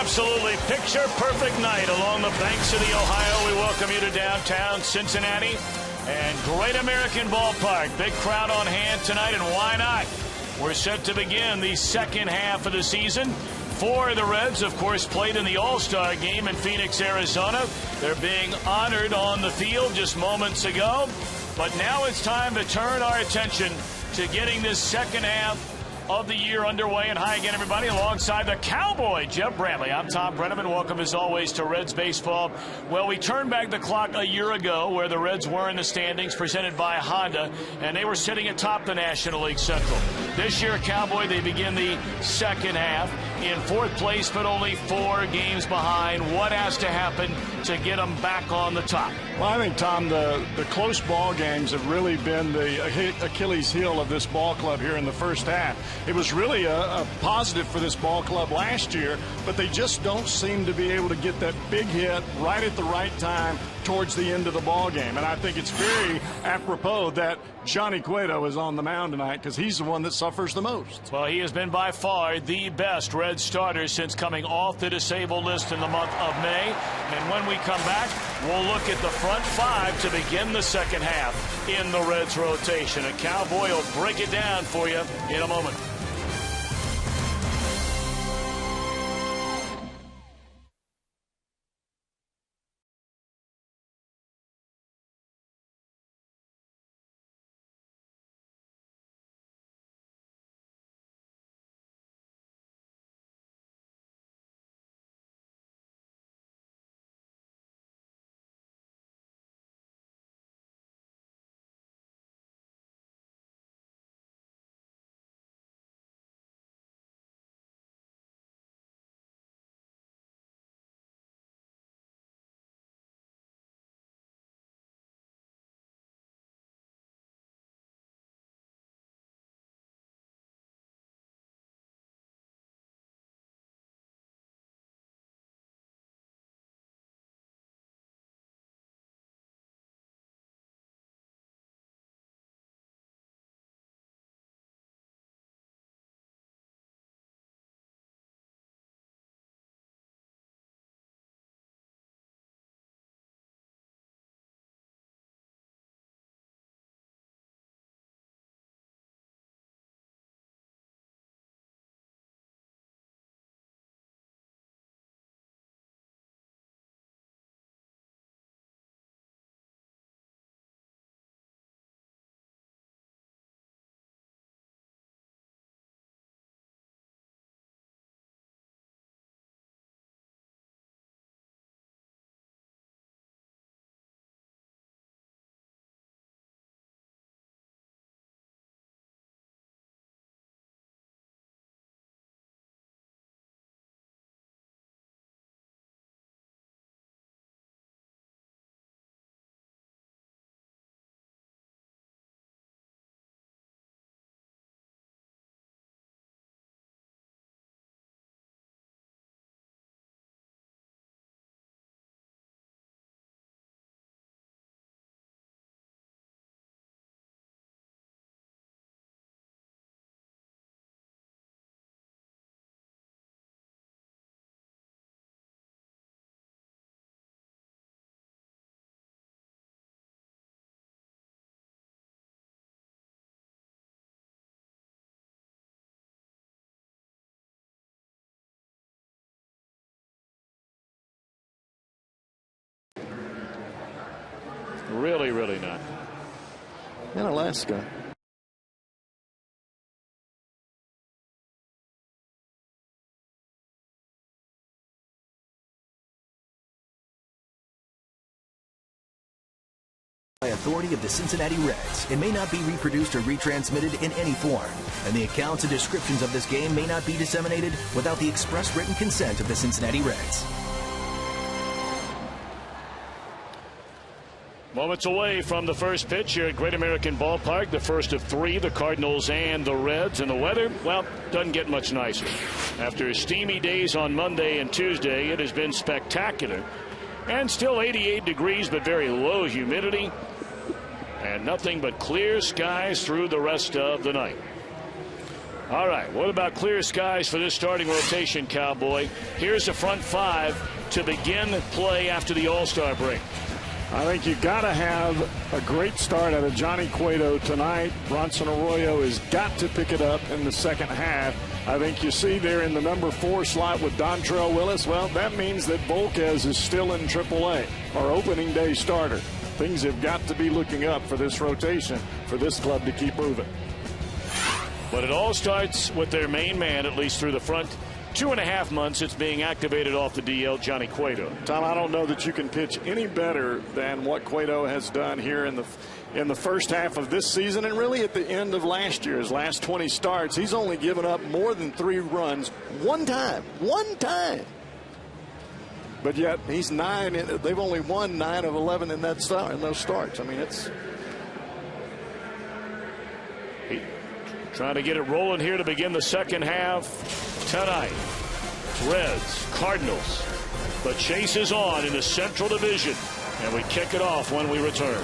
absolutely picture-perfect night along the banks of the Ohio. We welcome you to downtown Cincinnati and Great American Ballpark. Big crowd on hand tonight, and why not? We're set to begin the second half of the season. For the Reds, of course, played in the All-Star game in Phoenix, Arizona. They're being honored on the field just moments ago. But now it's time to turn our attention to getting this second half of the year underway. And hi again, everybody, alongside the Cowboy, Jeff Brantley. I'm Tom Brenneman. Welcome, as always, to Reds baseball. Well, we turned back the clock a year ago where the Reds were in the standings presented by Honda, and they were sitting atop the National League Central. This year, Cowboy, they begin the second half in fourth place, but only 4 games behind. What has to happen to get them back on the top? Well, I think, Tom, the close ball games have really been the Achilles heel of this ball club here in the first half. It was really a positive for this ball club last year, but they just don't seem to be able to get that big hit right at the right time towards the end of the ball game. And I think it's very apropos that Johnny Cueto is on the mound tonight, because he's the one that suffers the most. Well, he has been by far the best Red starter since coming off the disabled list in the month of May. And when we come back, we'll look at the front 5 to begin the second half in the Reds rotation. And Cowboy will break it down for you in a moment. Really, really not. In Alaska. By authority of the Cincinnati Reds, it may not be reproduced or retransmitted in any form, and the accounts and descriptions of this game may not be disseminated without the express written consent of the Cincinnati Reds. Moments away from the first pitch here at Great American Ballpark, the first of 3, the Cardinals and the Reds. And the weather, well, doesn't get much nicer. After steamy days on Monday and Tuesday, it has been spectacular. And still 88 degrees, but very low humidity. And nothing but clear skies through the rest of the night. All right, what about clear skies for this starting rotation, Cowboy? Here's the front five to begin play after the All-Star break. I think you got to have a great start out of Johnny Cueto tonight. Bronson Arroyo has got to pick it up in the second half. I think you see there in the number 4 slot with Dontrell Willis. Well, that means that Volquez is still in AAA, our opening day starter. Things have got to be looking up for this rotation for this club to keep moving. But it all starts with their main man, at least through the front 2.5 months. It's being activated off the DL, Johnny Cueto. Tom, I don't know that you can pitch any better than what Cueto has done here in the first half of this season, and really at the end of last year. His last 20 starts, he's only given up more than 3 runs one time. But yet he's 9. They've only won 9 of 11 in those starts. I mean, it's trying to get it rolling here to begin the second half tonight. Reds, Cardinals. The chase is on in the Central Division, and we kick it off when we return.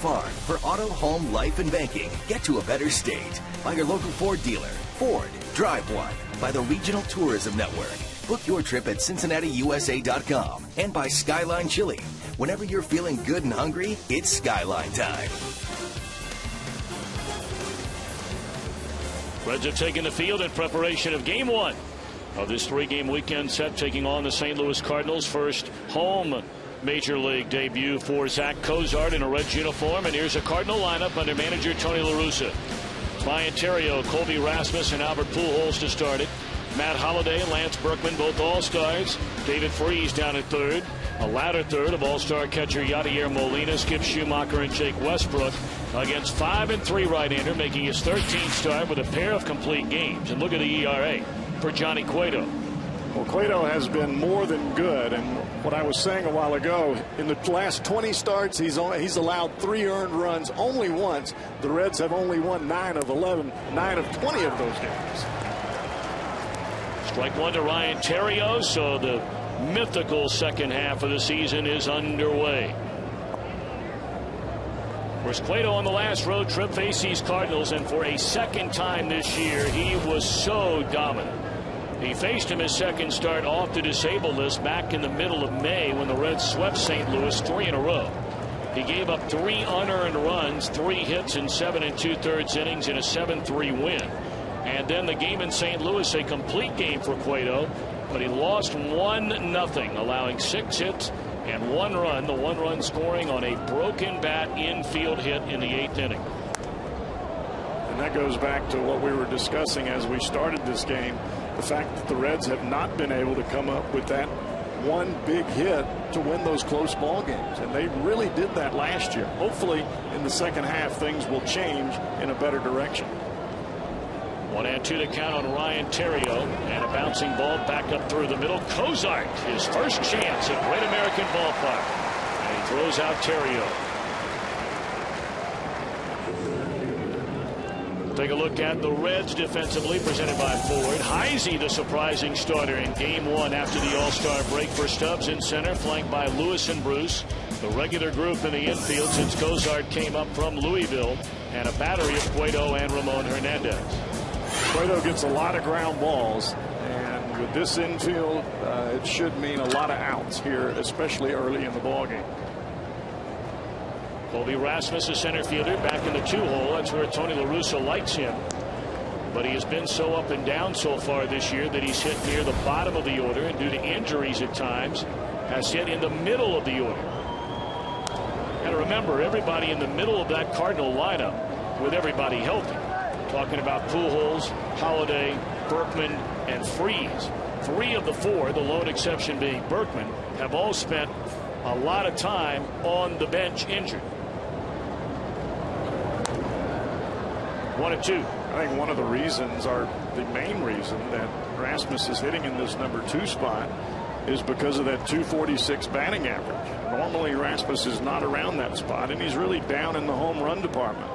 Farm for auto, home, life, and banking. Get to a better state. By your local Ford dealer. Ford. Drive one. By the Regional Tourism Network. Book your trip at CincinnatiUSA.com. And by Skyline Chili. Whenever you're feeling good and hungry, it's Skyline time. Reds have taken the field in preparation of Game 1 of this 3-game weekend set, taking on the St. Louis Cardinals. First home Major League debut for Zach Cozart in a Reds uniform, and here's a Cardinal lineup under manager Tony La Russa. Ryan Theriot, Colby Rasmus, and Albert Pujols to start it. Matt Holliday, Lance Berkman, both All-Stars. David Freese down at third. A latter third of All-Star catcher Yadier Molina, Skip Schumacher, and Jake Westbrook against 5-3 right-hander, making his 13th start with a pair of complete games. And look at the ERA for Johnny Cueto. Well, Cueto has been more than good, and what I was saying a while ago, in the last 20 starts, he's allowed 3 earned runs only once. The Reds have only won 9 of 11, 9 of 20 of those games. Strike one to Ryan Theriot, so the mythical second half of the season is underway. Whereas Cueto on the last road trip faced these Cardinals, and for a second time this year, he was so dominant. He faced him his second start off the disabled list back in the middle of May when the Reds swept St. Louis 3 in a row. He gave up 3 unearned runs, 3 hits in 7 2/3 innings in a 7-3 win. And then the game in St. Louis, a complete game for Cueto. but he lost 1-0, allowing 6 hits and 1 run. The 1 run scoring on a broken bat infield hit in the 8th inning. And that goes back to what we were discussing as we started this game. The fact that the Reds have not been able to come up with that one big hit to win those close ball games. And they really did that last year. Hopefully in the second half things will change in a better direction. 1-2 to count on Ryan Theriot, and a bouncing ball back up through the middle. Cozart, his first chance at Great American Ballpark, and he throws out Theriot. Take a look at the Reds defensively, presented by Ford. Heisey, the surprising starter in Game 1 after the All-Star break for Stubbs in center, flanked by Lewis and Bruce. The regular group in the infield since Cozart came up from Louisville, and a battery of Cueto and Ramon Hernandez. Cueto gets a lot of ground balls, and with this infield, it should mean a lot of outs here, especially early in the ballgame. Colby Rasmus, a center fielder, back in the 2-hole. That's where Tony La Russa likes him. But he has been so up and down so far this year that he's hit near the bottom of the order, and due to injuries at times, has hit in the middle of the order. And remember, everybody in the middle of that Cardinal lineup, with everybody healthy. Talking about Pujols, Holiday, Berkman, and Freese. 3 of the 4, the lone exception being Berkman, have all spent a lot of time on the bench injured. 1-2. I think one of the reasons, or the main reason, that Rasmus is hitting in this number 2 spot is because of that 246 batting average. Normally Rasmus is not around that spot, and he's really down in the home run department.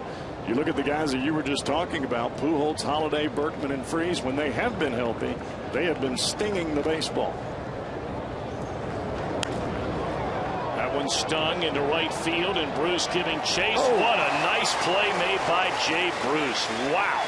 You look at the guys that you were just talking about, Pujols, Holiday, Berkman, and Freese. When they have been healthy, they have been stinging the baseball. That one stung into right field, and Bruce giving chase. What a nice play made by Jay Bruce. Wow.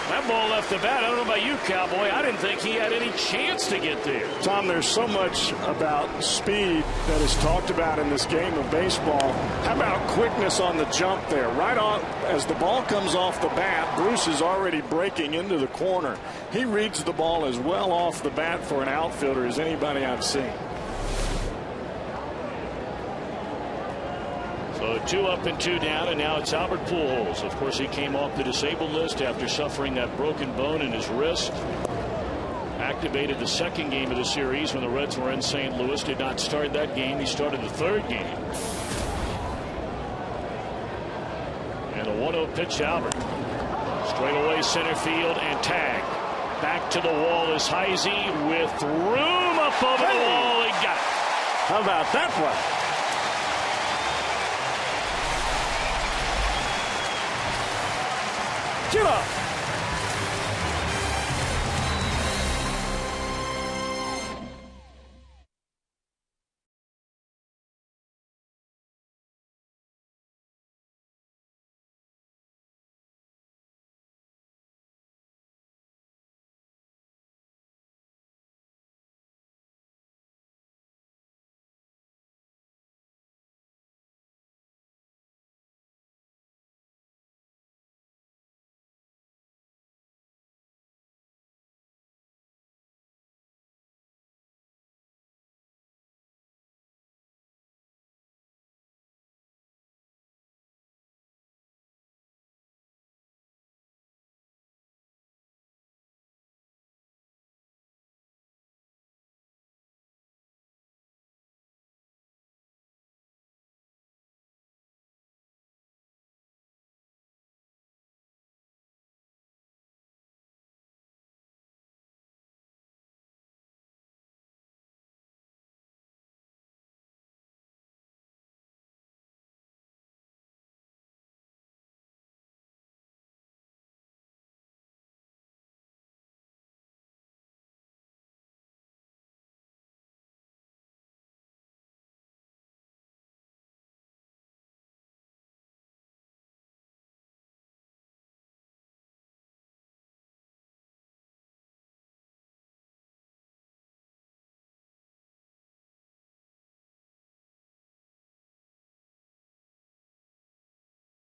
That ball left the bat. I don't know about you, Cowboy. I didn't think he had any chance to get there. Tom, there's so much about speed that is talked about in this game of baseball. How about quickness on the jump there? Right on as the ball comes off the bat, Bruce is already breaking into the corner. He reads the ball as well off the bat for an outfielder as anybody I've seen. So 2 up and 2 down, and now it's Albert Pujols. Of course, he came off the disabled list after suffering that broken bone in his wrist. Activated the 2nd game of the series when the Reds were in St. Louis. Did not start that game. He started the 3rd game. And a 1-0 pitch to Albert. Straight away center field and tag. Back to the wall is Heisey with room up over the wall. He got it. How about that one? Get up.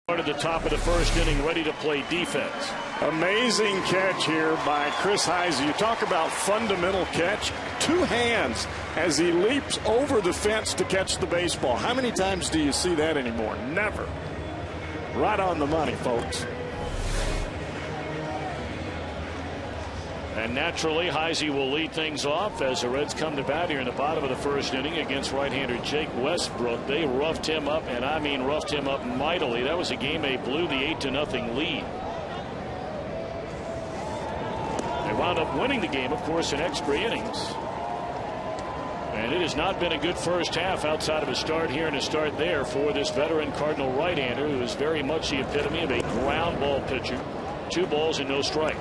At the top of the 1st inning, ready to play defense. Amazing catch here by Chris Heisey. You talk about fundamental catch. 2 hands as he leaps over the fence to catch the baseball. How many times do you see that anymore? Never. Right on the money, folks. And naturally, Heisey will lead things off as the Reds come to bat here in the bottom of the first inning against right-hander Jake Westbrook. They roughed him up, and I mean roughed him up mightily. That was a game they blew the 8-0 lead. They wound up winning the game, of course, in extra innings. And it has not been a good first half outside of a start here and a start there for this veteran Cardinal right-hander who is very much the epitome of a ground ball pitcher. 2 balls and no strikes.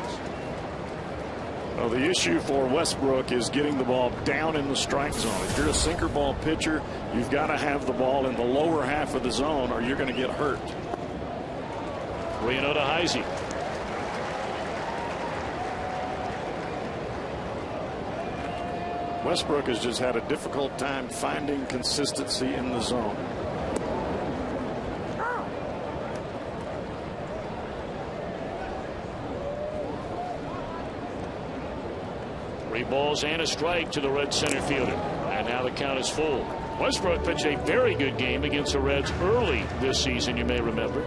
Well, the issue for Westbrook is getting the ball down in the strike zone. If you're a sinker ball pitcher, you've got to have the ball in the lower half of the zone or you're going to get hurt. 3-0 to Heisey. Westbrook has just had a difficult time finding consistency in the zone. Three balls and a strike to the Red center fielder. And now the count is full. Westbrook pitched a very good game against the Reds early this season, you may remember.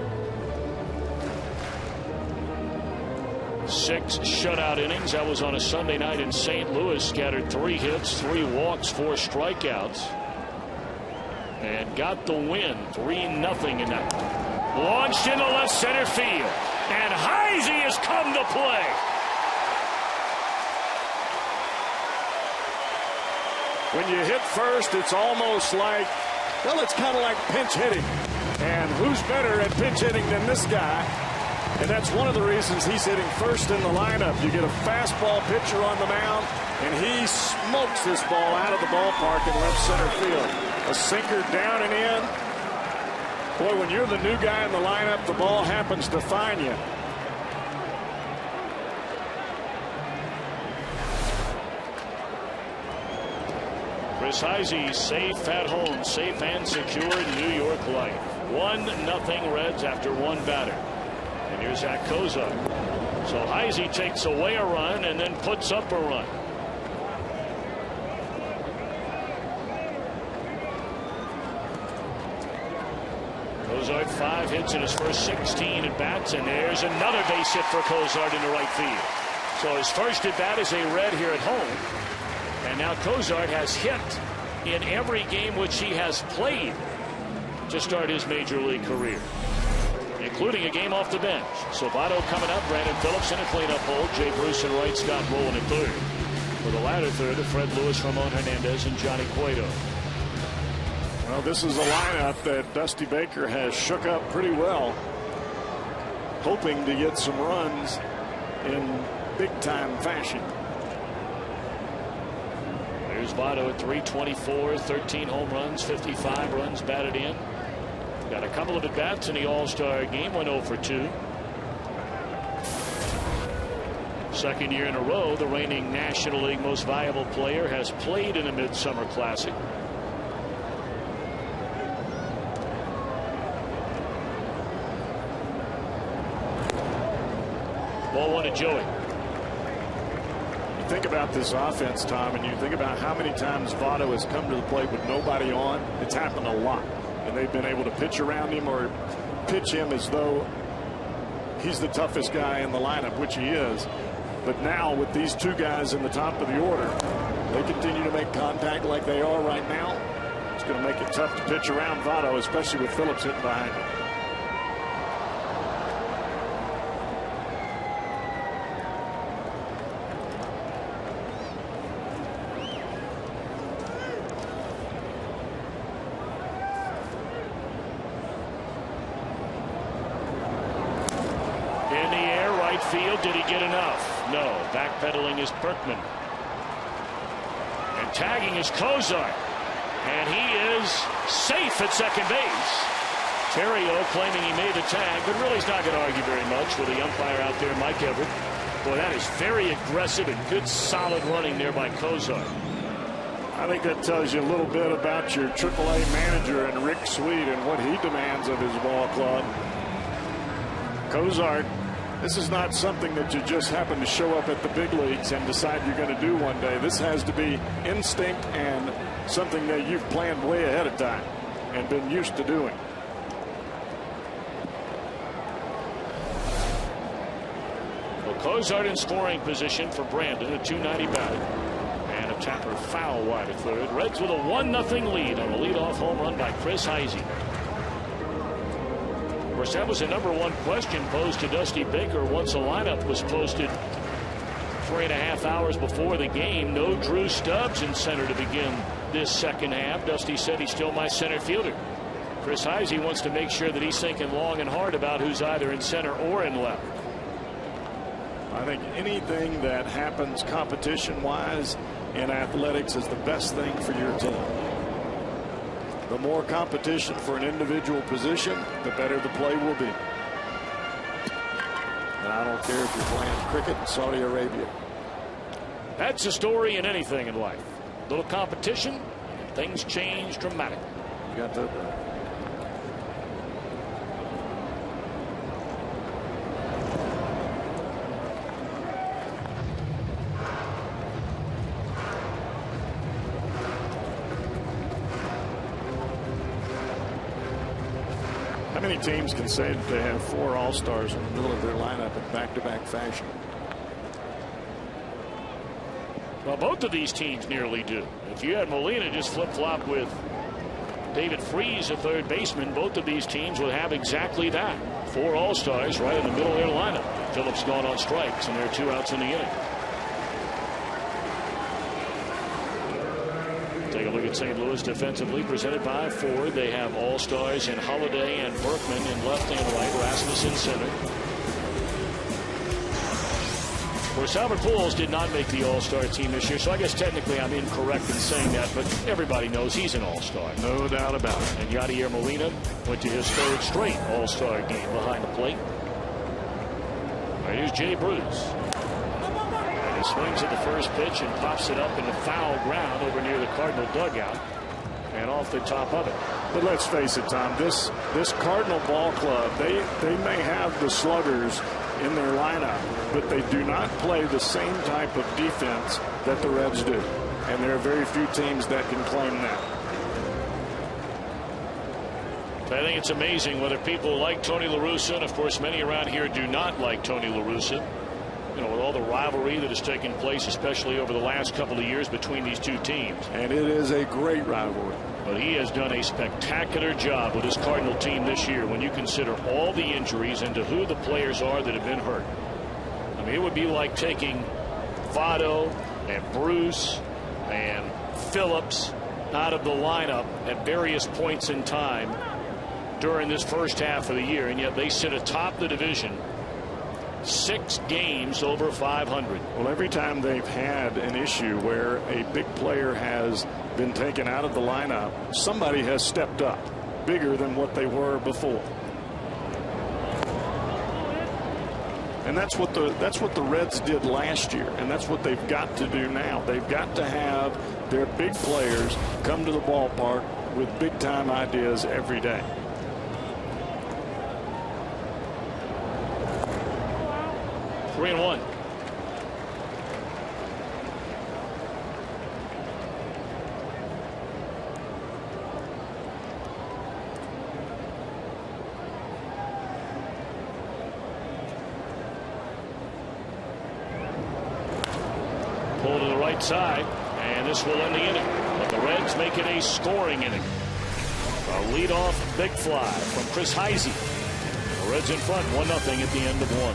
6 shutout innings. That was on a Sunday night in St. Louis. Scattered 3 hits, 3 walks, 4 strikeouts. And got the win. 3-0 in that. Launched into left center field. And Heisey has come to play. When you hit first, it's almost like, well, it's kind of like pinch hitting. And who's better at pinch hitting than this guy? And that's one of the reasons he's hitting first in the lineup. You get a fastball pitcher on the mound, and he smokes this ball out of the ballpark in left center field. A sinker down and in. Boy, when you're the new guy in the lineup, the ball happens to find you. Chris Heisey safe at home, safe and secure in New York life. 1-0 Reds after 1 batter. And here's Zach Kozar. So Heisey takes away a run and then puts up a run. Kozar 5 hits in his first 16 at bats, and there's another base hit for Kozar into right field. So his first at bat is a Red here at home. And now Kozar has hit in every game which he has played to start his major league career, including a game off the bench. So Votto coming up, Brandon Phillips in a cleanup hole, Jay Bruce in right, Scott Rowland in third. For the latter third, Fred Lewis, Ramon Hernandez, and Johnny Cueto. Well, this is a lineup that Dusty Baker has shook up pretty well, hoping to get some runs in big-time fashion. Here's Votto at 324, 13 home runs, 55 runs batted in. Got a couple of at-bats in the All-Star game, went 0 for 2. Second year in a row, the reigning National League Most Valuable Player has played in a Midsummer Classic. Ball 1 to Joey. Think about this offense, Tom, and you think about how many times Votto has come to the plate with nobody on. It's happened a lot, and they've been able to pitch around him or pitch him as though he's the toughest guy in the lineup, which he is. But now with these 2 guys in the top of the order, they continue to make contact like they are right now. It's going to make it tough to pitch around Votto, especially with Phillips hitting behind him. Field. Did he get enough? No. Backpedaling is Berkman. And tagging is Kozar. And he is safe at second base. Terrio claiming he made the tag, but really he's not going to argue very much with the umpire out there, Mike Everett. Boy, that is very aggressive and good solid running there by Kozar. I think that tells you a little bit about your AAA manager and Rick Sweet and what he demands of his ball club. Kozar This is not something that you just happen to show up at the big leagues and decide you're going to do one day. This has to be instinct and something that you've planned way ahead of time and been used to doing. Well, Cozart in scoring position for Brandon, a .290 batting. And a tapper foul wide at third. Reds with a 1-0 lead on a leadoff home run by Chris Heisey. Of course, that was the #1 question posed to Dusty Baker once a lineup was posted 3.5 hours before the game. No Drew Stubbs in center to begin this second half. Dusty said he's still my center fielder. Chris Heisey wants to make sure that he's thinking long and hard about who's either in center or in left. I think anything that happens competition-wise in athletics is the best thing for your team. The more competition for an individual position, the better the play will be. And I don't care if you're playing cricket in Saudi Arabia. That's the story in anything in life. Little competition, and things change dramatically. You got that. How many teams can say that they have 4 All-Stars in the middle of their lineup in back-to-back fashion? Well, both of these teams nearly do. If you had Molina just flip-flop with David Freese, a third baseman, both of these teams would have exactly that. 4 All-Stars right in the middle of their lineup. Phillips gone on strikes, and there are 2 outs in the inning. Take a look at St. Louis defensively, presented by Ford. They have All-Stars in Holiday and Berkman in left and right. Rasmussen center. Of course, Albert Pujols did not make the All-Star team this year, so I guess technically I'm incorrect in saying that, but everybody knows he's an All-Star. No doubt about it. And Yadier Molina went to his 3rd straight All-Star game behind the plate. All right, here's Jay Bruce. He swings at the first pitch and pops it up into foul ground over near the Cardinal dugout and off the top of it. But let's face it, Tom, this Cardinal ball club, they may have the sluggers in their lineup, but they do not play the same type of defense that the Reds do. And there are very few teams that can claim that. I think it's amazing whether people like Tony La Russa, and of course many around here do not like Tony La Russa. You know, with all the rivalry that has taken place, especially over the last couple of years between these two teams. And it is a great rivalry. But he has done a spectacular job with his Cardinal team this year when you consider all the injuries and to who the players are that have been hurt. I mean, it would be like taking Votto and Bruce and Phillips out of the lineup at various points in time during this first half of the year, and yet they sit atop the division 6 games over 500. Well, every time they've had an issue where a big player has been taken out of the lineup, somebody has stepped up bigger than what they were before. And that's what the Reds did last year, and that's what they've got to do now. They've got to have their big players come to the ballpark with big time ideas every day. Three and one. Pull to the right side, and this will end the inning. But the Reds make it a scoring inning. A leadoff big fly from Chris Heisey. The Reds in front 1-0 at the end of 1.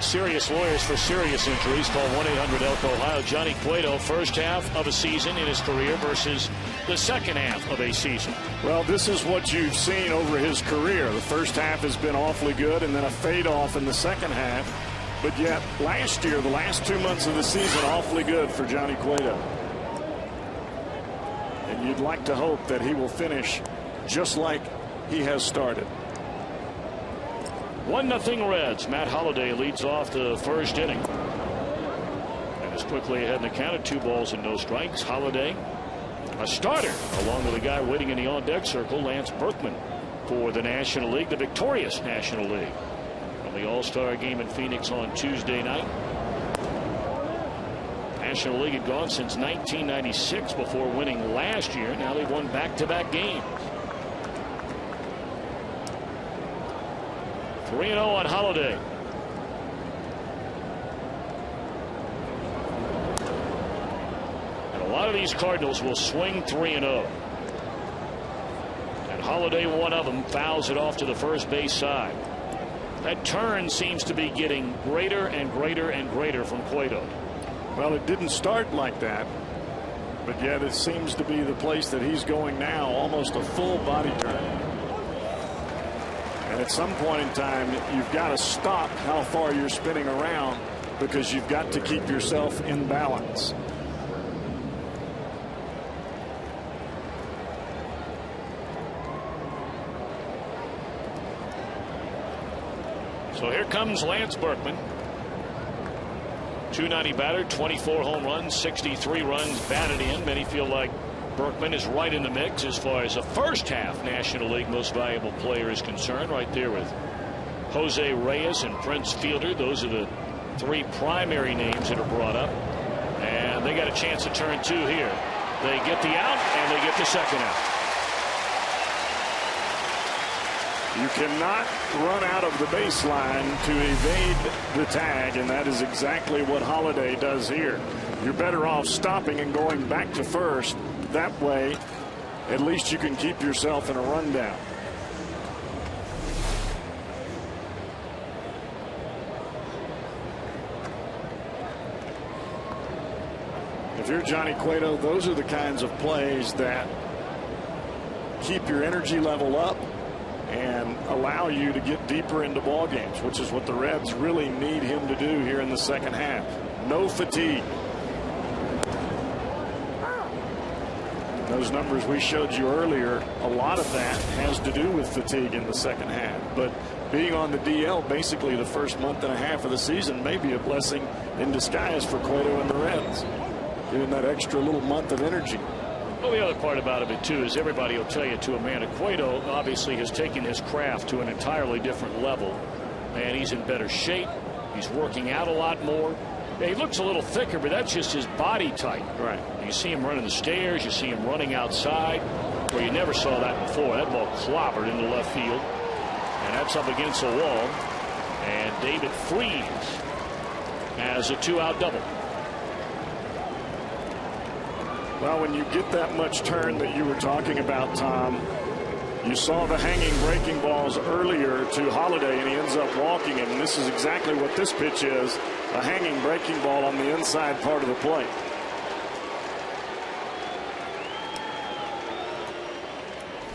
serious lawyers for serious injuries. Call 1-800-ELK-OHIO. Johnny Cueto, first half of a season in his career versus the second half of a season. Well, this is what you've seen over his career. The first half has been awfully good, and then a fade off in the second half. But yet, last year, the last 2 months of the season, awfully good for Johnny Cueto. And you'd like to hope that he will finish just like he has started. 1-0 Reds. Matt Holliday leads off the first inning. And is quickly ahead in the count at 2 balls and no strikes. Holliday, a starter, along with a guy waiting in the on-deck circle, Lance Berkman, for the National League, the victorious National League, from the All-Star game in Phoenix on Tuesday night. National League had gone since 1996 before winning last year. Now they've won back-to-back games. 3-0 on Holliday. And a lot of these Cardinals will swing 3-0. And Holliday, one of them, fouls it off to the first base side. That turn seems to be getting greater and greater and greater from Cueto. Well, it didn't start like that, but yet it seems to be the place that he's going now, almost a full body turn. And at some point in time, you've got to stop how far you're spinning around, because you've got to keep yourself in balance. So here comes Lance Berkman. .290 batter, 24 home runs, 63 runs batted in. Many feel like Berkman is right in the mix as far as a first half National League most valuable player is concerned, right there with Jose Reyes and Prince Fielder. Those are the 3 primary names that are brought up, and they got a chance to turn 2 here. They get the out and they get the second out. You cannot run out of the baseline to evade the tag, and that is exactly what Holliday does here. You're better off stopping and going back to first. That way, at least you can keep yourself in a rundown. If you're Johnny Cueto, those are the kinds of plays that keep your energy level up and allow you to get deeper into ball games, which is what the Reds really need him to do here in the second half. No fatigue. Those numbers we showed you earlier, a lot of that has to do with fatigue in the second half. But being on the DL basically the first month and a half of the season may be a blessing in disguise for Cueto and the Reds, giving that extra little month of energy. Well, the other part about it, too, is everybody will tell you, to a man, Cueto obviously has taken his craft to an entirely different level, and he's in better shape. He's working out a lot more. He looks a little thicker, but that's just his body type. Right. You see him running the stairs. You see him running outside, where you never saw that before. That ball clobbered into left field, and that's up against the wall. And David Freese has a 2-out double. Well, when you get that much turn that you were talking about, Tom, you saw the hanging breaking balls earlier to Holliday, and he ends up walking it. And this is exactly what this pitch is, a hanging breaking ball on the inside part of the plate.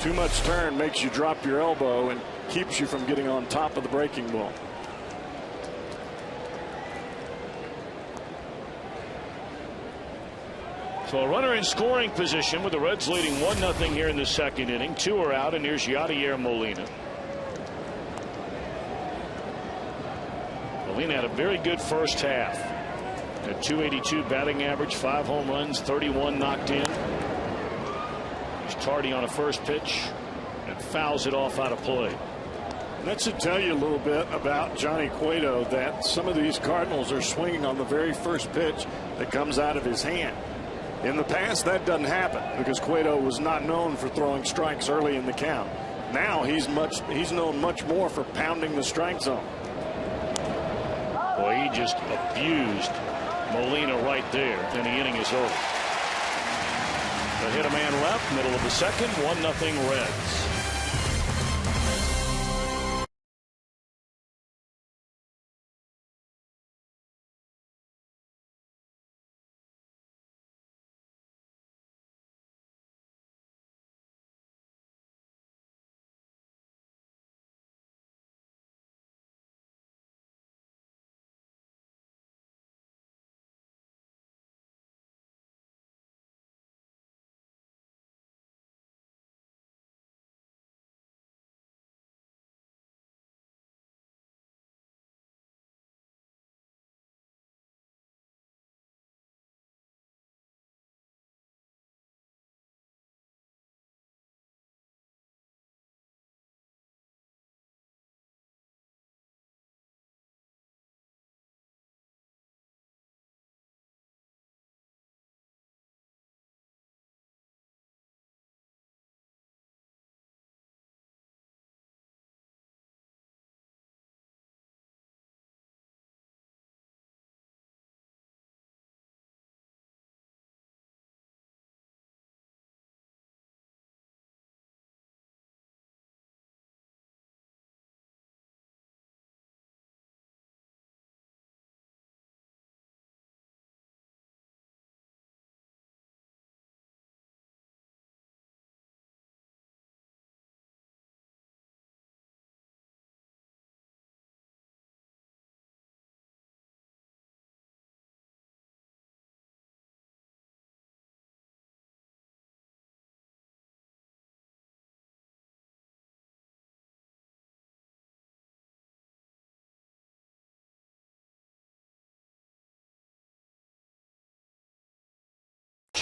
Too much turn makes you drop your elbow and keeps you from getting on top of the breaking ball. So a runner in scoring position with the Reds leading 1-0 here in the second inning. 2 are out, and here's Yadier Molina. Molina had a very good first half. A .282 batting average, 5 home runs, 31 knocked in. He's tardy on a first pitch and fouls it off out of play. That should tell you a little bit about Johnny Cueto, that some of these Cardinals are swinging on the very first pitch that comes out of his hand. In the past, that doesn't happen because Cueto was not known for throwing strikes early in the count. Now he's known much more for pounding the strike zone. Boy, he just abused Molina right there, and the inning is over. The hit a man left, middle of the second, 1-0 Reds.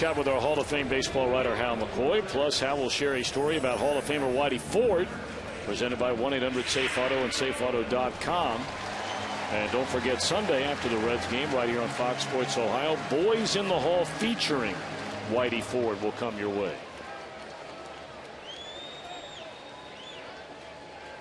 chat with our Hall of Fame baseball writer Hal McCoy. Plus, Hal will share a story about Hall of Famer Whitey Ford, presented by 1-800-SAFE-AUTO and SafeAuto.com. And don't forget, Sunday after the Reds game, right here on Fox Sports Ohio, Boys in the Hall featuring Whitey Ford will come your way.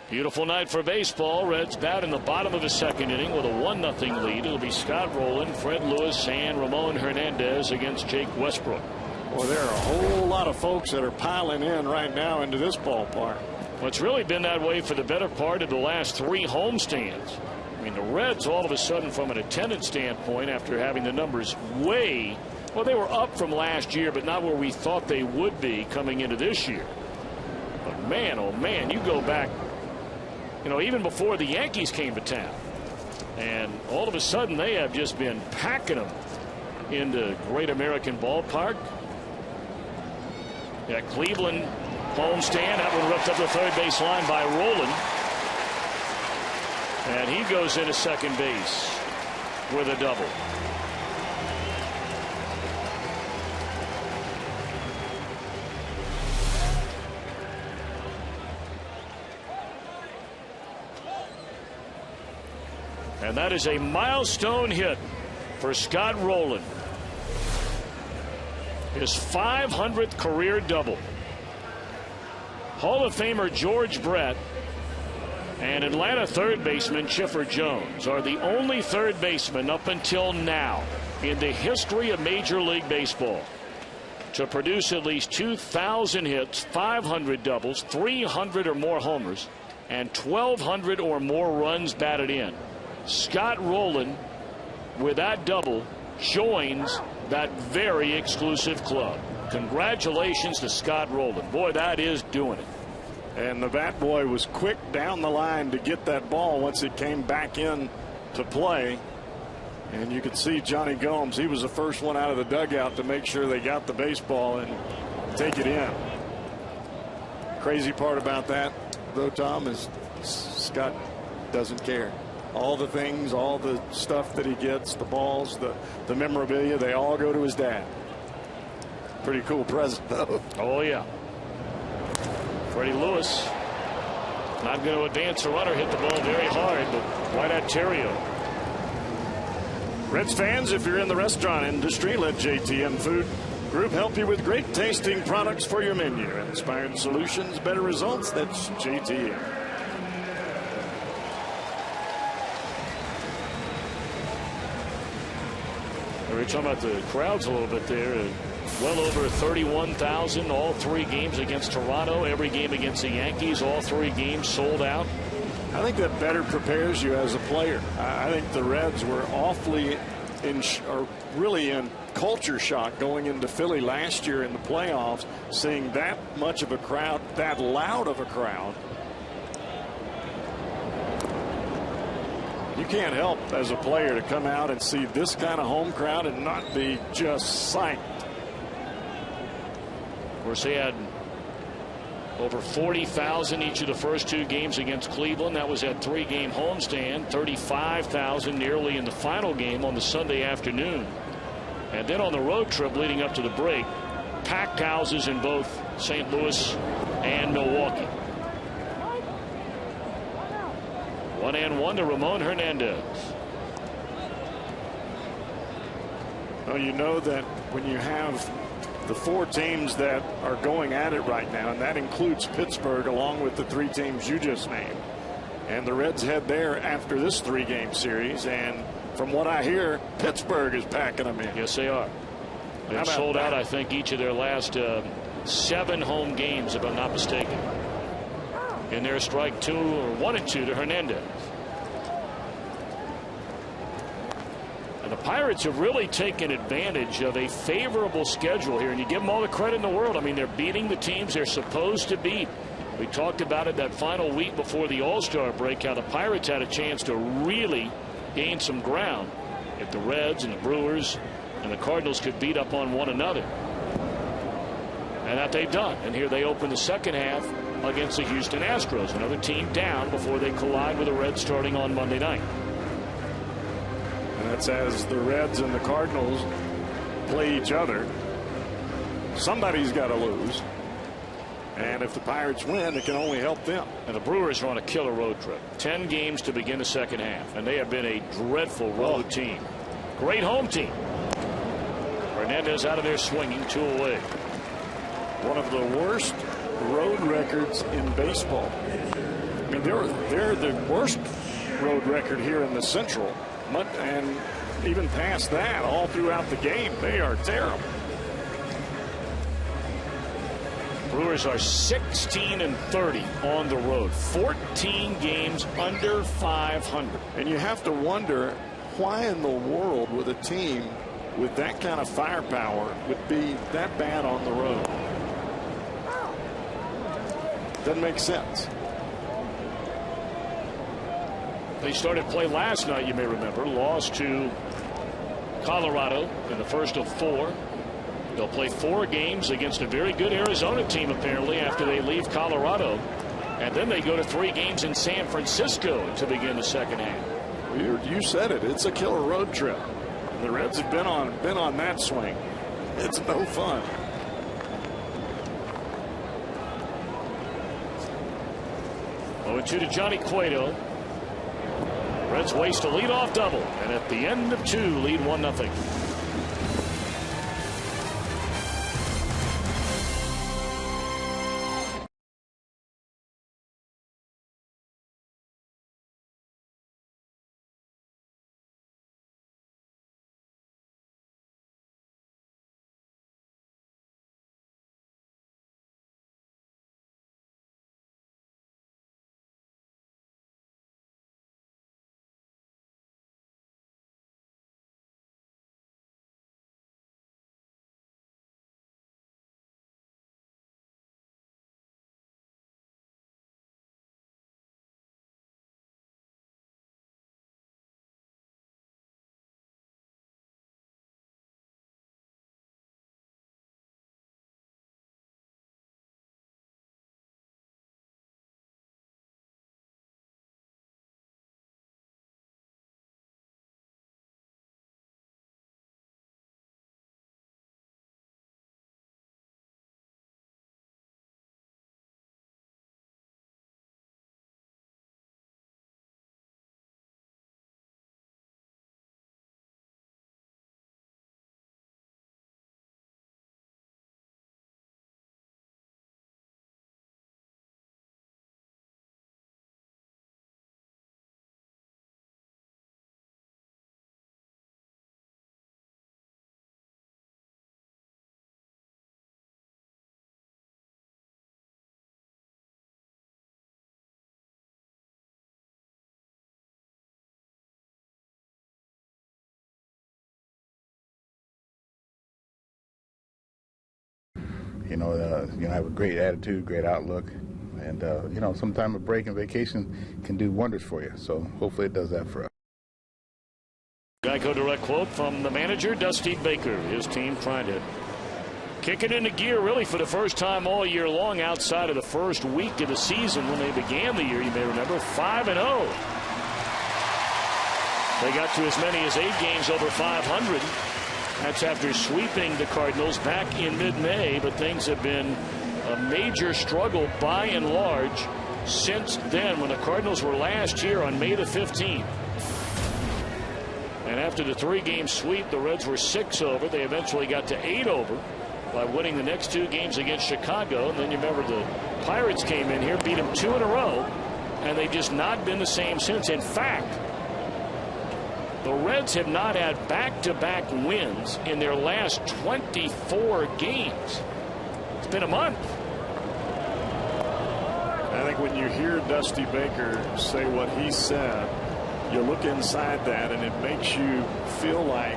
Beautiful night for baseball. Reds bat in the bottom of the second inning with a 1-0 lead. It'll be Scott Rowland, Fred Lewis, and Ramon Hernandez against Jake Westbrook. Well, there are a whole lot of folks that are piling in right now into this ballpark. Well, it's really been that way for the better part of the last 3 homestands. I mean, the Reds all of a sudden, from an attendance standpoint, after having the numbers way, well, they were up from last year, but not where we thought they would be coming into this year. But man, oh man, you go back, you know, even before the Yankees came to town, and all of a sudden they have just been packing them into Great American Ballpark. Yeah, Cleveland homestand. That one ripped up the third base line by Rowland. And he goes into second base with a double. And that is a milestone hit for Scott Rowland. His 500th career double. Hall of Famer George Brett and Atlanta third baseman Chipper Jones are the only third baseman up until now in the history of Major League Baseball to produce at least 2,000 hits, 500 doubles, 300 or more homers, and 1,200 or more runs batted in. Scott Rowland, with that double, joins that very exclusive club. Congratulations to Scott Rowland. Boy, that is doing it. And the bat boy was quick down the line to get that ball once it came back in to play. And you could see Johnny Gomes, he was the first one out of the dugout to make sure they got the baseball and take it in. Crazy part about that, though, Tom, is Scott doesn't care. All the things, all the stuff that he gets, the balls, the memorabilia, they all go to his dad. Pretty cool present, though. Oh, yeah. Freddie Lewis not going to advance a runner, hit the ball very hard, but right at Terrio. Reds fans, if you're in the restaurant industry, let JTN Food Group help you with great tasting products for your menu. Inspired solutions, better results. That's JTN. We were talking about the crowds a little bit there. Well over 31,000 all 3 games against Toronto, every game against the Yankees, all 3 games sold out. I think that better prepares you as a player. I think the Reds were awfully really in culture shock going into Philly last year in the playoffs, seeing that much of a crowd, that loud of a crowd. You can't help as a player to come out and see this kind of home crowd and not be just psyched. Of course, they had over 40,000 each of the first 2 games against Cleveland. That was that 3-game homestand. 35,000 nearly in the final game on the Sunday afternoon. And then on the road trip leading up to the break, packed houses in both St. Louis and Milwaukee. 1-1 to Ramon Hernandez. Well, you know that when you have the 4 teams that are going at it right now, and that includes Pittsburgh along with the 3 teams you just named, and the Reds head there after this 3-game series, and from what I hear, Pittsburgh is packing them in. Yes, they are. They've sold out, I think, each of their last 7 home games, if I'm not mistaken. In their strike 2 or 1-2 to Hernandez. And the Pirates have really taken advantage of a favorable schedule here, and you give them all the credit in the world. I mean, they're beating the teams they're supposed to beat. We talked about it that final week before the All-Star break, how the Pirates had a chance to really gain some ground if the Reds and the Brewers and the Cardinals could beat up on one another. And that they've done. And here they open the second half against the Houston Astros, another team down before they collide with the Reds starting on Monday night. And that's as the Reds and the Cardinals play each other. somebody's got to lose. And if the Pirates win, it can only help them. And the Brewers are on a killer road trip. 10 games to begin the second half. And they have been a dreadful road team. Great home team. Hernandez out of there swinging, 2 away. One of the worst road records in baseball. I mean, they're the worst road record here in the Central. And even past that, all throughout the game, they are terrible. Brewers are 16-30 on the road. 14 games under 500. And you have to wonder why in the world would a team with that kind of firepower would be that bad on the road. Doesn't make sense. They started play last night, you may remember. Lost to Colorado in the first of 4. They'll play 4 games against a very good Arizona team, apparently, after they leave Colorado. And then they go to 3 games in San Francisco to begin the second half. You said it. It's a killer road trip. The Reds have been on that swing. It's no fun. Oh, 2 to Johnny Cueto. Reds waste a leadoff double, and at the end of 2, lead 1-0. Have a great attitude, great outlook, and sometime a break and vacation can do wonders for you. So hopefully it does that for us. Geico direct quote from the manager, Dusty Baker. His team trying to kick it into gear really for the first time all year long outside of the first week of the season when they began the year. You may remember 5-0. They got to as many as 8 games over 500. That's after sweeping the Cardinals back in mid-May, but things have been a major struggle by and large since then, when the Cardinals were last year on May the 15th. And after the 3-game sweep, the Reds were 6 over. They eventually got to 8 over by winning the next 2 games against Chicago. And then you remember the Pirates came in here, beat them 2 in a row, and they've just not been the same since. In fact, the Reds have not had back-to-back wins in their last 24 games. It's been a month. I think when you hear Dusty Baker say what he said, you look inside that and it makes you feel like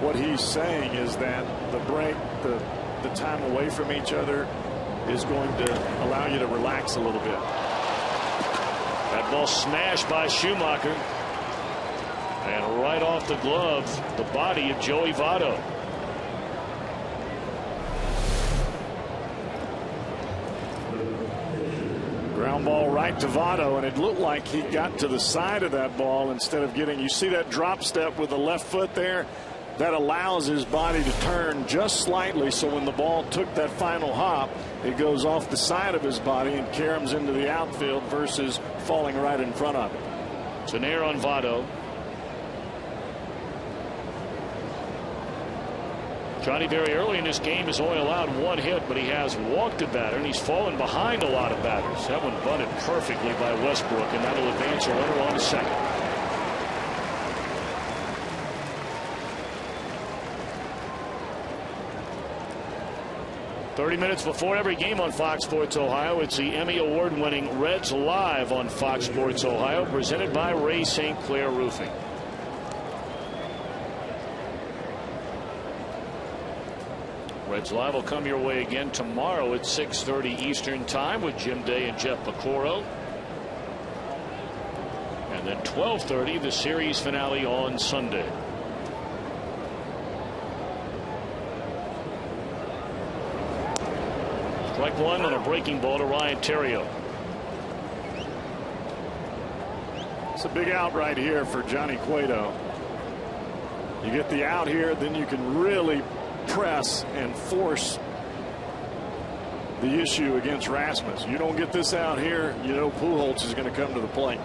what he's saying is that the break, the time away from each other is going to allow you to relax a little bit. That ball smashed by Schumacher. And right off the glove, the body of Joey Votto. Ground ball right to Votto, and it looked like he got to the side of that ball instead of getting, you see that drop step with the left foot there? that allows his body to turn just slightly, so when the ball took that final hop, it goes off the side of his body and caroms into the outfield versus falling right in front of it. It's an error on Votto. Johnny very early in this game has only allowed 1 hit, but he has walked a batter, and he's fallen behind a lot of batters. That one bunted perfectly by Westbrook, and that'll advance a runner on to second. "30 minutes before every game on Fox Sports Ohio. It's the Emmy Award-winning Reds Live on Fox Sports Ohio, presented by Ray St. Clair Roofing. Reds Live will come your way again tomorrow at 6:30 Eastern Time with Jim Day and Jeff Pecoro. And then 12:30 the series finale on Sunday. Strike one on a breaking ball to Ryan Theriot. It's a big out right here for Johnny Cueto. You get the out here, then you can really press and force the issue against Rasmus. You don't get this out here, you know Pujols is going to come to the plate.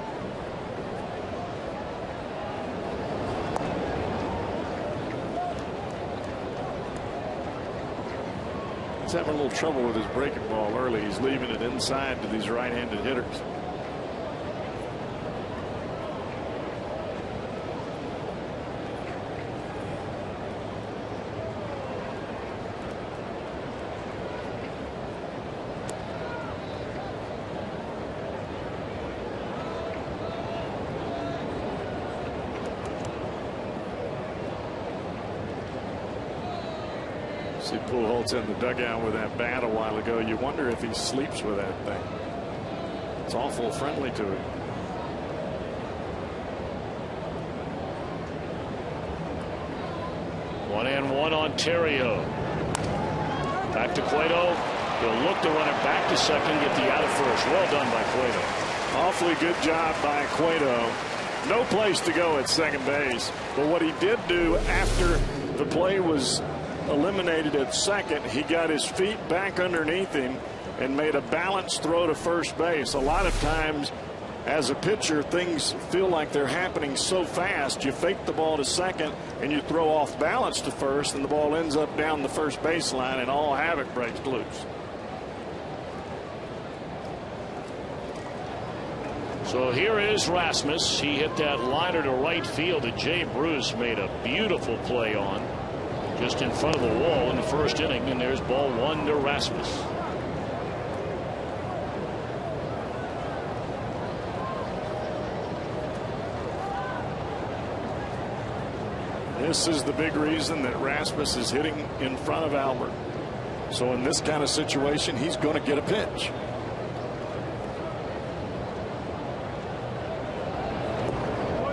He's having a little trouble with his breaking ball early. He's leaving it inside to these right-handed hitters. See Pujols in the dugout with that bat a while ago. You wonder if he sleeps with that thing. It's awful friendly to him. One and one on Theriot. Back to Cueto. He'll look to run it back to second, get the out of first. Well done by Cueto. Awfully good job by Cueto. No place to go at second base. But what he did do after the play was eliminated at second, he got his feet back underneath him and made a balanced throw to first base. A lot of times as a pitcher, things feel like they're happening so fast. You fake the ball to second and you throw off balance to first, and the ball ends up down the first baseline and all havoc breaks loose. So here is Rasmus. He hit that liner to right field that Jay Bruce made a beautiful play on, just in front of the wall in the first inning, and there's ball one to Rasmus. This is the big reason that Rasmus is hitting in front of Albert. So in this kind of situation, he's going to get a pitch.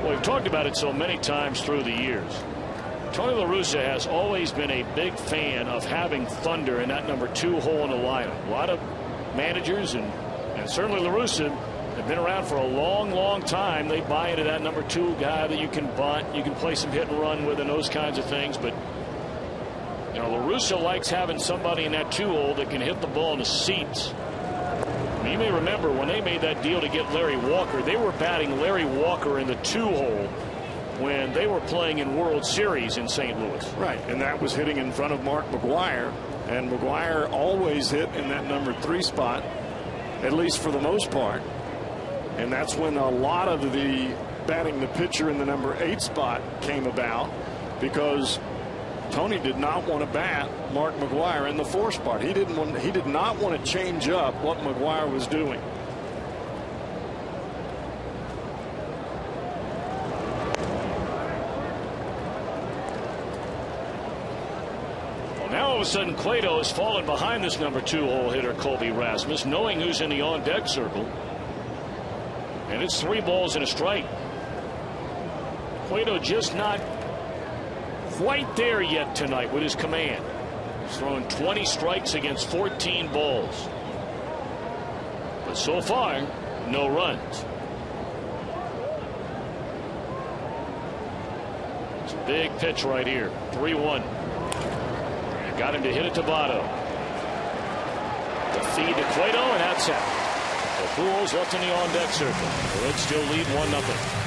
Well, we've talked about it so many times through the years. Tony La Russa has always been a big fan of having Thunder in that number 2 hole in the lineup. A lot of managers and certainly La Russa have been around for a long time. They buy into that number 2 guy that you can bunt, you can play some hit and run with, and those kinds of things. But you know, La Russa likes having somebody in that 2 hole that can hit the ball in the seats. I mean, you may remember when they made that deal to get Larry Walker, they were batting Larry Walker in the 2 hole when they were playing in World Series in St. Louis. Right, and that was hitting in front of Mark McGwire, and McGwire always hit in that number 3 spot, at least for the most part. And that's when a lot of the batting the pitcher in the number 8 spot came about, because Tony did not want to bat Mark McGwire in the 4 spot. He did not want to change up what McGwire was doing. Now all of a sudden Cueto has fallen behind this number 2 hole hitter Colby Rasmus, knowing who's in the on deck circle, and it's 3 balls and a strike. Cueto just not quite there yet tonight with his command. He's thrown 20 strikes against 14 balls, but so far no runs. Big pitch right here. 3-1. Got him to hit it to Votto. The feed to Cueto, and that's it. The Pujols left in the on-deck circle. The Reds still lead 1-0.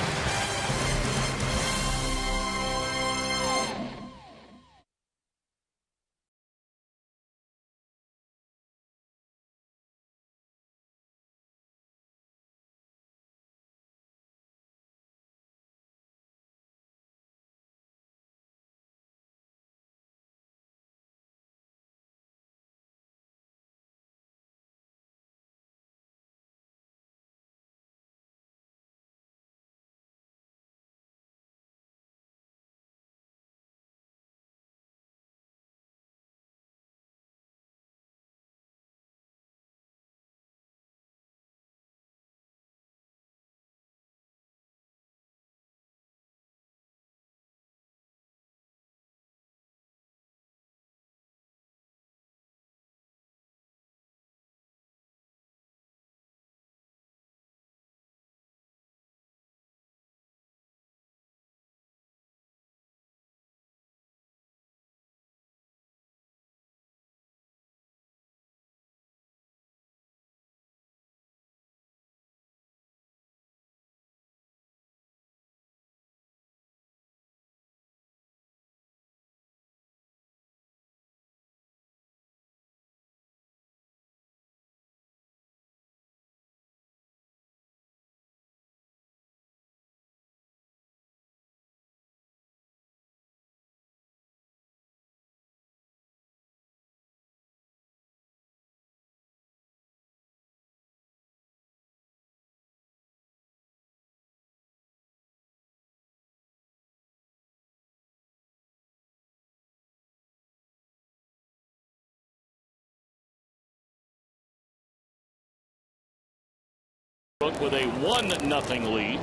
With a 1-0 lead.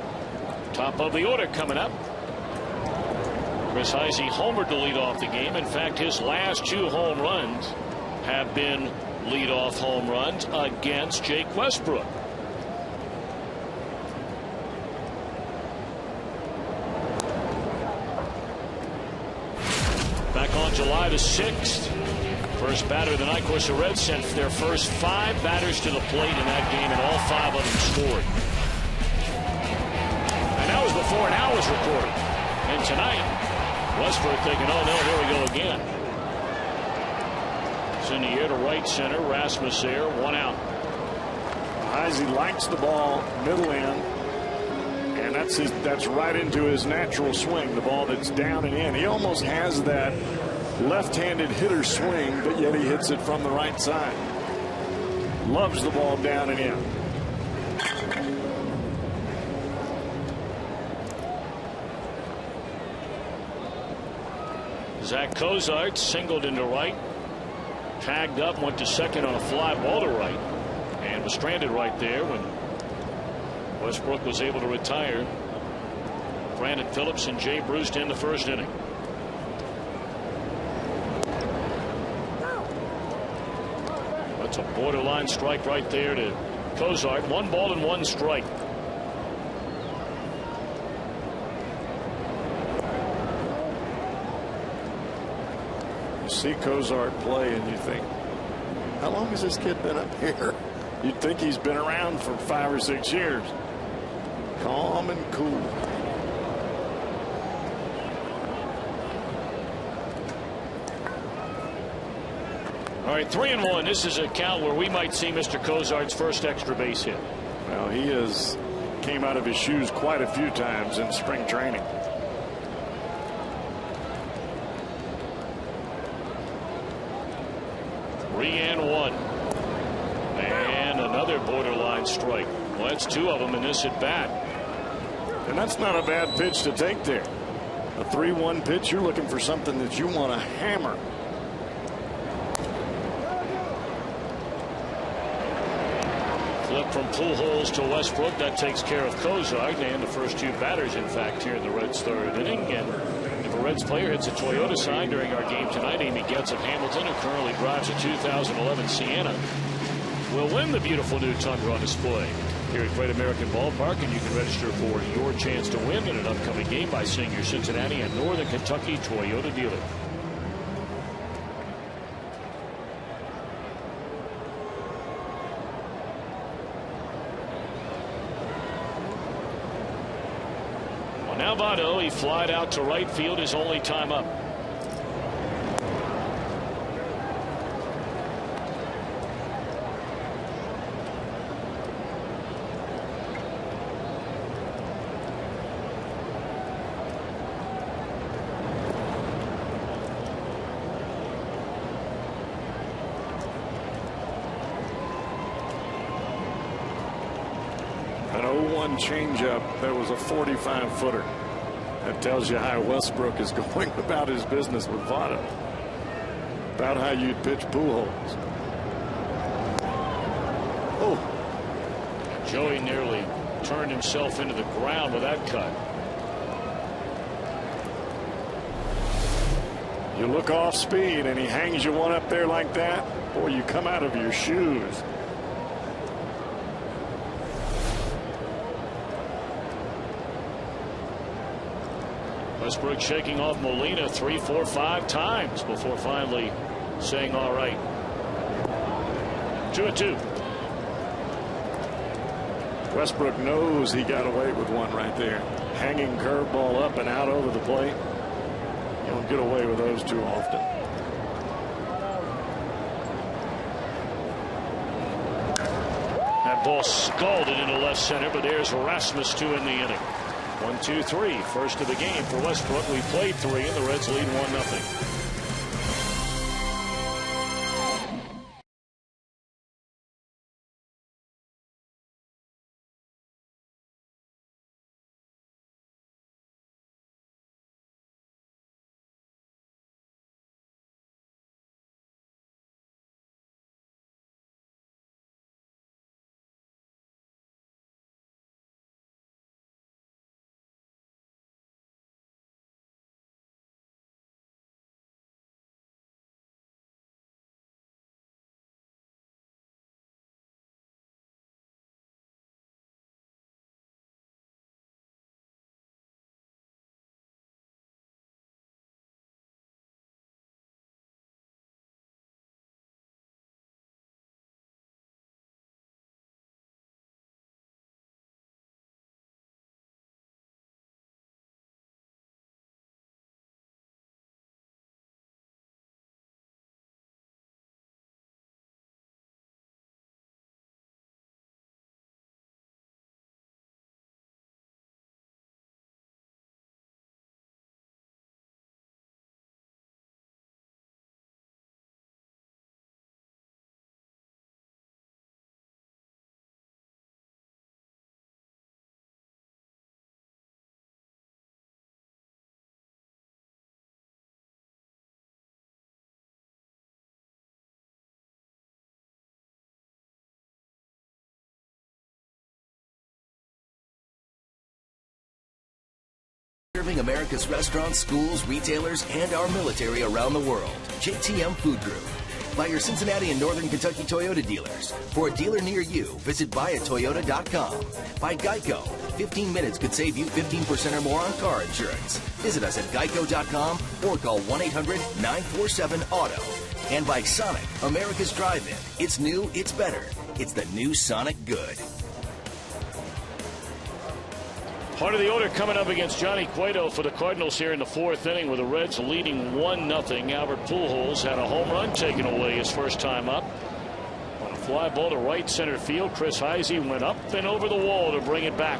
Top of the order coming up. Chris Heisey homered to lead off the game. In fact, his last 2 home runs have been leadoff home runs against Jake Westbrook. Back on July the 6th. First batter of the night. Of course, the Reds sent their first 5 batters to the plate in that game, and all 5 of them scored. And that was before an hour was recorded. And tonight, Westbrook thinking, oh no, here we go again. It's in the air to right center. Rasmus there, 1 out. Heisey likes the ball middle end, and that's right into his natural swing. The ball that's down and in. He almost has that left-handed hitter swing, but yet he hits it from the right side. Loves the ball down and in. Zach Cozart singled into right, tagged up, went to second on a fly ball to right, and was stranded right there when Westbrook was able to retire. Brandon Phillips and Jay Bruce in the first inning. That's a borderline strike right there to Cozart. 1 ball and 1 strike. You see Cozart play and you think, how long has this kid been up here? You'd think he's been around for 5 or 6 years. Calm and cool. All right, 3-1. This is a count where we might see Mr. Cozart's first extra base hit. Well, he came out of his shoes quite a few times in spring training. And 1. And another borderline strike. Well, that's 2 of them in this at bat. And that's not a bad pitch to take there. A 3-1 pitch, you're looking for something that you want to hammer. Flip from Pujols to Westbrook. That takes care of Cozart and the first 2 batters, in fact, here in the Reds' 3rd inning. And if a Reds player hits a Toyota sign during our game tonight, Amy Getz of Hamilton, who currently drives a 2011 Sienna, will win the beautiful new Tundra on display here at Great American Ballpark, and you can register for your chance to win in an upcoming game by seeing your Cincinnati and Northern Kentucky Toyota dealer. Well, now Votto, he flied out to right field, his only time up. An 0-1 changeup that was a 45-footer. That tells you how Westbrook is going about his business with Votto. About how you'd pitch Pujols. Oh. Joey nearly turned himself into the ground with that cut. You look off speed and he hangs you one up there like that. Boy, you come out of your shoes. Westbrook shaking off Molina 3, 4, 5 times before finally saying all right. 2-2. Westbrook knows he got away with one right there. Hanging curveball up and out over the plate. You don't get away with those too often. That ball scalded into left center, but there's Rasmus to end the inning. 1-2-3, first of the game for Westbrook. We played 3 and the Reds lead 1-0. Serving America's restaurants, schools, retailers, and our military around the world. JTM Food Group. By your Cincinnati and Northern Kentucky Toyota dealers. For a dealer near you, visit buyatoyota.com. By Geico. 15 minutes could save you 15% or more on car insurance. Visit us at geico.com or call 1-800-947-AUTO. And by Sonic, America's drive-in. It's new, it's better. It's the new Sonic Good. Part of the order coming up against Johnny Cueto for the Cardinals here in the 4th inning with the Reds leading 1-0. Albert Pujols had a home run taken away his first time up. On a fly ball to right center field, Chris Heisey went up and over the wall to bring it back.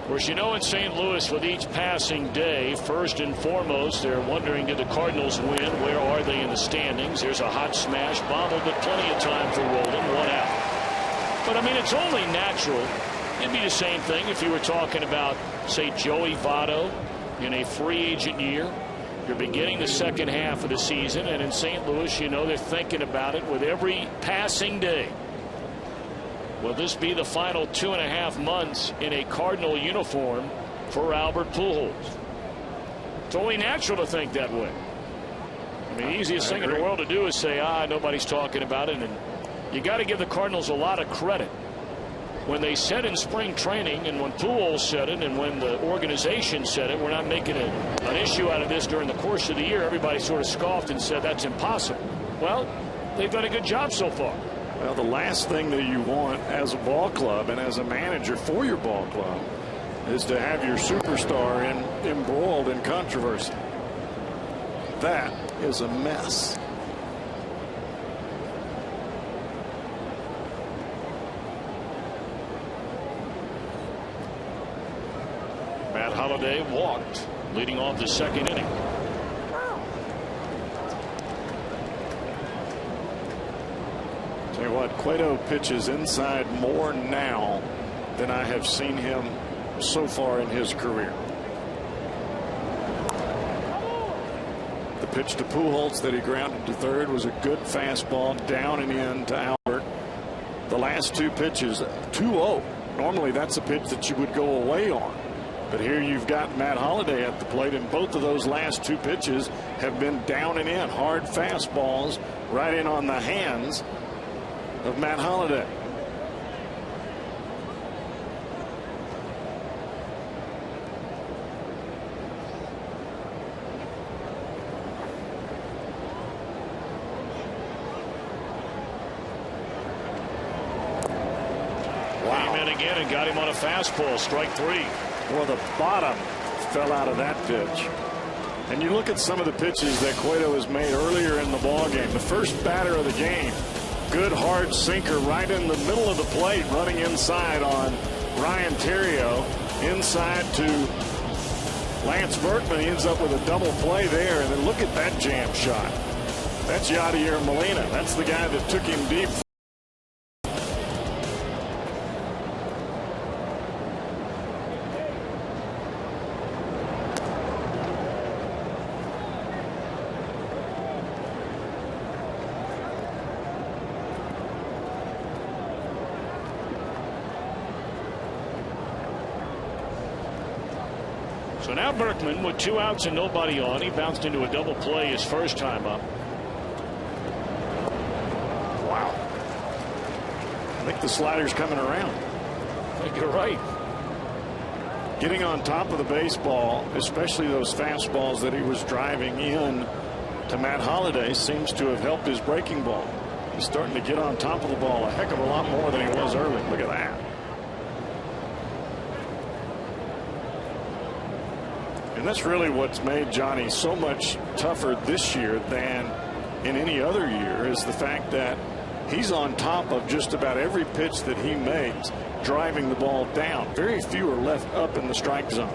Of course, you know, in St. Louis, with each passing day, first and foremost, they're wondering, did the Cardinals win? Where are they in the standings? There's a hot smash, bobbled, but plenty of time for Rolen, 1 out. But, I mean, it's only natural. It'd be the same thing if you were talking about, say, Joey Votto in a free agent year. You're beginning the second half of the season, and in St. Louis, you know, they're thinking about it with every passing day. Will this be the final 2.5 months in a Cardinal uniform for Albert Pujols? It's only natural to think that way. I mean, the easiest thing in the world to do is say, nobody's talking about it. And you got to give the Cardinals a lot of credit. When they said in spring training, and when Pujols said it, and when the organization said it, we're not making an issue out of this during the course of the year, everybody sort of scoffed and said that's impossible. Well, they've done a good job so far. Well, the last thing that you want as a ball club and as a manager for your ball club is to have your superstar embroiled in controversy. That is a mess. Matt Holliday walked, leading off the second inning. Tell you what, Cueto pitches inside more now than I have seen him so far in his career. The pitch to Pujols that he grounded to third was a good fastball down and in to Albert. The last two pitches, 2-0. Normally that's a pitch that you would go away on. But here you've got Matt Holliday at the plate, and both of those last two pitches have been down and in. Hard fastballs right in on the hands of Matt Holliday. Wow. Came in again and got him on a fastball, strike three. Well, the bottom fell out of that pitch. And you look at some of the pitches that Cueto has made earlier in the ball game. The first batter of the game, good hard sinker right in the middle of the plate, running inside on Ryan Theriot. Inside to Lance Berkman. He ends up with a double play there. And then look at that jam shot. That's Yadier Molina. That's the guy that took him deep. So now Berkman with 2 outs and nobody on. He bounced into a double play his first time up. Wow. I think the slider's coming around. I think you're right. Getting on top of the baseball, especially those fastballs that he was driving in to Matt Holliday, seems to have helped his breaking ball. He's starting to get on top of the ball a heck of a lot more than he was early. Look at that. And that's really what's made Johnny so much tougher this year than in any other year, is the fact that he's on top of just about every pitch that he makes, driving the ball down. Very few are left up in the strike zone.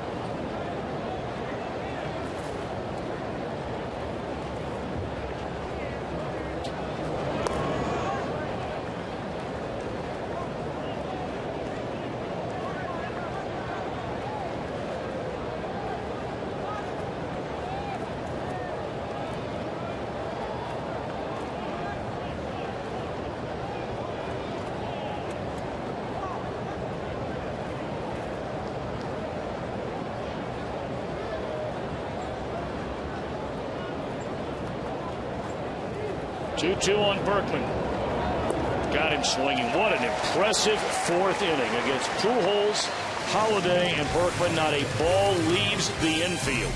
Two on Berkman. Got him swinging. What an impressive fourth inning against Pujols, Holliday, and Berkman. Not a ball leaves the infield.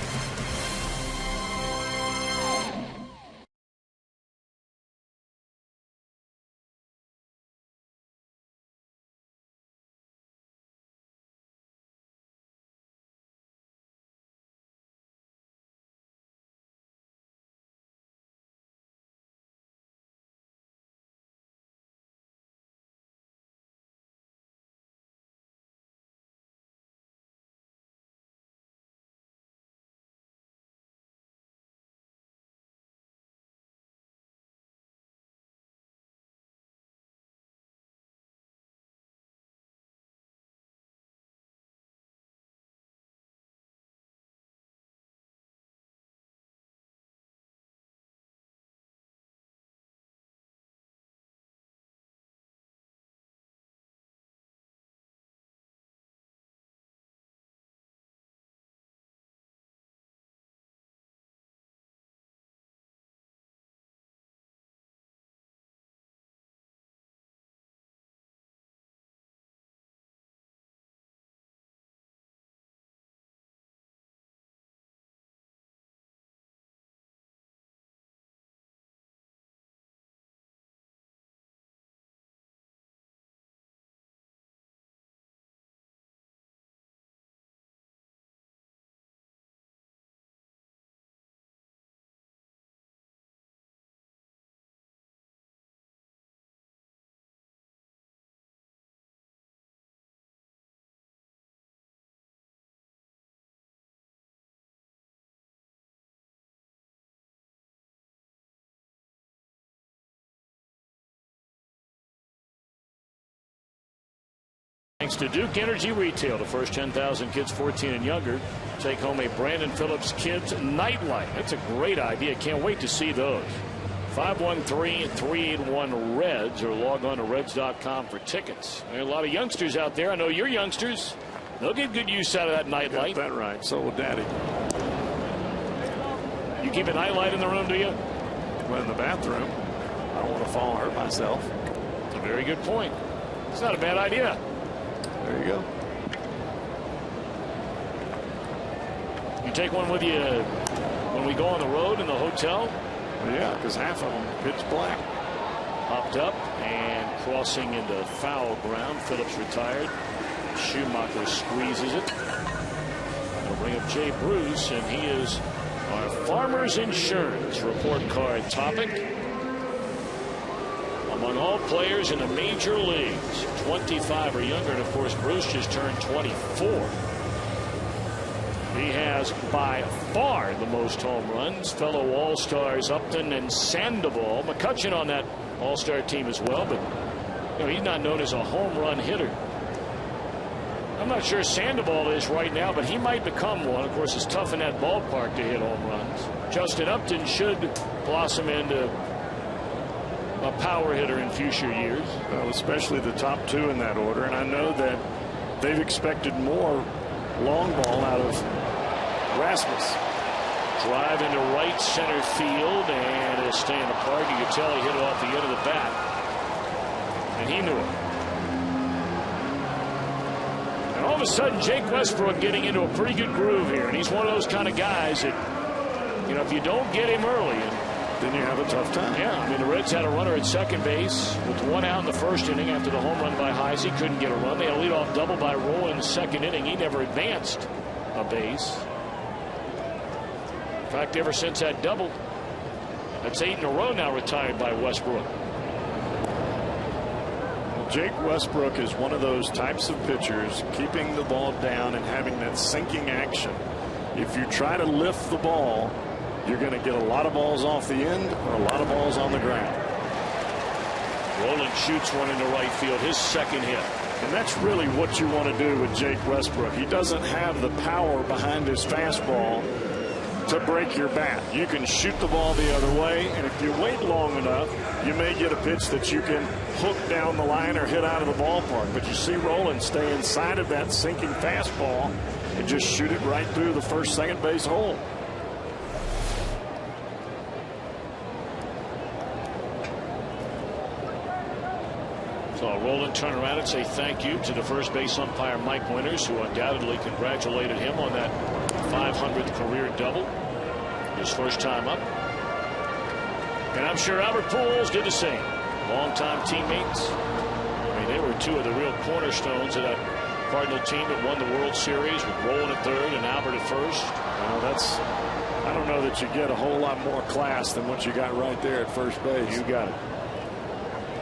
Thanks to Duke Energy Retail, the first 10,000 kids 14 and younger take home a Brandon Phillips Kids Nightlight. That's a great idea. Can't wait to see those. 513-381-REDS or log on to Reds.com for tickets. There are a lot of youngsters out there. I know you're youngsters. They'll get good use out of that nightlight. Got that right. So will Daddy. You keep a nightlight in the room, do you? Well, in the bathroom. I don't want to fall and hurt myself. That's a very good point. It's not a bad idea. There you go. You take one with you when we go on the road in the hotel? Well, yeah, because half of them are pitch black. Popped up and crossing into foul ground. Phillips retired. Schumacher squeezes it. They'll bring up Jay Bruce, and he is our Farmers Insurance report card topic. Among all players in the major leagues, 25 or younger, and of course Bruce just turned 24. He has by far the most home runs. Fellow All-Stars Upton and Sandoval. McCutchen on that All-Star team as well, but he's not known as a home run hitter. I'm not sure Sandoval is right now, but he might become one. Of course, it's tough in that ballpark to hit home runs. Justin Upton should blossom into a power hitter in future years. Well, especially the top two in that order, and I know that they've expected more long ball out of Rasmus. Drive into right center field, and it'll stay in the park. You can tell he hit it off the end of the bat, and he knew it. And all of a sudden, Jake Westbrook getting into a pretty good groove here, and he's one of those kind of guys that, if you don't get him early, then you have a tough time. Yeah, I mean, the Reds had a runner at second base with one out in the first inning after the home run by Heisey. Couldn't get a run. They had a leadoff double by Roll in the second inning. He never advanced a base. In fact, ever since that double, that's 8 in a row now retired by Westbrook. Well, Jake Westbrook is one of those types of pitchers, keeping the ball down and having that sinking action. If you try to lift the ball, you're going to get a lot of balls off the end or a lot of balls on the ground. Rowland shoots one into right field, his second hit. And that's really what you want to do with Jake Westbrook. He doesn't have the power behind his fastball to break your bat. You can shoot the ball the other way, and if you wait long enough, you may get a pitch that you can hook down the line or hit out of the ballpark. But you see Rowland stay inside of that sinking fastball and just shoot it right through the first, second base hole. So Rowland turn around and say thank you to the first base umpire Mike Winters, who undoubtedly congratulated him on that 500th career double, his first time up. And I'm sure Albert Pujols did the same. Longtime teammates. I mean, they were two of the real cornerstones of that Cardinal team that won the World Series, with Rowland at third and Albert at first. Well, I don't know that you get a whole lot more class than what you got right there at first base. You got it.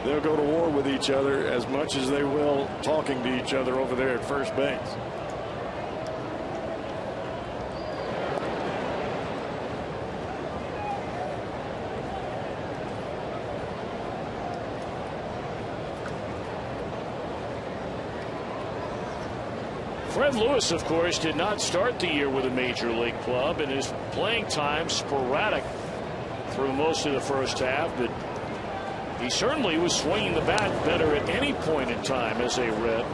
They'll go to war with each other as much as they will talking to each other over there at first base. Fred Lewis, of course, did not start the year with a major league club, and his playing time sporadic through most of the first half, but he certainly was swinging the bat better at any point in time as a Red.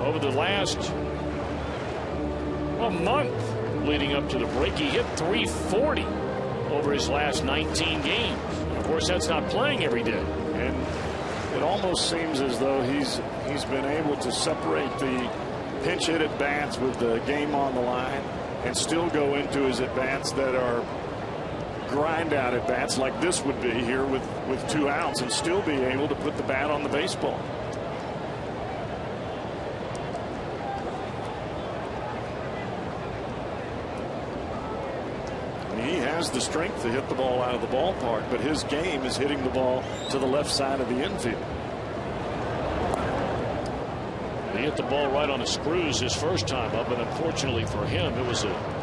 Over the last month leading up to the break, he hit .340 over his last 19 games. Of course, that's not playing every day. And it almost seems as though he's been able to separate the pinch hit at bats with the game on the line and still go into his at bats that are grind out at bats like this would be here with 2 outs, and still be able to put the bat on the baseball. He has the strength to hit the ball out of the ballpark, but his game is hitting the ball to the left side of the infield. He hit the ball right on the screws his first time up, but unfortunately for him, it was a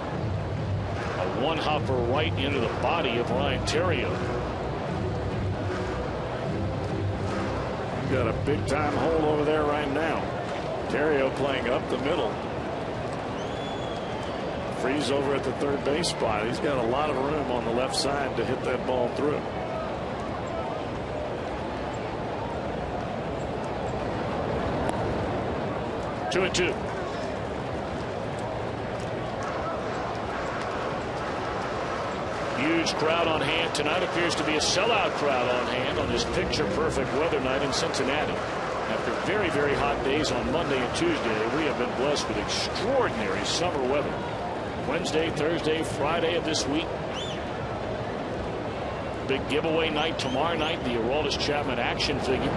one-hopper right into the body of Ryan Theriot. Got a big-time hole over there right now. Terrio playing up the middle. Freeze over at the third base spot. He's got a lot of room on the left side to hit that ball through. Two and two. Huge crowd on hand tonight. Appears to be a sellout crowd on hand on this picture-perfect weather night in Cincinnati. After very, very hot days on Monday and Tuesday, we have been blessed with extraordinary summer weather. Wednesday, Thursday, Friday of this week. Big giveaway night tomorrow night. The Aroldis Chapman action figure.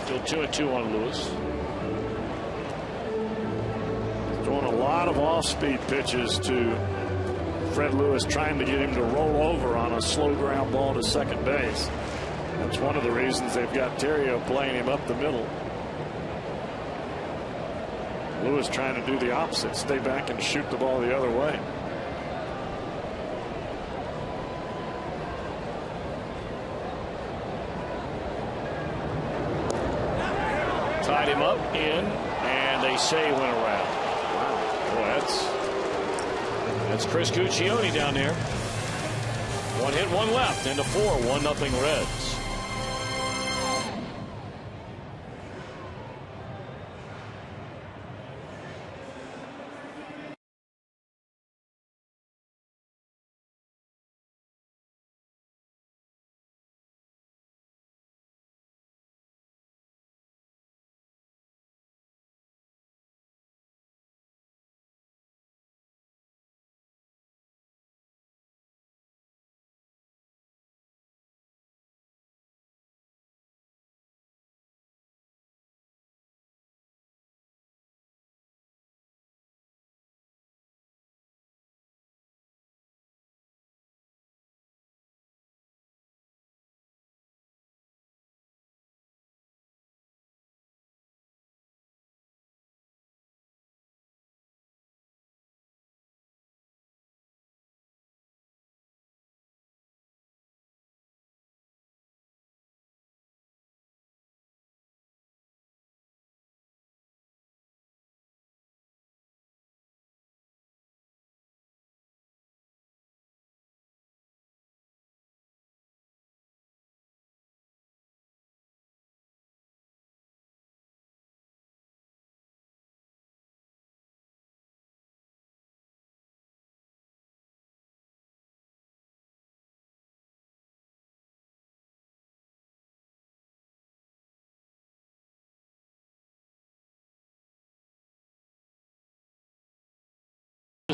Still 2-2 on Lewis. Throwing a lot of off-speed pitches to Fred Lewis, trying to get him to roll over on a slow ground ball to second base. That's one of the reasons they've got Terrio playing him up the middle. Lewis trying to do the opposite, stay back and shoot the ball the other way. Tied him up in, and they say went around. Wow, boy, that's Chris Guccione down there. One hit, one left, into 4, 1-0 Reds.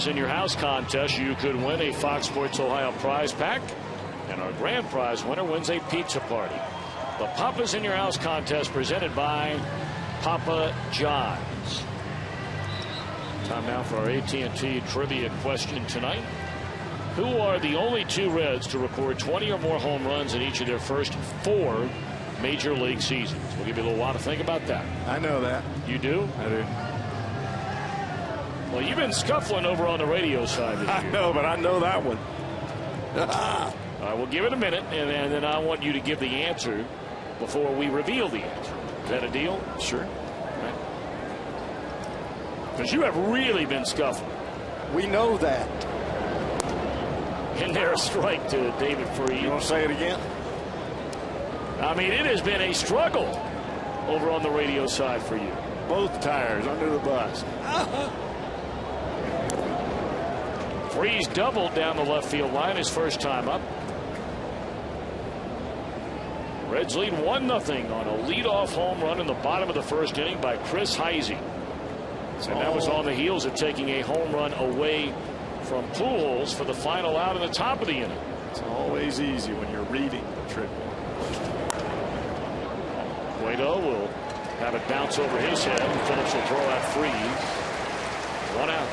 In your house contest, you could win a Fox Sports Ohio prize pack, and our grand prize winner wins a pizza party. The Papa's in Your House contest presented by Papa John's. Time now for our AT&T trivia question tonight. Who are the only 2 Reds to record 20 or more home runs in each of their first 4 major league seasons? We'll give you a little while to think about that. I know that. You do? I do. Well, you've been scuffling over on the radio side this year. I know, but I know that one. All right, we'll give it a minute, and then I want you to give the answer before we reveal the answer. Is that a deal? Sure. Because you have really been scuffling. We know that. And there's a strike to David Freed. You want to say it again? I mean, it has been a struggle over on the radio side for you. Both tires under the bus. Freeze doubled down the left field line his first time up. Reds lead 1-0 on a leadoff home run in the bottom of the first inning by Chris Heisey. And that was on the heels of taking a home run away from Pujols for the final out in the top of the inning. It's always easy when you're reading the trick. Cueto will have it bounce over his head, and Phillips will throw out Freeze. 1 out.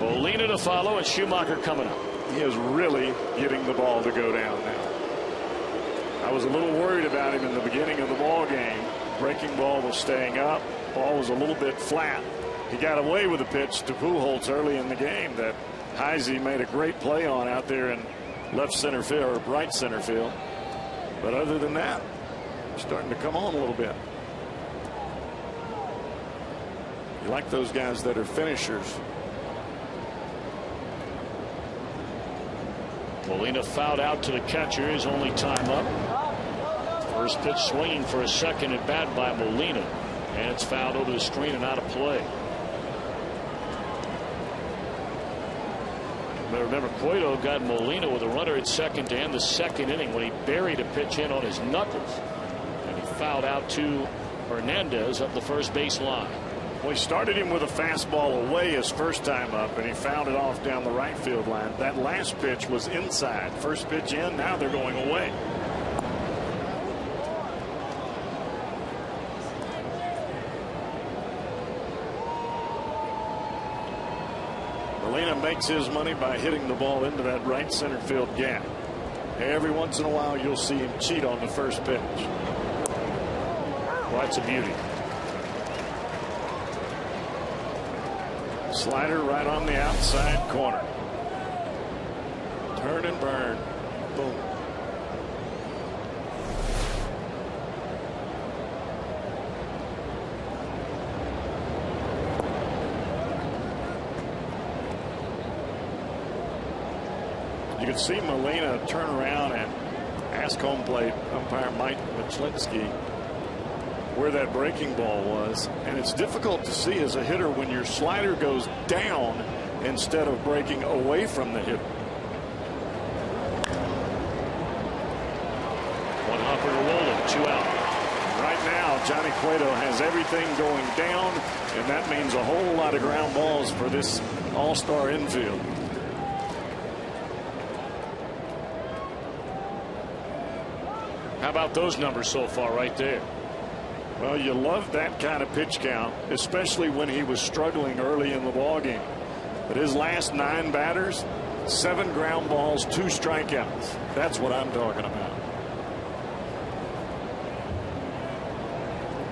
Molina to follow, and Schumacher coming up. He is really getting the ball to go down now. I was a little worried about him in the beginning of the ball game. Breaking ball was staying up. Ball was a little bit flat. He got away with a pitch to Pujols early in the game that Heisey made a great play on out there in left center field or right center field. But other than that, starting to come on a little bit. You like those guys that are finishers. Molina fouled out to the catcher. His only time up. First pitch swinging for a second at bat by Molina. And it's fouled over the screen and out of play. Remember, Cueto got Molina with a runner at second to end the second inning when he buried a pitch in on his knuckles. And he fouled out to Hernandez up the first base line. Well, he started him with a fastball away his first time up, and he fouled it off down the right field line. That last pitch was inside. First pitch in, now they're going away. Molina makes his money by hitting the ball into that right center field gap. Every once in a while, you'll see him cheat on the first pitch. Well, that's a beauty. Slider right on the outside corner. Turn and burn. Boom. You can see Molina turn around and ask home plate umpire Mike Machlinski where that breaking ball was, and it's difficult to see as a hitter when your slider goes down instead of breaking away from the hitter. One hopper to roll him, 2 out. Right now, Johnny Cueto has everything going down, and that means a whole lot of ground balls for this all-star infield. How about those numbers so far right there? Well, you love that kind of pitch count, especially when he was struggling early in the ballgame. But his last 9 batters, 7 ground balls, 2 strikeouts. That's what I'm talking about.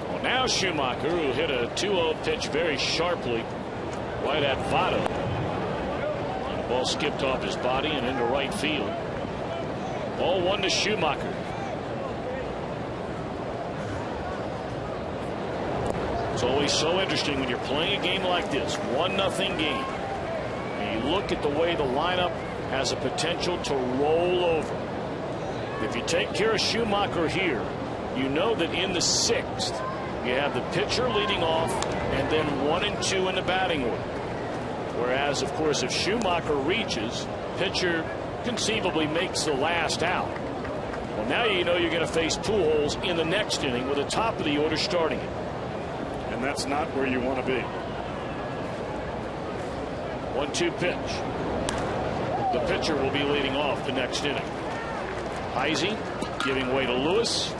Well, now Schumacher, who hit a 2-0 pitch very sharply right at Votto. And the ball skipped off his body and into right field. Ball 1 to Schumacher. It's always so interesting when you're playing a game like this, 1-0 game. And you look at the way the lineup has a potential to roll over. If you take care of Schumacher here, you know that in the 6th, you have the pitcher leading off and then 1 and 2 in the batting order. Whereas, of course, if Schumacher reaches, pitcher conceivably makes the last out. Well, now you know you're going to face Pujols in the next inning with the top of the order starting it. And that's not where you want to be. 1-2 pitch. The pitcher will be leading off the next inning. Heisey giving way to Lewis.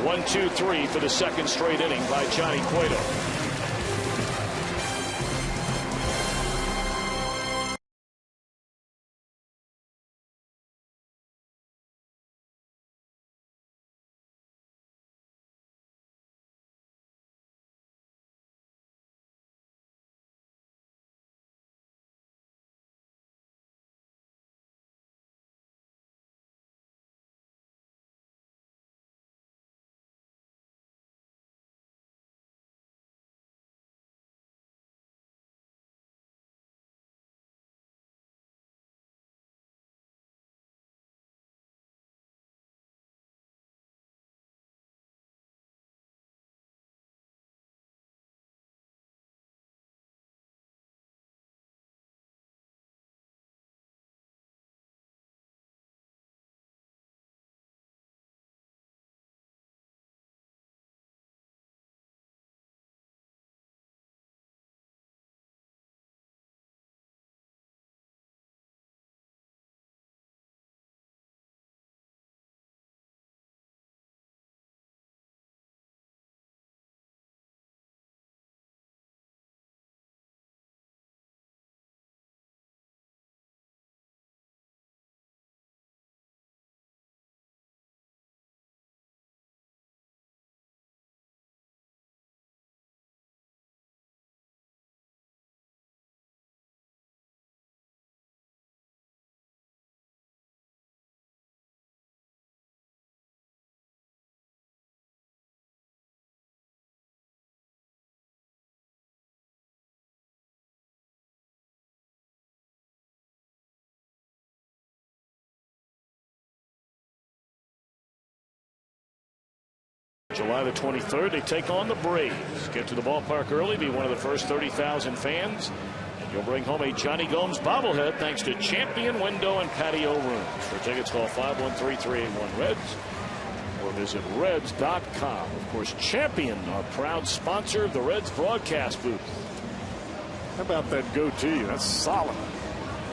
1-2-3 for the second straight inning by Johnny Cueto. July the 23rd, they take on the Braves. Get to the ballpark early, be one of the first 30,000 fans. And you'll bring home a Johnny Gomes bobblehead thanks to Champion Window and Patio Rooms. For tickets, call 513-381-REDS or visit Reds.com. Of course, Champion, our proud sponsor of the Reds broadcast booth. How about that goatee? That's solid.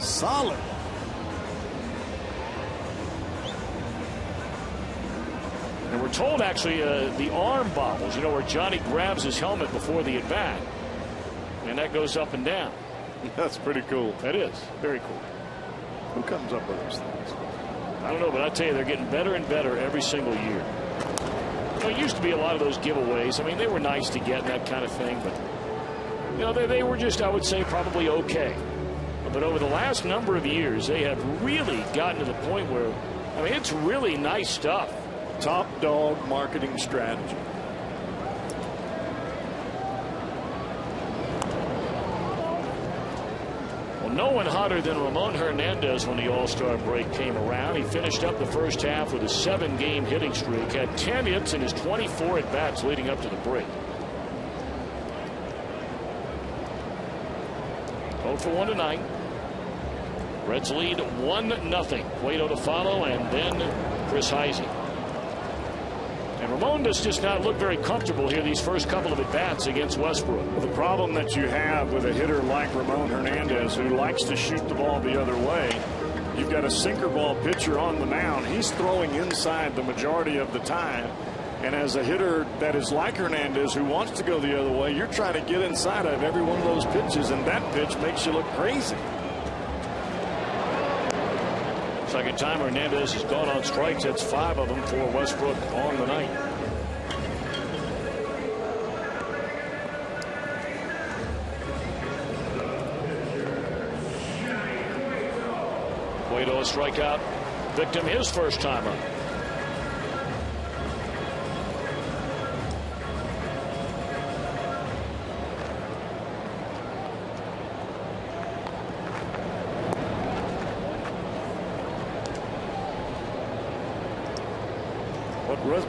Solid. And we're told, actually, the arm bobbles, you know, where Johnny grabs his helmet before the at-bat. And that goes up and down. That's pretty cool. That is. Very cool. Who comes up with those things? I don't know, but I tell you, they're getting better and better every single year. You know, it used to be a lot of those giveaways. I mean, they were nice to get and that kind of thing, but, you know, they were just, I would say, probably okay. But over the last number of years, they have really gotten to the point where, I mean, it's really nice stuff. Top dog marketing strategy. Well, no one hotter than Ramon Hernandez when the All-Star break came around. He finished up the first half with a 7-game hitting streak, had 10 hits in his 24 at-bats leading up to the break. 0 for 1 tonight. Reds lead 1-0. Cueto to follow, and then Chris Heisey. And Ramon does just not look very comfortable here these first couple of at-bats against Westbrook. Well, the problem that you have with a hitter like Ramon Hernandez, who likes to shoot the ball the other way, you've got a sinker ball pitcher on the mound. He's throwing inside the majority of the time. And as a hitter that is like Hernandez, who wants to go the other way, you're trying to get inside of every one of those pitches, and that pitch makes you look crazy. Second time Hernandez has gone on strikes. That's 5 of them for Westbrook on the night. Cueto a strikeout victim his first time up.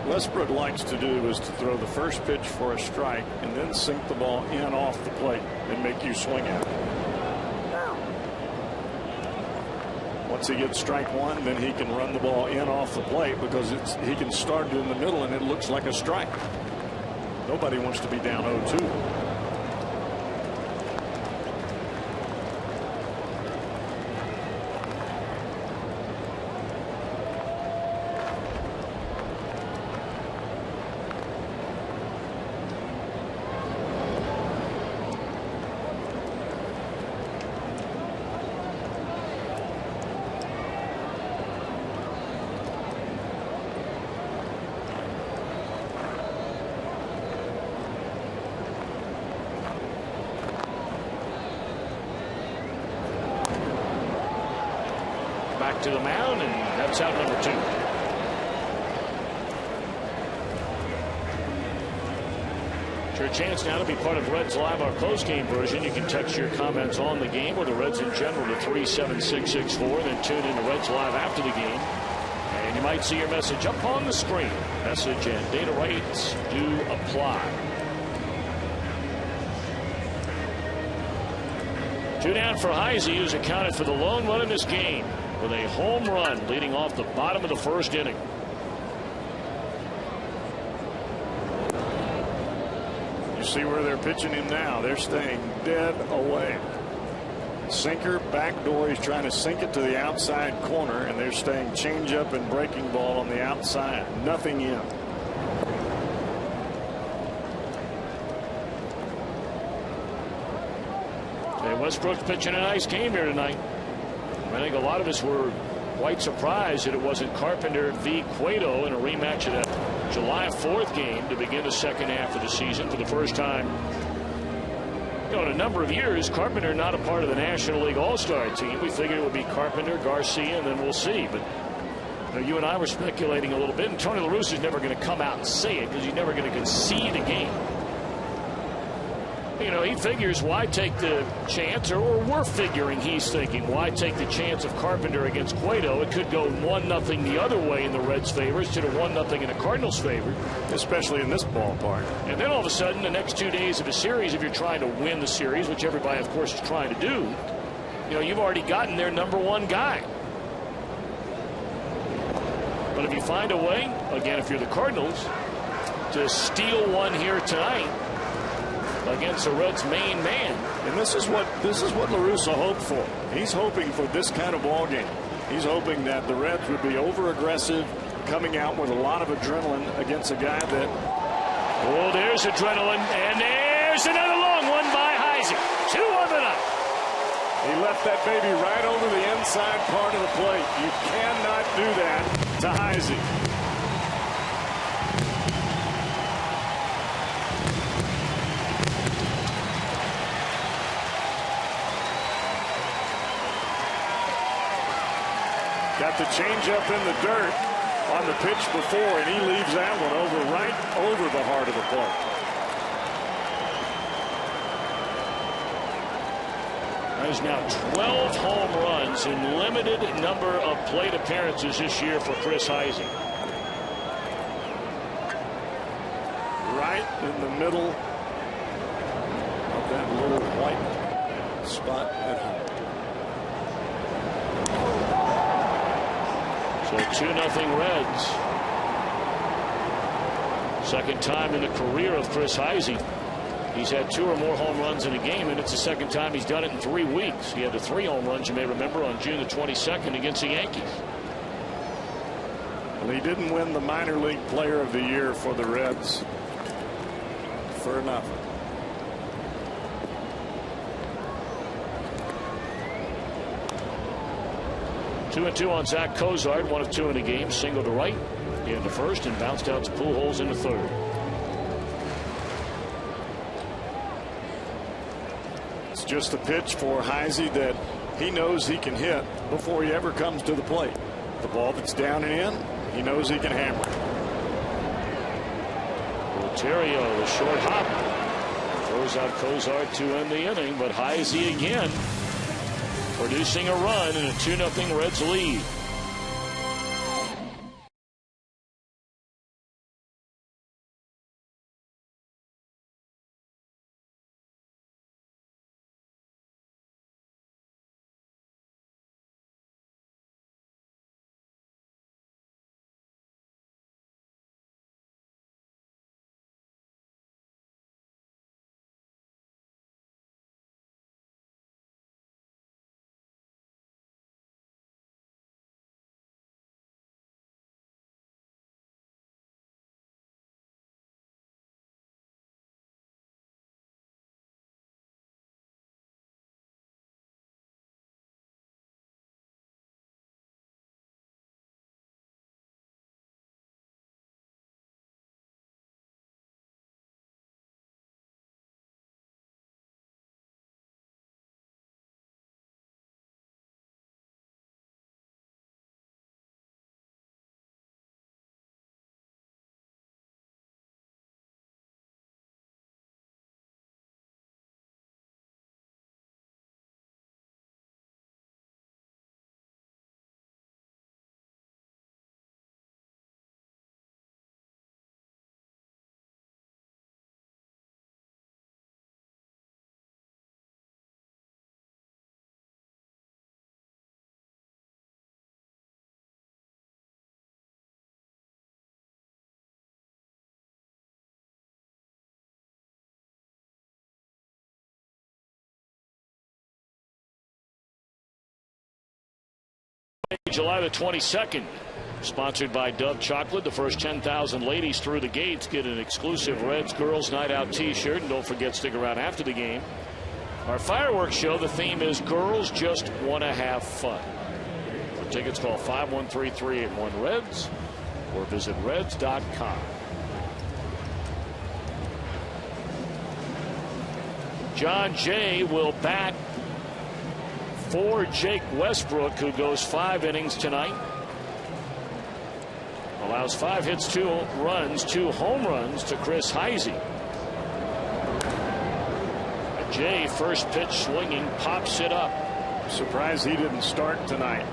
Westbrook likes to do is to throw the first pitch for a strike and then sink the ball in off the plate and make you swing at it. Once he gets strike one, then he can run the ball in off the plate because he can start it in the middle and it looks like a strike. Nobody wants to be down 0-2. To the mound, and that's out number 2. It's your chance now to be part of Reds Live, our post-game version. You can text your comments on the game or the Reds in general to 37664, then tune in to Reds Live after the game, and you might see your message up on the screen. Message and data rates do apply. 2 down for Heisey, who's accounted for the lone run in this game, with a home run leading off the bottom of the first inning. You see where they're pitching him now. They're staying dead away. Sinker, back door. He's trying to sink it to the outside corner, and they're staying changeup and breaking ball on the outside. Nothing in. Hey, Westbrook's pitching a nice game here tonight. I think a lot of us were quite surprised that it wasn't Carpenter v. Cueto in a rematch of that July 4th game to begin the second half of the season for the first time. You know, in a number of years, Carpenter not a part of the National League All-Star team. We figured it would be Carpenter, Garcia, and then we'll see. But you know, you and I were speculating a little bit, and Tony La Russa is never going to come out and say it because he's never going to concede a game. You know, he figures, why take the chance, or we're figuring he's thinking, why take the chance of Carpenter against Cueto? It could go 1-0 the other way in the Reds' favor instead of 1-0 in the Cardinals' favor. Especially in this ballpark. And then all of a sudden, the next 2 days of a series, if you're trying to win the series, which everybody, of course, is trying to do, you know, you've already gotten their #1 guy. But if you find a way, again, if you're the Cardinals, to steal one here tonight against the Reds' main man. And this is what La Russa hoped for. He's hoping for this kind of ball game. He's hoping that the Reds would be over-aggressive, coming out with a lot of adrenaline against a guy that... Oh, there's adrenaline, and there's another long one by Heisey. 2 on the night. He left that baby right over the inside part of the plate. You cannot do that to Heisey. Got the changeup in the dirt on the pitch before, and he leaves that one right over the heart of the plate. There's now 12 home runs in limited number of plate appearances this year for Chris Heisey. Right in the middle of that little white spot at home. So 2-0 Reds. Second time in the career of Chris Heisey. He's had 2 or more home runs in a game, and it's the second time he's done it in 3 weeks. He had the 3 home runs, you may remember, on June the 22nd against the Yankees. Well, he didn't win the minor league player of the year for the Reds for nothing. Two and 2 on Zach Cozart, 1 of 2 in the game, single to right in the first, and bounced out to Pujols in the third. It's just a pitch for Heisey that he knows he can hit before he ever comes to the plate. The ball that's down and in, he knows he can hammer it. Rotario, the short hop, throws out Cozart to end the inning, but Heisey again producing a run in a 2-0 Reds lead. July the 22nd, sponsored by Dove Chocolate. The first 10,000 ladies through the gates get an exclusive Reds Girls Night Out t-shirt, and don't forget, stick around after the game. Our fireworks show, the theme is Girls Just Want to Have Fun. For tickets, call 513-381-REDS or visit reds.com. John Jay will bat for Jake Westbrook, who goes 5 innings tonight. Allows 5 hits, 2 runs, 2 home runs to Chris Heisey. Jay, first pitch swinging, pops it up. Surprised he didn't start tonight.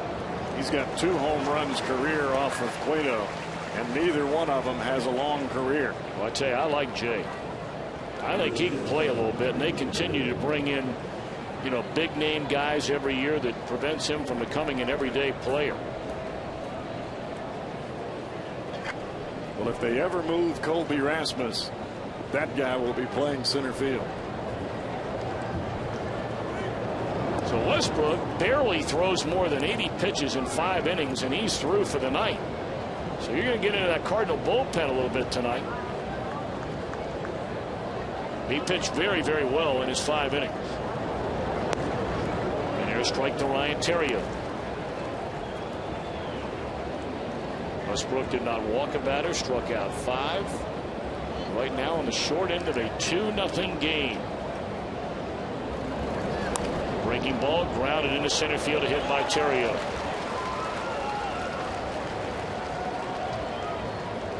He's got 2 home runs career off of Cueto, and neither one of them has a long career. Well, I tell you, I like Jay. I think he can play a little bit, and they continue to bring in, you know, big name guys every year that prevents him from becoming an everyday player. Well, if they ever move Colby Rasmus, that guy will be playing center field. So Westbrook barely throws more than 80 pitches in 5 innings, and he's through for the night. So you're going to get into that Cardinal bullpen a little bit tonight. He pitched very, very well in his 5 innings. And here's strike to Ryan Theriot. Westbrook did not walk a batter, struck out 5. Right now on the short end of a 2-0 game. Breaking ball grounded into center field, a hit by Theriot.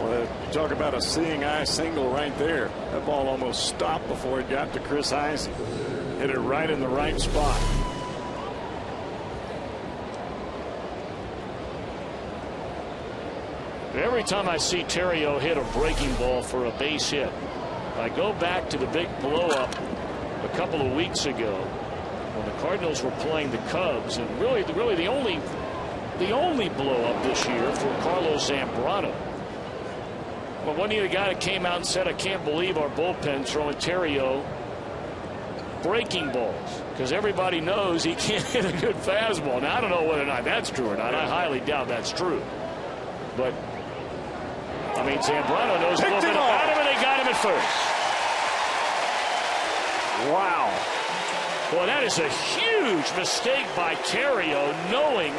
Well, talk about a seeing eye single right there. That ball almost stopped before it got to Chris Heisey. Hit it right in the right spot. Every time I see Theriot hit a breaking ball for a base hit, I go back to the big blow up a couple of weeks ago when the Cardinals were playing the Cubs, and really the only blow up this year for Carlos Zambrano. Well, wasn't he the guy that came out and said, I can't believe our bullpen throwing Theriot breaking balls, because everybody knows he can't hit a good fastball. Now I don't know whether or not that's true or not. I highly doubt that's true, but I mean, Zambrano knows a little bit about him, and they got him at first. Wow. Boy, that is a huge mistake by Theriot, knowing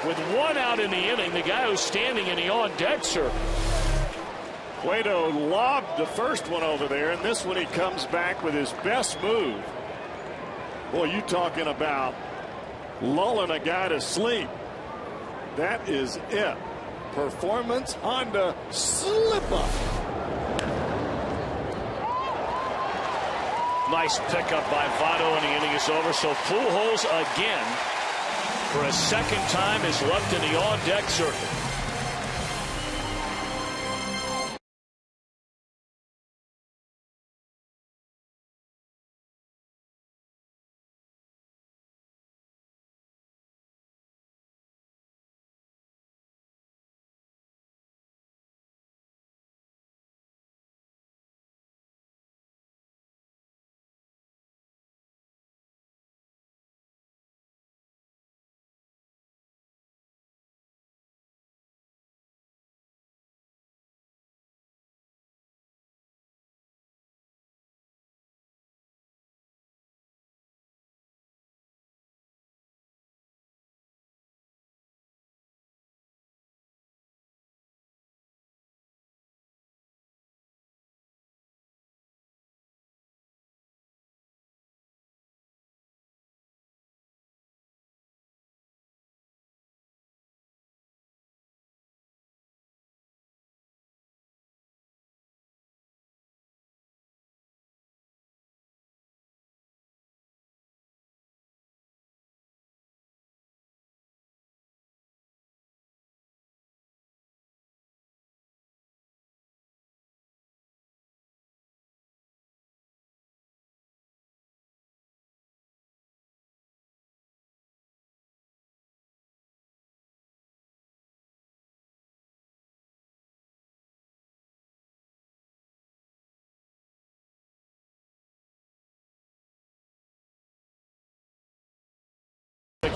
with 1 out in the inning, the guy who's standing in the on-deck circle. Cueto lobbed the first one over there, and this one he comes back with his best move. Boy, you talking about lulling a guy to sleep. That is it. Performance Honda slip-up. Nice pickup by Votto, and the inning is over. So Pujols again, for a second time, is left in the on-deck circle.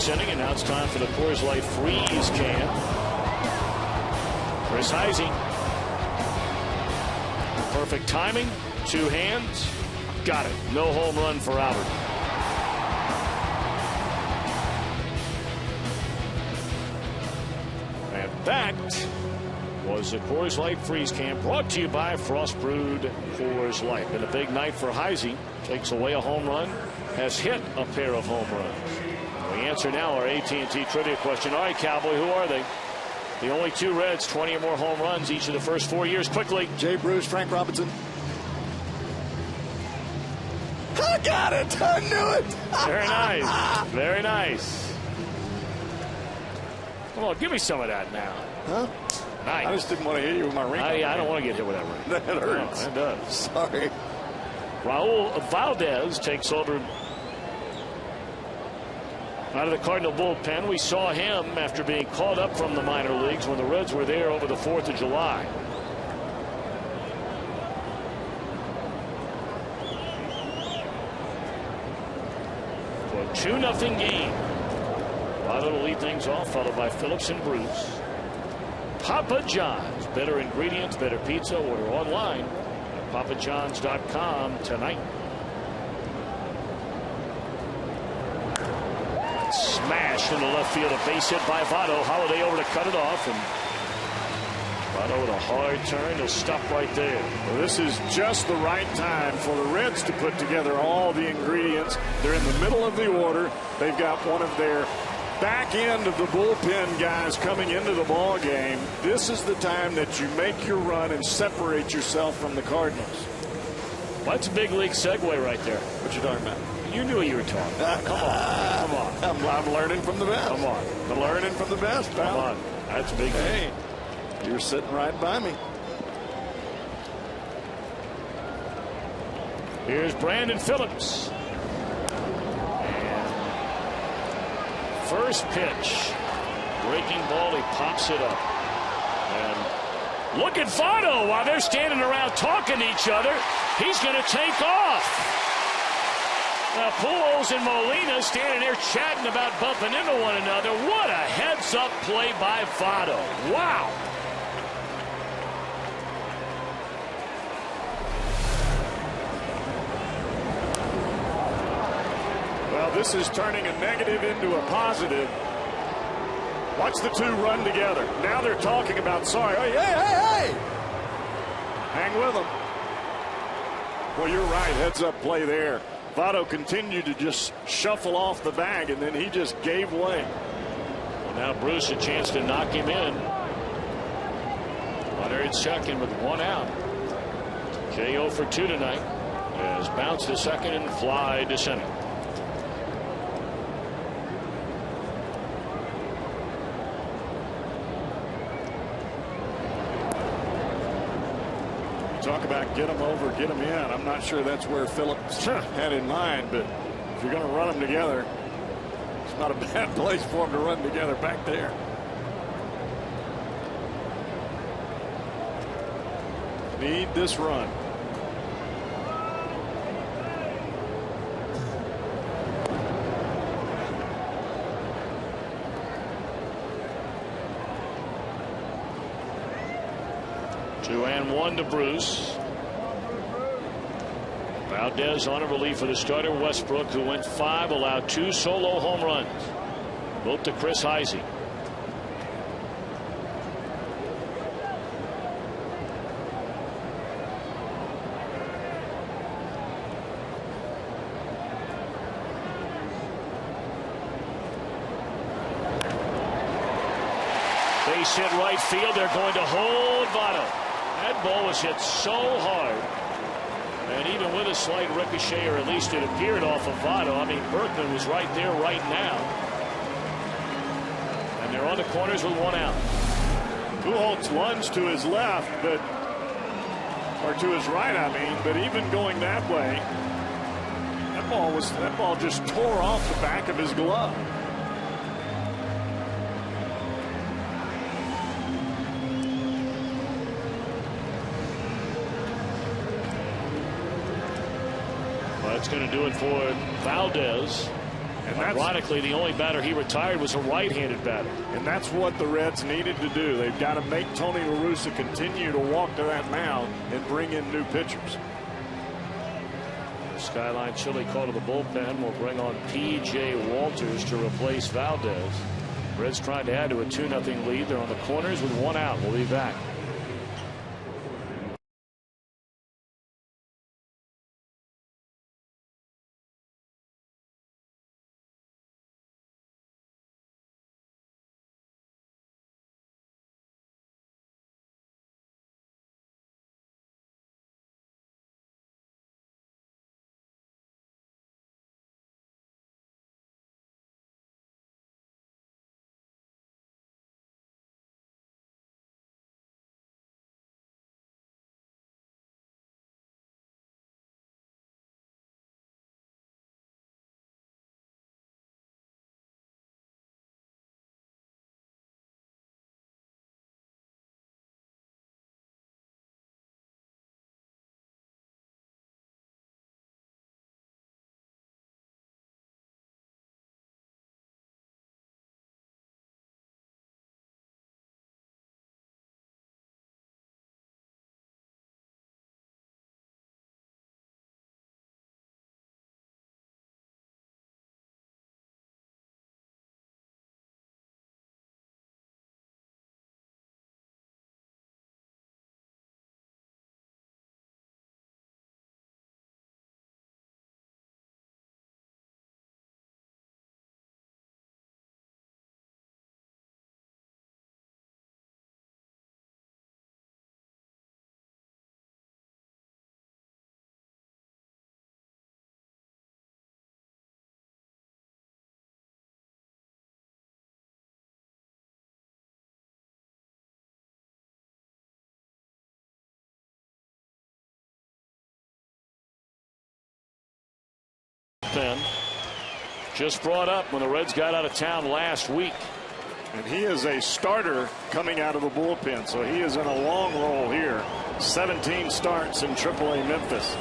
Inning, and now it's time for the Coors Light Freeze can. Chris Heisey. Perfect timing. 2 hands. Got it. No home run for Albert. And that was the Coors Light Freeze Can, brought to you by Frost Brewed Coors Light. Been a big night for Heisey. Takes away a home run. Has hit a pair of home runs. We answer now our AT&T trivia question. All right, Cowboy, who are they? The only 2 Reds, 20 or more home runs each of the first 4 years. Quickly. Jay Bruce, Frank Robinson. Cut! got it. I knew it. Very nice. Very nice. Come on, give me some of that now. Huh? Nice. I just didn't want to hit you with my ring. I don't want to get hit with that ring. That hurts. No, it does. Sorry. Raul Valdez takes over out of the Cardinal bullpen. We saw him after being called up from the minor leagues when the Reds were there over the 4th of July. For a 2-0 game. Votto to lead things off, followed by Phillips and Bruce. Papa John's. Better ingredients, better pizza. Order online at papajohns.com tonight. Smashed into left field. A base hit by Votto. Holiday over to cut it off. And Votto with a hard turn. He'll stop right there. Well, this is just the right time for the Reds to put together all the ingredients. They're in the middle of the order. They've got one of their back end of the bullpen guys coming into the ball game. This is the time that you make your run and separate yourself from the Cardinals. Well, that's a big league segue right there. What you talking about? You knew what you were talking about. Come on. Come on. I'm learning from the best. Come on. I'm learning from the best, pal. Come on. That's a big Hey, you're sitting right by me. Here's Brandon Phillips. First pitch. Breaking ball. He pops it up. And look at Votto while they're standing around talking to each other. He's going to take off. Now Pujols and Molina standing there chatting about bumping into one another. What a heads-up play by Votto. Wow. Well, this is turning a negative into a positive. Watch the two run together. Now they're talking about sorry. Hey. Hang with them. Well, you're right. Heads up play there. Votto continued to just shuffle off the bag, and then he just gave way. Well, now Bruce a chance to knock him in. Runner at second with one out. J.O. for 2 tonight. Has bounced to second and fly to center. Talk about get them over, get them in. I'm not sure that's where Phillips had in mind, but if you're going to run them together, it's not a bad place for them to run together back there. Need this run. Two and one to Bruce. Valdez on a relief for the starter Westbrook, who went 5, allowed 2 solo home runs, both to Chris Heisey. Base hit right field. They're going to hold Votto. That ball was hit so hard, and even with a slight ricochet, or at least it appeared off of Votto. I mean, Berkman was right there right now, and they're on the corners with 1 out. Pujols lunged to his left, or to his right, I mean, but even going that way, that ball just tore off the back of his glove. That's going to do it for Valdez. And ironically, the only batter he retired was a right-handed batter. And that's what the Reds needed to do. They've got to make Tony La Russa continue to walk to that mound and bring in new pitchers. Skyline Chili call to the bullpen will bring on P.J. Walters to replace Valdez. Reds trying to add to a 2-0 lead. They're on the corners with 1 out. We'll be back. bullpen. Just brought up when the Reds got out of town last week. And he is a starter coming out of the bullpen, so he is in a long roll here. 17 starts in AAA Memphis.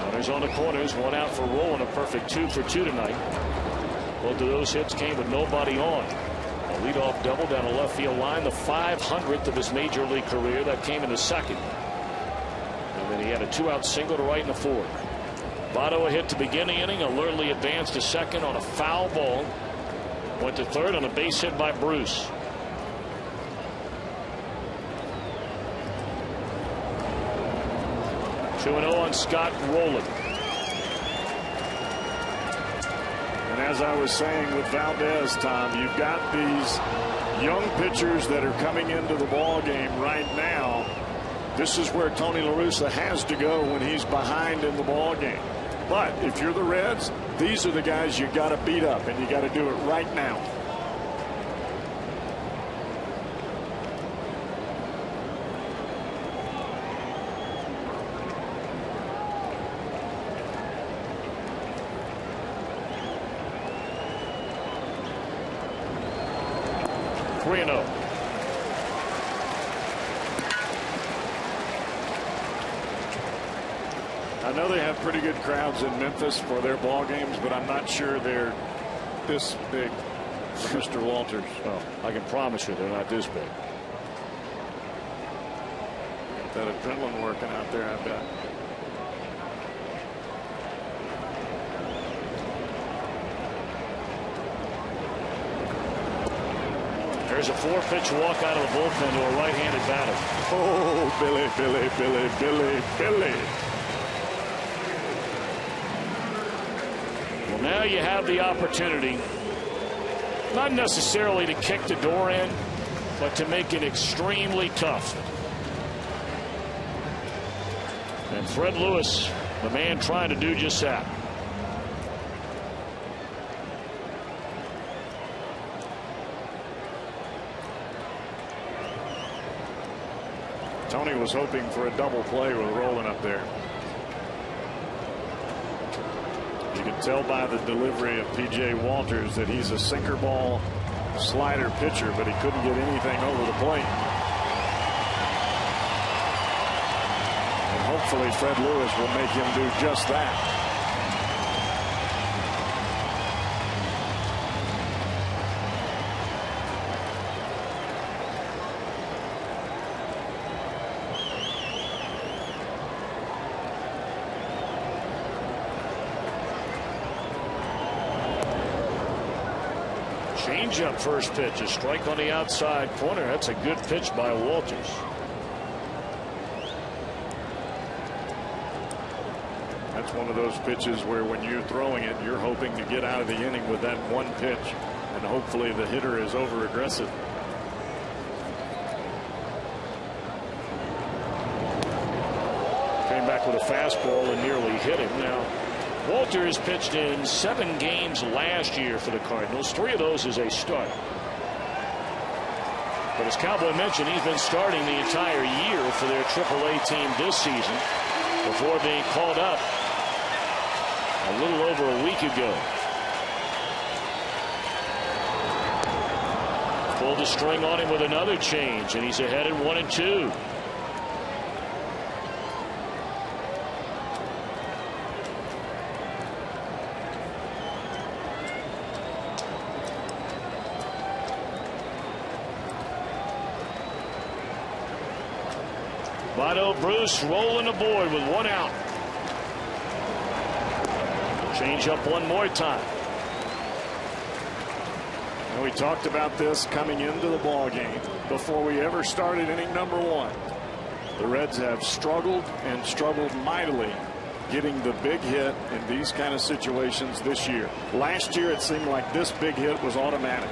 Runners on the corners, one out for Rowan, a perfect 2 for 2 tonight. Both of those hits came with nobody on. A leadoff double down the left field line, the 500th of his major league career. That came in the second. And then he had a 2-out single to right in the fourth. Votto a hit to begin the inning, alertly advanced to second on a foul ball. Went to third on a base hit by Bruce. Two 2-0 on Scott Rowland. And as I was saying with Valdez, Tom, you've got these young pitchers that are coming into the ball game right now. This is where Tony La Russa has to go when he's behind in the ball game. But if you're the Reds, these are the guys you got to beat up, and you got to do it right now. I know they have pretty good crowds in Memphis for their ball games, but I'm not sure they're this big for Mr. Walters. Well, I can promise you they're not this big. That adrenaline working out there, I bet. There's a 4-pitch walk out of the bullpen to a right-handed batter. Oh, Billy. Well, now you have the opportunity, not necessarily to kick the door in, but to make it extremely tough. And Fred Lewis, the man trying to do just that. Tony was hoping for a double play with Rowland up there. You can tell by the delivery of P.J. Walters that he's a sinker ball slider pitcher, but he couldn't get anything over the plate. And hopefully Fred Lewis will make him do just that. Changeup first pitch, a strike on the outside corner. That's a good pitch by Walters. That's one of those pitches where when you're throwing it, you're hoping to get out of the inning with that one pitch, and hopefully the hitter is over aggressive. Came back with a fastball and nearly hit him. Now Walters pitched in 7 games last year for the Cardinals. 3 of those as a start. But as Cowboy mentioned, he's been starting the entire year for their AAA team this season before being called up a little over a week ago. Pulled the string on him with another change, and he's ahead at 1-2. Votto, Bruce rolling aboard with 1 out. Change up one more time. And we talked about this coming into the ball game before we ever started inning number 1. The Reds have struggled and struggled mightily getting the big hit in these kind of situations this year. Last year it seemed like this big hit was automatic.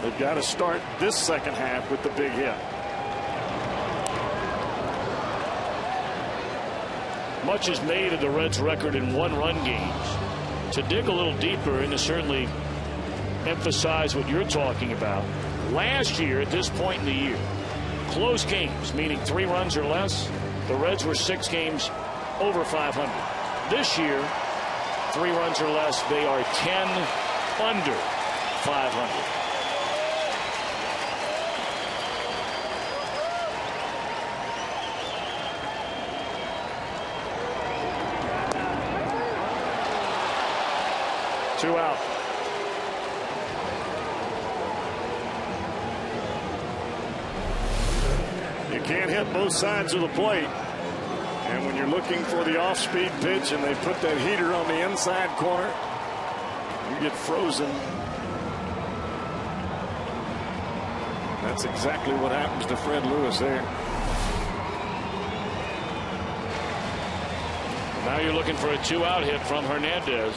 They've got to start this second half with the big hit. Much is made of the Reds' record in 1-run games. To dig a little deeper and to certainly emphasize what you're talking about, last year at this point in the year, close games, meaning 3 runs or less, the Reds were 6 games over 500. This year, 3 runs or less, they are 10 under 500. Two out. You can't hit both sides of the plate. And when you're looking for the off-speed pitch and they put that heater on the inside corner, you get frozen. That's exactly what happens to Fred Lewis there. Now you're looking for a 2-out hit from Hernandez.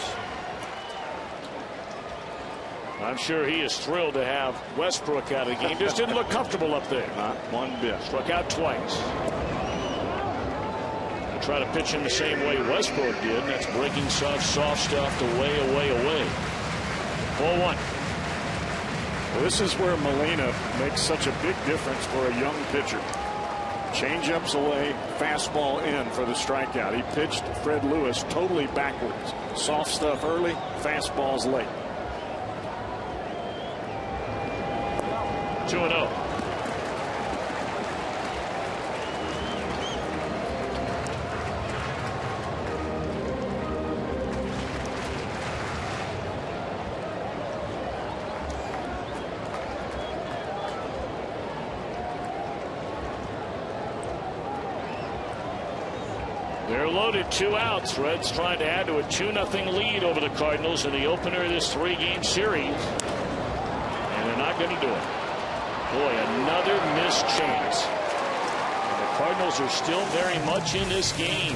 I'm sure he is thrilled to have Westbrook out of the game. Just didn't look comfortable up there. Not one bit. Struck out twice. They try to pitch him the same way Westbrook did, and that's breaking soft stuff away. 4-1. Well, this is where Molina makes such a big difference for a young pitcher. Change-ups away, fastball in for the strikeout. He pitched Fred Lewis totally backwards. Soft stuff early, fastballs late. 2-0. They're loaded, 2 outs. Reds trying to add to a 2-0 lead over the Cardinals in the opener of this 3-game series. And they're not going to do it. Boy, another missed chance. And the Cardinals are still very much in this game.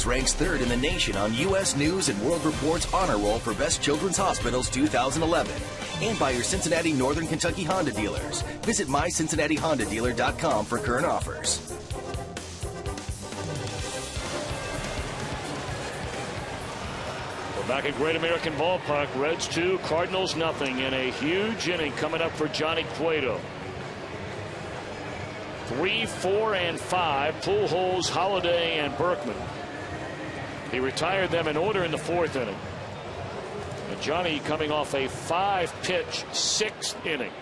Ranks 3rd in the nation on U.S. News and World Report's Honor Roll for Best Children's Hospitals 2011. And by your Cincinnati Northern Kentucky Honda dealers. Visit mycincinnatihondadealer.com for current offers. We're back at Great American Ballpark. Reds 2, Cardinals nothing in a huge inning coming up for Johnny Cueto. 3, 4, and 5. Pujols, Holiday, and Berkman. He retired them in order in the 4th inning. And Johnny coming off a 5-pitch 6th inning.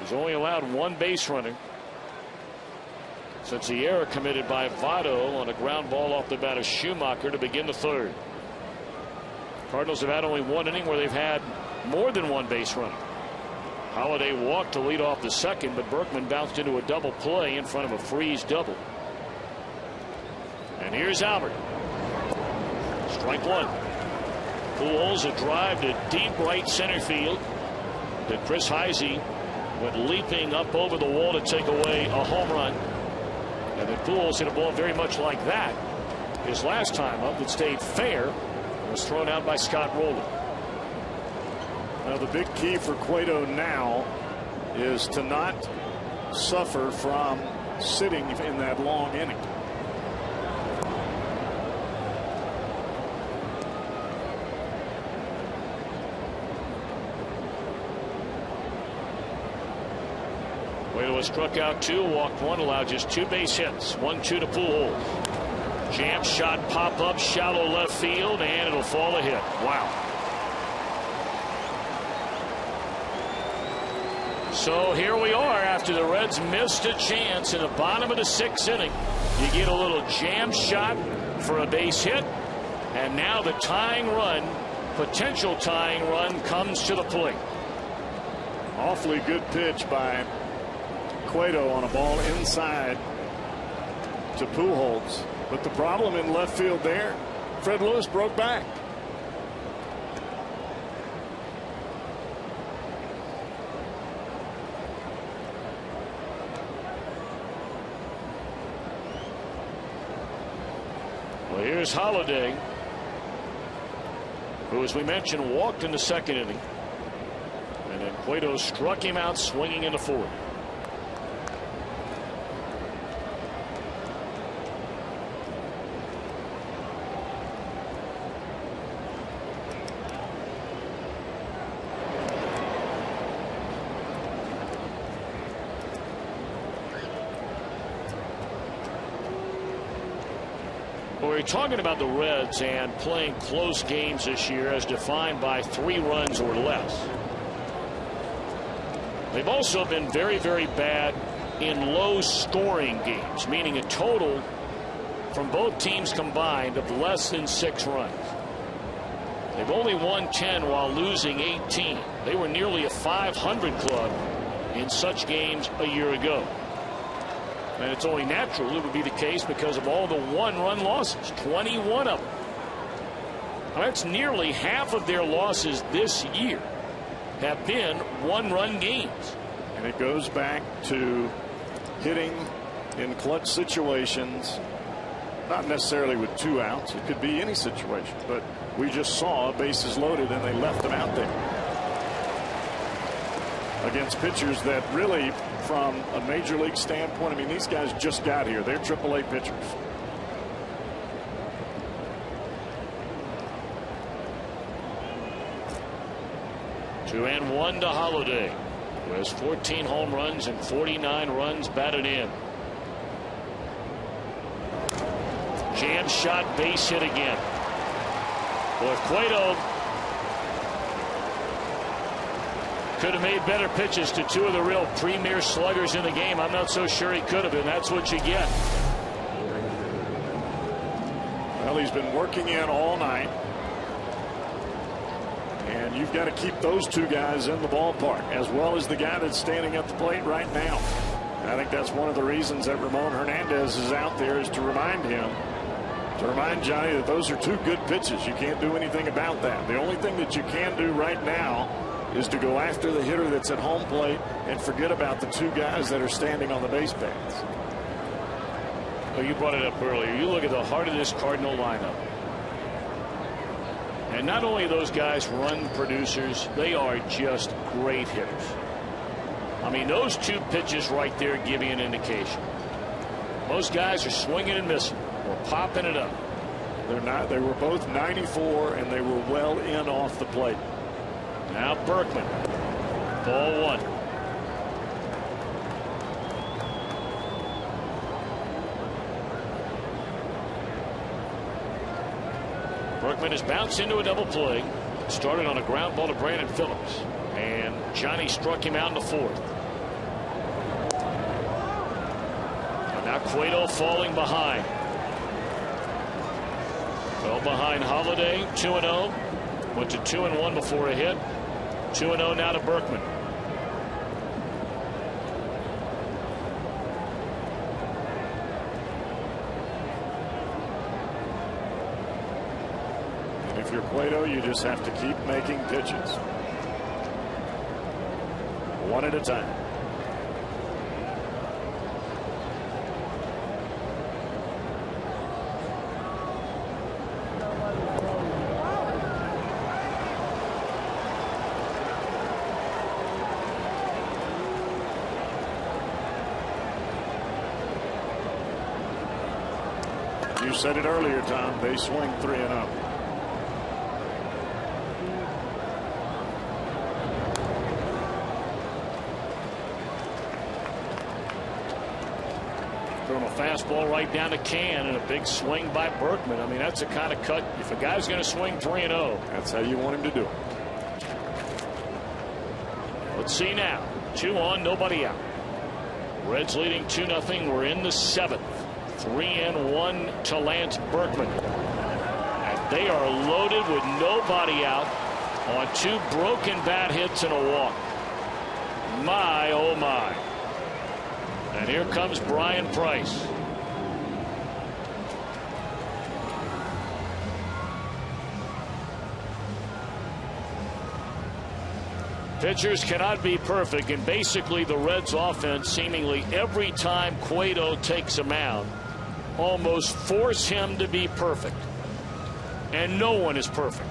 He's only allowed 1 base runner since the error committed by Votto on a ground ball off the bat of Schumacher to begin the 3rd. Cardinals have had only 1 inning where they've had more than 1 base runner. Holiday walked to lead off the 2nd, but Berkman bounced into a double play in front of a freeze double. And here's Albert. Strike 1. Pujols a drive to deep right center field. That Chris Heisey went leaping up over the wall to take away a home run. And then Pujols hit a ball very much like that his last time up. It stayed fair. Was thrown out by Scott Rowland. Now the big key for Cueto now is to not suffer from sitting in that long inning. Cueto was struck out 2, walked 1, allowed just 2 base hits. 1-2 to Pujols. Jam shot, pop up, shallow left field, and it'll fall a hit. Wow. So here we are after the Reds missed a chance in the bottom of the 6th inning. You get a little jam shot for a base hit, and now the tying run, potential tying run, comes to the plate. Awfully good pitch by Cueto on a ball inside to Pujols. But the problem in left field there, Fred Lewis broke back. Well, here's Holliday, who, as we mentioned, walked in the 2nd inning. And then Cueto struck him out swinging in the 4th. We're talking about the Reds and playing close games this year as defined by 3 runs or less. They've also been very, very bad in low scoring games, meaning a total from both teams combined of less than 6 runs. They've only won 10 while losing 18. They were nearly a 500 club in such games a year ago. And it's only natural it would be the case because of all the 1-run losses, 21 of them. Now, that's nearly half of their losses this year have been 1-run games. And it goes back to hitting in clutch situations, not necessarily with 2 outs. It could be any situation, but we just saw bases loaded and they left them out there against pitchers that really, from a major league standpoint, I mean, these guys just got here. They're AAA pitchers. Two and one to Holliday, who has 14 home runs and 49 runs batted in. Jam shot, base hit again. Boy, Cueto could have made better pitches to 2 of the real premier sluggers in the game. I'm not so sure he could have, and that's what you get. Well, he's been working in all night, and you've got to keep those 2 guys in the ballpark as well as the guy that's standing at the plate right now. And I think that's one of the reasons that Ramon Hernandez is out there, is to remind him, to remind Johnny that those are 2 good pitches. You can't do anything about that. The only thing that you can do right now is to go after the hitter that's at home plate and forget about the 2 guys that are standing on the base paths. Well, you brought it up earlier. You look at the heart of this Cardinal lineup. And not only those guys run producers, they are just great hitters. I mean, those 2 pitches right there give you an indication. Most guys are swinging and missing or popping it up. They're not. They were both 94 and they were well in off the plate. Now Berkman, ball 1. Berkman has bounced into a double play. Started on a ground ball to Brandon Phillips, and Johnny struck him out in the 4th. And now Cueto falling behind. Fell behind Holliday, 2-0. Went to 2-1 before a hit. 2-0 now to Berkman. And if you're Cueto, you just have to keep making pitches. 1 at a time. You said it earlier, Tom. They swing 3-0. Throwing a fastball right down the can and a big swing by Berkman. I mean, that's the kind of cut. If a guy's going to swing 3-0, that's how you want him to do it. Let's see now. 2 on, nobody out. Reds leading 2-0. We're in the 7th. 3-1 to Lance Berkman. And they are loaded with nobody out on 2 broken bat hits and a walk. My, oh my. And here comes Brian Price. Pitchers cannot be perfect, and basically the Reds offense, seemingly every time Cueto takes a mound, almost force him to be perfect. And no one is perfect.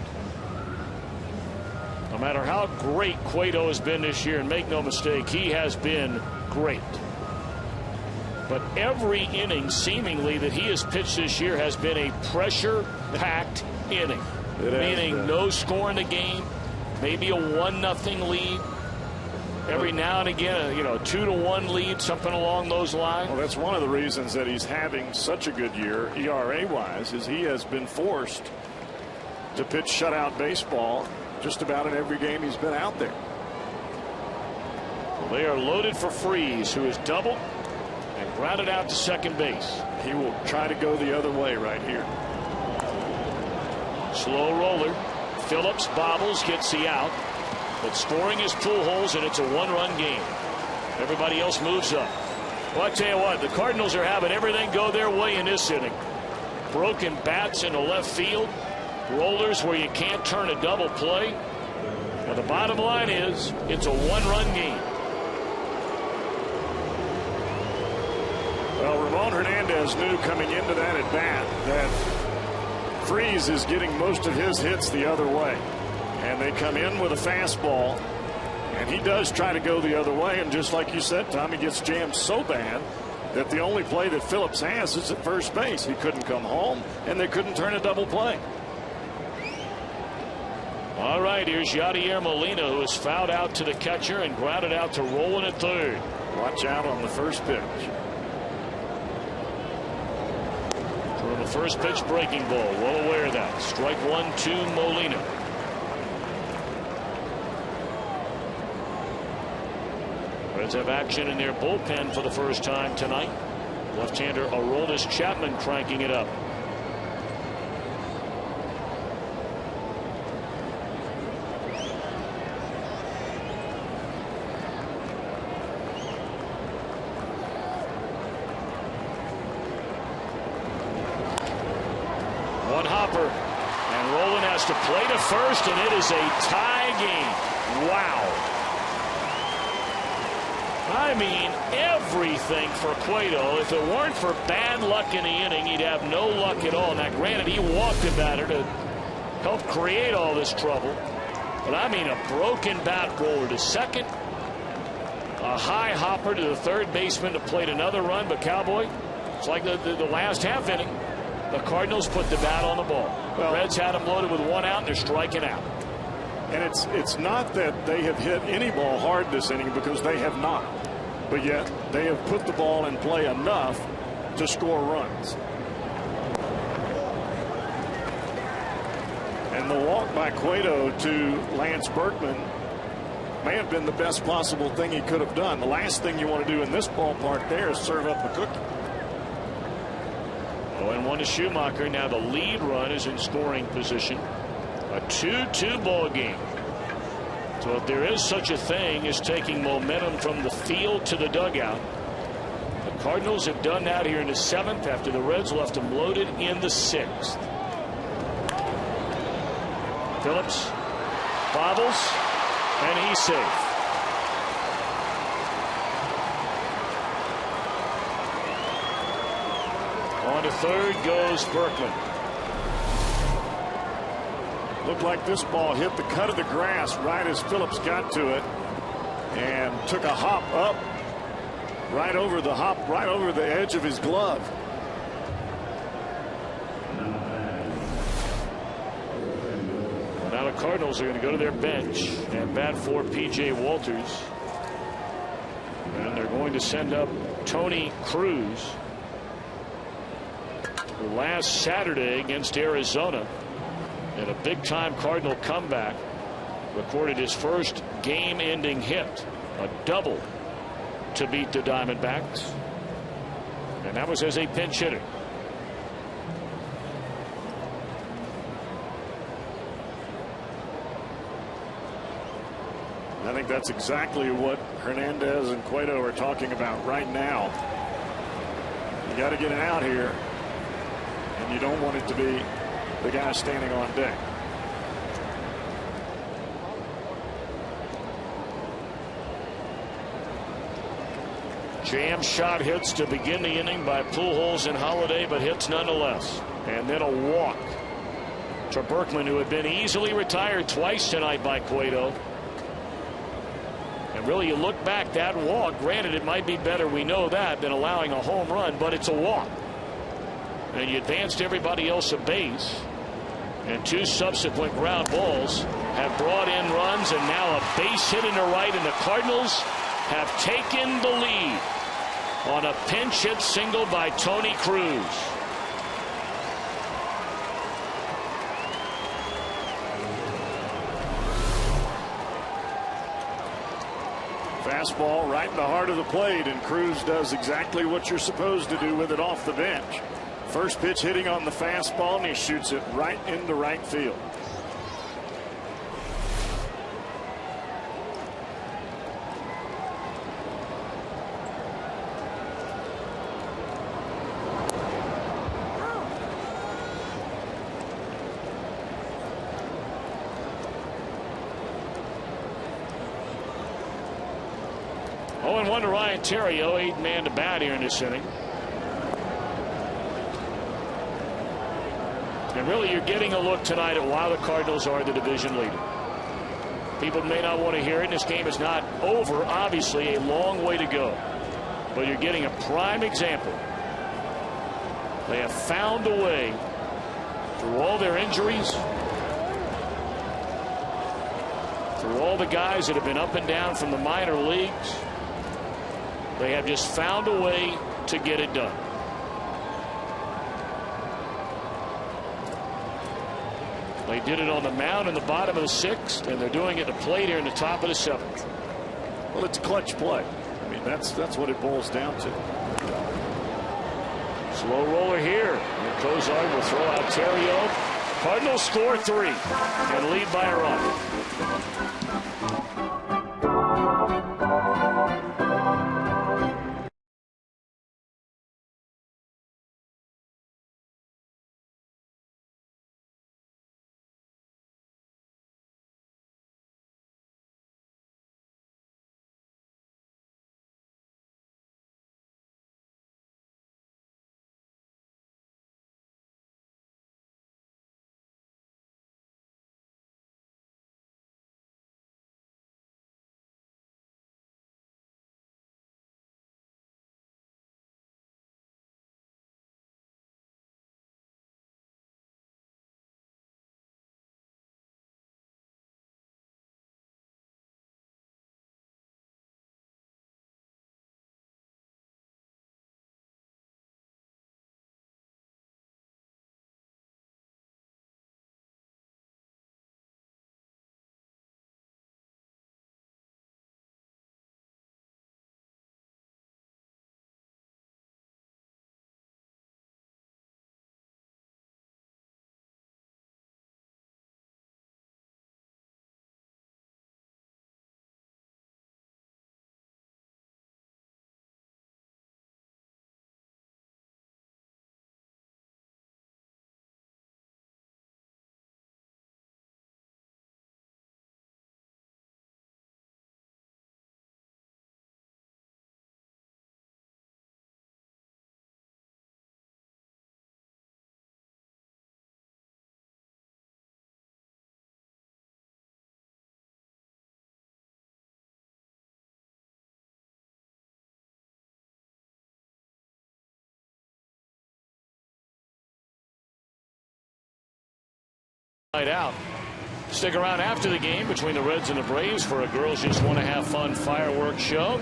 No matter how great Cueto has been this year, and make no mistake, he has been great. But every inning seemingly that he has pitched this year has been a pressure-packed inning. Meaning no score in the game, maybe a 1-0 lead. Every now and again, a 2-1 lead, something along those lines. Well, that's one of the reasons that he's having such a good year, ERA-wise, is he has been forced to pitch shutout baseball just about in every game he's been out there. Well, they are loaded for Freese, who has doubled and grounded out to second base. He will try to go the other way right here. Slow roller. Phillips bobbles, gets the out. But scoring is Pujols, and it's a 1-run game. Everybody else moves up. Well, I tell you what, the Cardinals are having everything go their way in this inning. Broken bats in the left field. Rollers where you can't turn a double play. Well, the bottom line is it's a 1-run game. Well, Ramon Hernandez knew coming into that at bat that Freese is getting most of his hits the other way. And they come in with a fastball, and he does try to go the other way. And just like you said, Tom, he gets jammed so bad that the only play that Phillips has is at first base. He couldn't come home, and they couldn't turn a double play. All right, here's Yadier Molina, who is fouled out to the catcher and grounded out to Rolen at third. Watch out on the first pitch. The first pitch breaking ball. Well aware of that. Strike 1 to Molina. Reds have action in their bullpen for the first time tonight. Left-hander Aroldis Chapman cranking it up. One hopper, and Rolen has to play to first, and it is a tie game. Wow. I mean, everything for Cueto. If it weren't for bad luck in the inning, he'd have no luck at all. Now, granted, he walked a batter to help create all this trouble. But I mean, a broken bat roller to second, a high hopper to the third baseman to plate another run. But Cowboy, it's like the last half inning. The Cardinals put the bat on the ball. Well, Reds had them loaded with 1 out, and they're striking out. And it's not that they have hit any ball hard this inning, because they have not. But yet they have put the ball in play enough to score runs. And the walk by Cueto to Lance Berkman may have been the best possible thing he could have done. The last thing you want to do in this ballpark there is serve up a cookie. 0-1 to Schumacher. Now the lead run is in scoring position. A 2-2 ball game. So if there is such a thing as taking momentum from the field to the dugout, the Cardinals have done that here in the 7th after the Reds left them loaded in the 6th. Phillips bobbles, and he's safe. On to third goes Berkman. Looked like this ball hit the cut of the grass right as Phillips got to it, and took a hop up right over the edge of his glove. Now the Cardinals are going to go to their bench and bat for P.J. Walters. And they're going to send up Tony Cruz, who last Saturday against Arizona in a big-time Cardinal comeback recorded his first game-ending hit, a double to beat the Diamondbacks. And that was as a pinch hitter. I think that's exactly what Hernandez and Cueto are talking about right now. You got to get it out here, and you don't want it to be the guy standing on deck. Jam shot hits to begin the inning by Pujols and Holiday, but hits nonetheless. And then a walk to Berkman, who had been easily retired twice tonight by Cueto. And really, you look back, that walk, granted it might be better, we know that, than allowing a home run, but it's a walk. And you advanced everybody else a base. And two subsequent ground balls have brought in runs, and now a base hit into right, and the Cardinals have taken the lead on a pinch hit single by Tony Cruz. Fastball right in the heart of the plate, and Cruz does exactly what you're supposed to do with it off the bench. First pitch hitting on the fastball, and he shoots it right into right field. Oh, and 1 to Ryan Theriot, 8th man to bat here in this inning. And really, you're getting a look tonight at why the Cardinals are the division leader. People may not want to hear it. This game is not over. Obviously, a long way to go. But you're getting a prime example. They have found a way through all their injuries, through all the guys that have been up and down from the minor leagues. They have just found a way to get it done. They did it on the mound in the bottom of the 6th, and they're doing it at the plate here in the top of the 7th. Well, it's a clutch play. I mean, that's what it boils down to. Slow roller here. And Cozart will throw out Theriot. Cardinals score 3 and lead by a run. Out. Stick around after the game between the Reds and the Braves for a girls just want to have fun fireworks show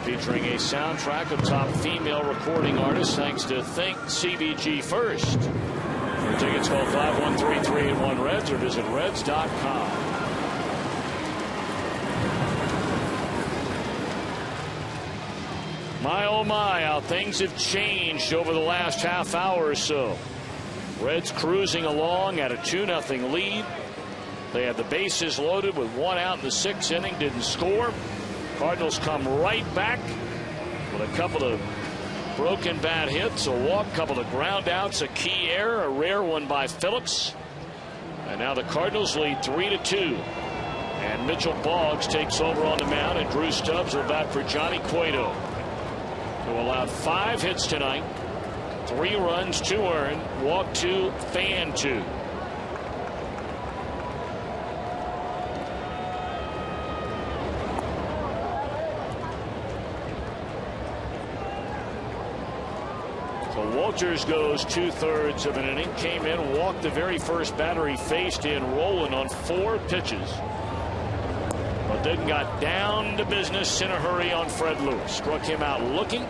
featuring a soundtrack of top female recording artists thanks to Think CBG First. For tickets, call 513-381-REDS or visit reds.com. My oh my, how things have changed over the last half hour or so. Reds cruising along at a 2-0 lead. They had the bases loaded with 1 out in the 6th inning, didn't score. Cardinals come right back with a couple of broken bat hits, a walk, couple of ground outs, a key error, a rare one by Phillips. And now the Cardinals lead 3-2. And Mitchell Boggs takes over on the mound, and Drew Stubbs will bat for Johnny Cueto, who allowed 5 hits tonight, 3 runs, 2 earned, walk 2, fan 2. Walters goes 2/3 of an inning, came in, walked the very first batter he faced in Roland on 4 pitches, but then got down to business in a hurry on Fred Lewis. Struck him out looking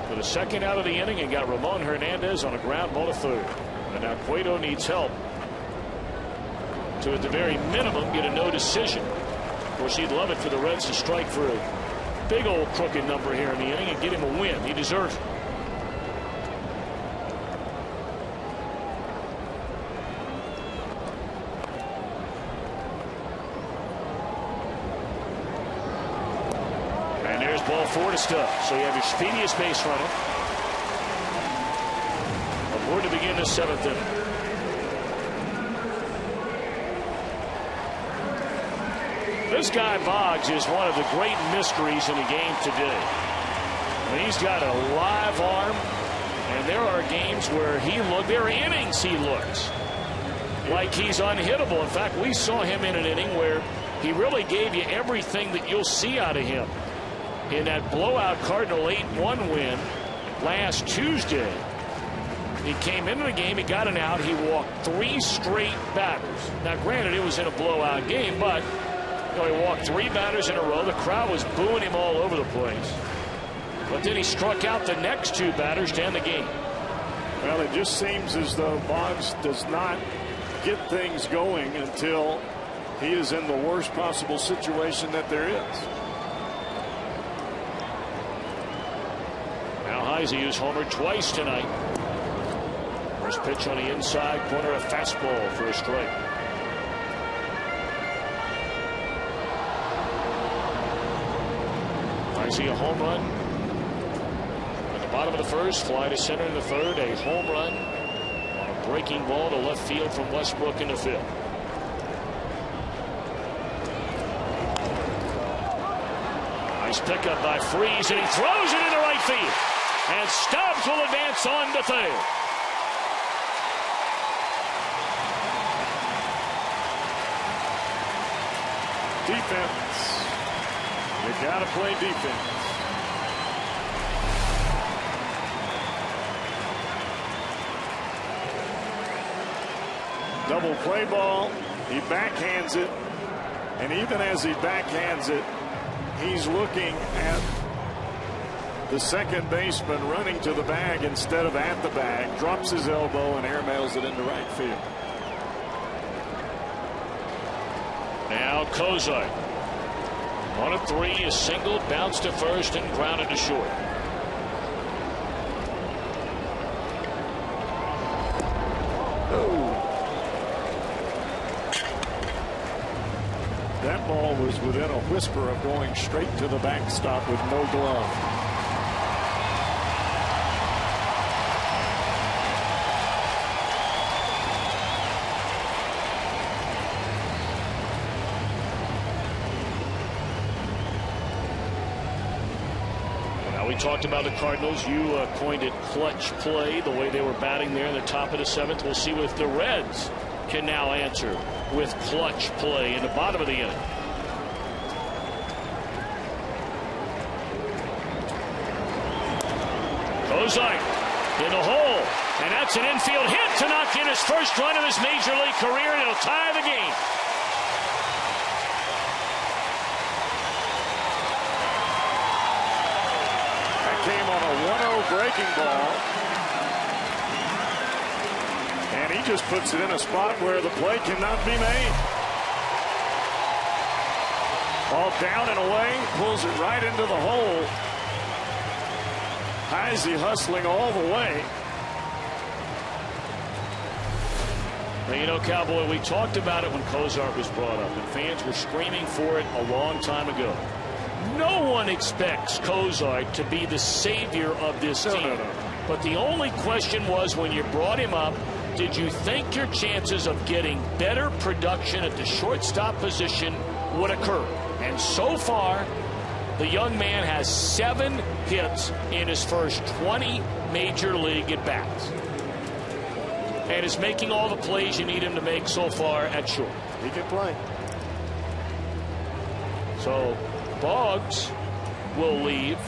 for the 2nd out of the inning and got Ramon Hernandez on a ground ball to 3rd. And now Cueto needs help to, at the very minimum, get a no decision. Of course, he'd love it for the Reds to strike for a big old crooked number here in the inning and get him a win. He deserves it. Ball 4 to Stubbs. So you have your speediest base runner aboard to begin the 7th inning. This guy Boggs is one of the great mysteries in the game today. I mean, he's got a live arm, and there are games where there are innings he looks like he's unhittable. In fact, we saw him in an inning where he really gave you everything that you'll see out of him. In that blowout Cardinal 8-1 win last Tuesday, he came into the game, he got an out, he walked 3 straight batters. Now granted, it was in a blowout game, but he walked 3 batters in a row. The crowd was booing him all over the place, but then he struck out the next 2 batters to end the game. Well, it just seems as though Boggs does not get things going until he is in the worst possible situation that there is. Heisey, who's homered twice tonight. First pitch on the inside corner, a fastball for a strike. Heisey, a home run at the bottom of the 1st, fly to center in the 3rd, a home run on a breaking ball to left field from Westbrook in the 5th. Nice pickup by Freese, and he throws it into right field. And Stubbs will advance on to 3rd. Defense. You got to play defense. Double play ball. He backhands it. And even as he backhands it, he's looking at the second baseman running to the bag instead of at the bag, drops his elbow and airmails it into right field. Now Kozar on a 3, a single, bounced to 1st and grounded to short. That ball was within a whisper of going straight to the backstop with no glove. We talked about the Cardinals. You coined it clutch play, the way they were batting there in the top of the 7th. We'll see if the Reds can now answer with clutch play in the bottom of the inning. Kozar in the hole. And that's an infield hit to knock in his first run of his major league career, and it'll tie the game. That came on a 1-0 breaking ball. And he just puts it in a spot where the play cannot be made. Ball down and away, pulls it right into the hole. Heisey hustling all the way. Well, you know, Cowboy, we talked about it when Cozart was brought up, and fans were screaming for it a long time ago. No one expects Cozart to be the savior of this team. No. But the only question was, when you brought him up, did you think your chances of getting better production at the shortstop position would occur? And so far, the young man has 7 hits in his first 20 major league at-bats. And is making all the plays you need him to make so far at short. He can play. So Boggs will leave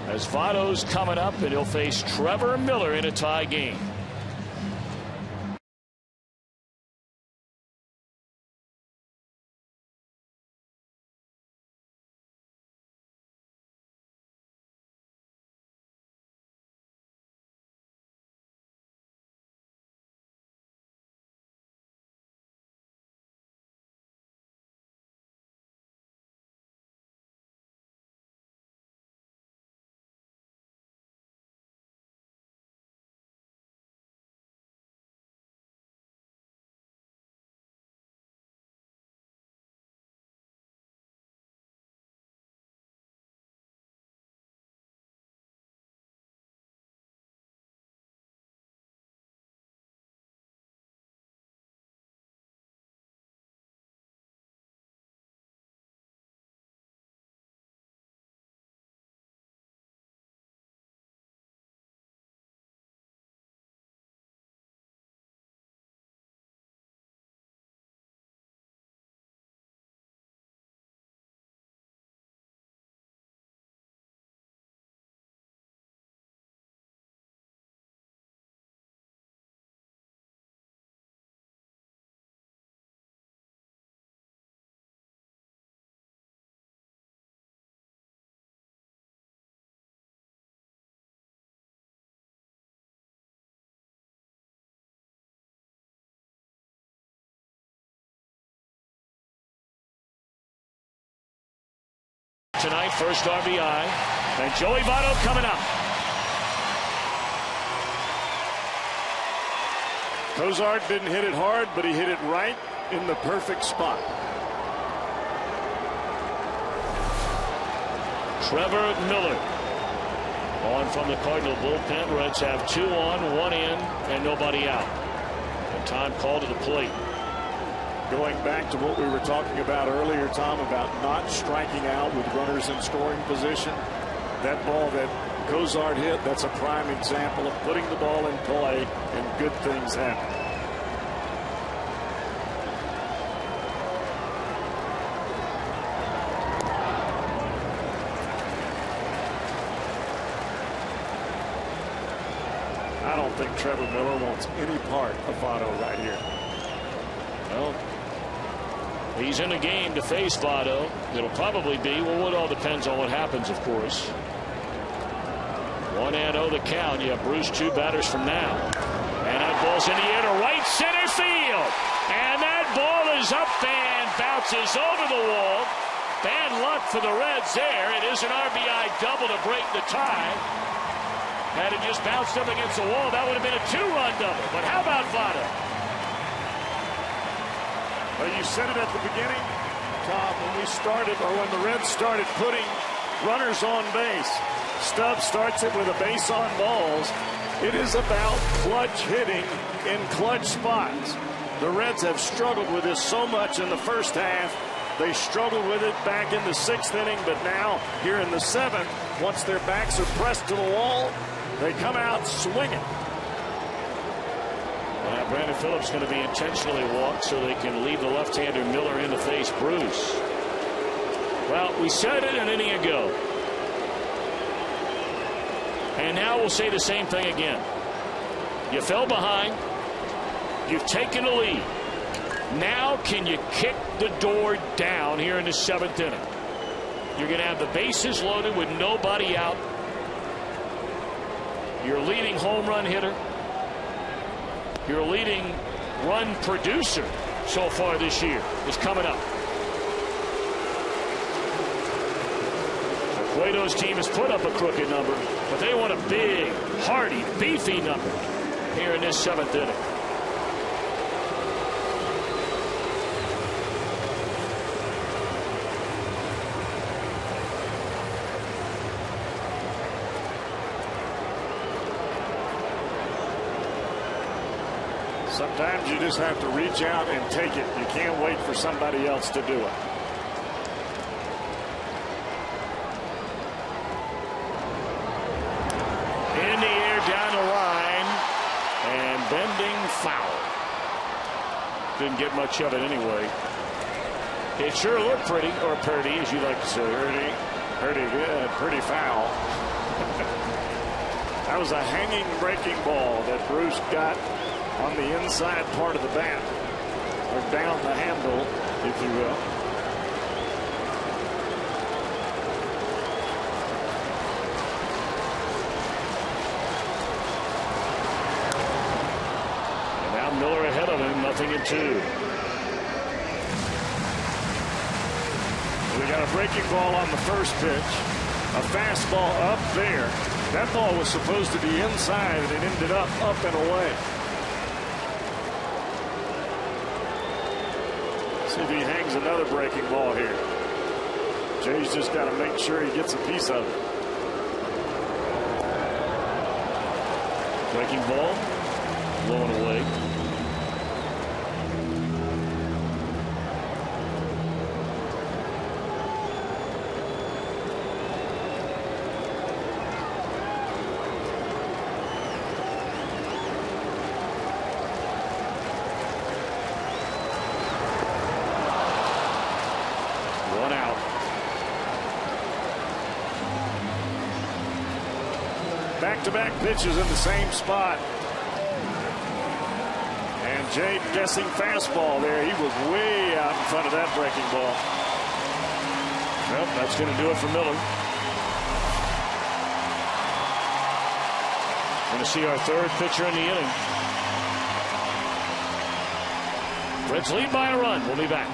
as Votto's coming up, and he'll face Trevor Miller in a tie game. Tonight, first RBI, and Joey Votto coming up. Cozart didn't hit it hard, but he hit it right in the perfect spot. Trevor Miller on from the Cardinal bullpen. Reds have 2 on, 1 in, and nobody out. And time called to the plate. Going back to what we were talking about earlier, Tom, about not striking out with runners in scoring position. That ball that Cozart hit, that's a prime example of putting the ball in play and good things happen. I don't think Trevor Miller wants any part of Votto right here. Well, he's in the game to face Votto. It'll probably be, well, it all depends on what happens, of course. 1-0 the count. You have Bruce 2 batters from now. And that ball's in the air to right center field. And that ball is up and bounces over the wall. Bad luck for the Reds there. It is an RBI double to break the tie. Had it just bounced up against the wall, that would have been a 2-run double. But how about Votto? Well, you said it at the beginning, Tom, when we started, or when the Reds started putting runners on base. Stubbs starts it with a base on balls. It is about clutch hitting in clutch spots. The Reds have struggled with this so much in the first half. They struggled with it back in the 6th inning, but now here in the 7th, once their backs are pressed to the wall, they come out swinging. Brandon Phillips going to be intentionally walked so they can leave the left-hander Miller in to face Bruce. Well, we said it an inning ago. And now we'll say the same thing again. You fell behind. You've taken a lead. Now can you kick the door down here in the 7th inning? You're going to have the bases loaded with nobody out. Your leading home run hitter. Your leading run producer so far this year is coming up. Cueto's team has put up a crooked number, but they want a big, hearty, beefy number here in this 7th inning. Sometimes you just have to reach out and take it. You can't wait for somebody else to do it. In the air, down the line, and bending foul. Didn't get much of it anyway. It sure looked pretty, or pretty, as you like to say. Pretty good, pretty foul. That was a hanging breaking ball that Bruce got on the inside part of the bat, or down the handle, if you will. And now Miller ahead of him, 0-2. We got a breaking ball on the first pitch, a fastball up there. That ball was supposed to be inside, and it ended up and away. See if he hangs another breaking ball here. Jay's just got to make sure he gets a piece of it. Breaking ball, blowing away. Back-to-back pitches in the same spot. And Jay guessing fastball there. He was way out in front of that breaking ball. Well, that's going to do it for Miller. Going to see our third pitcher in the inning. Reds lead by a run. We'll be back.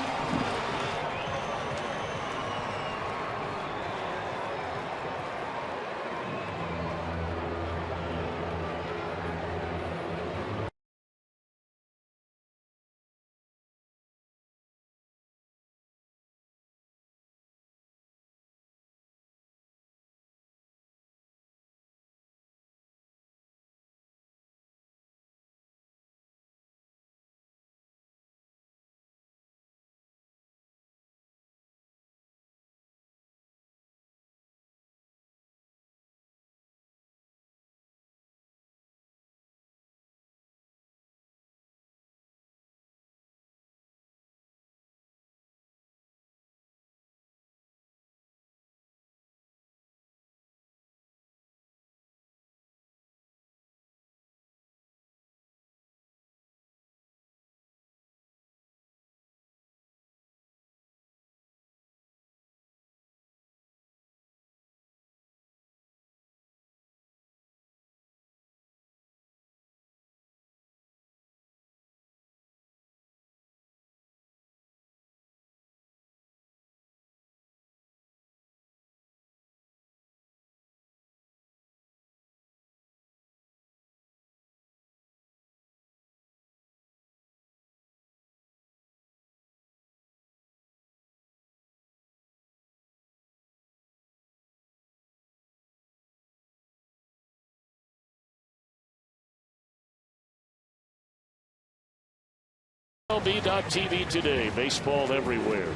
MLB.TV today. Baseball everywhere.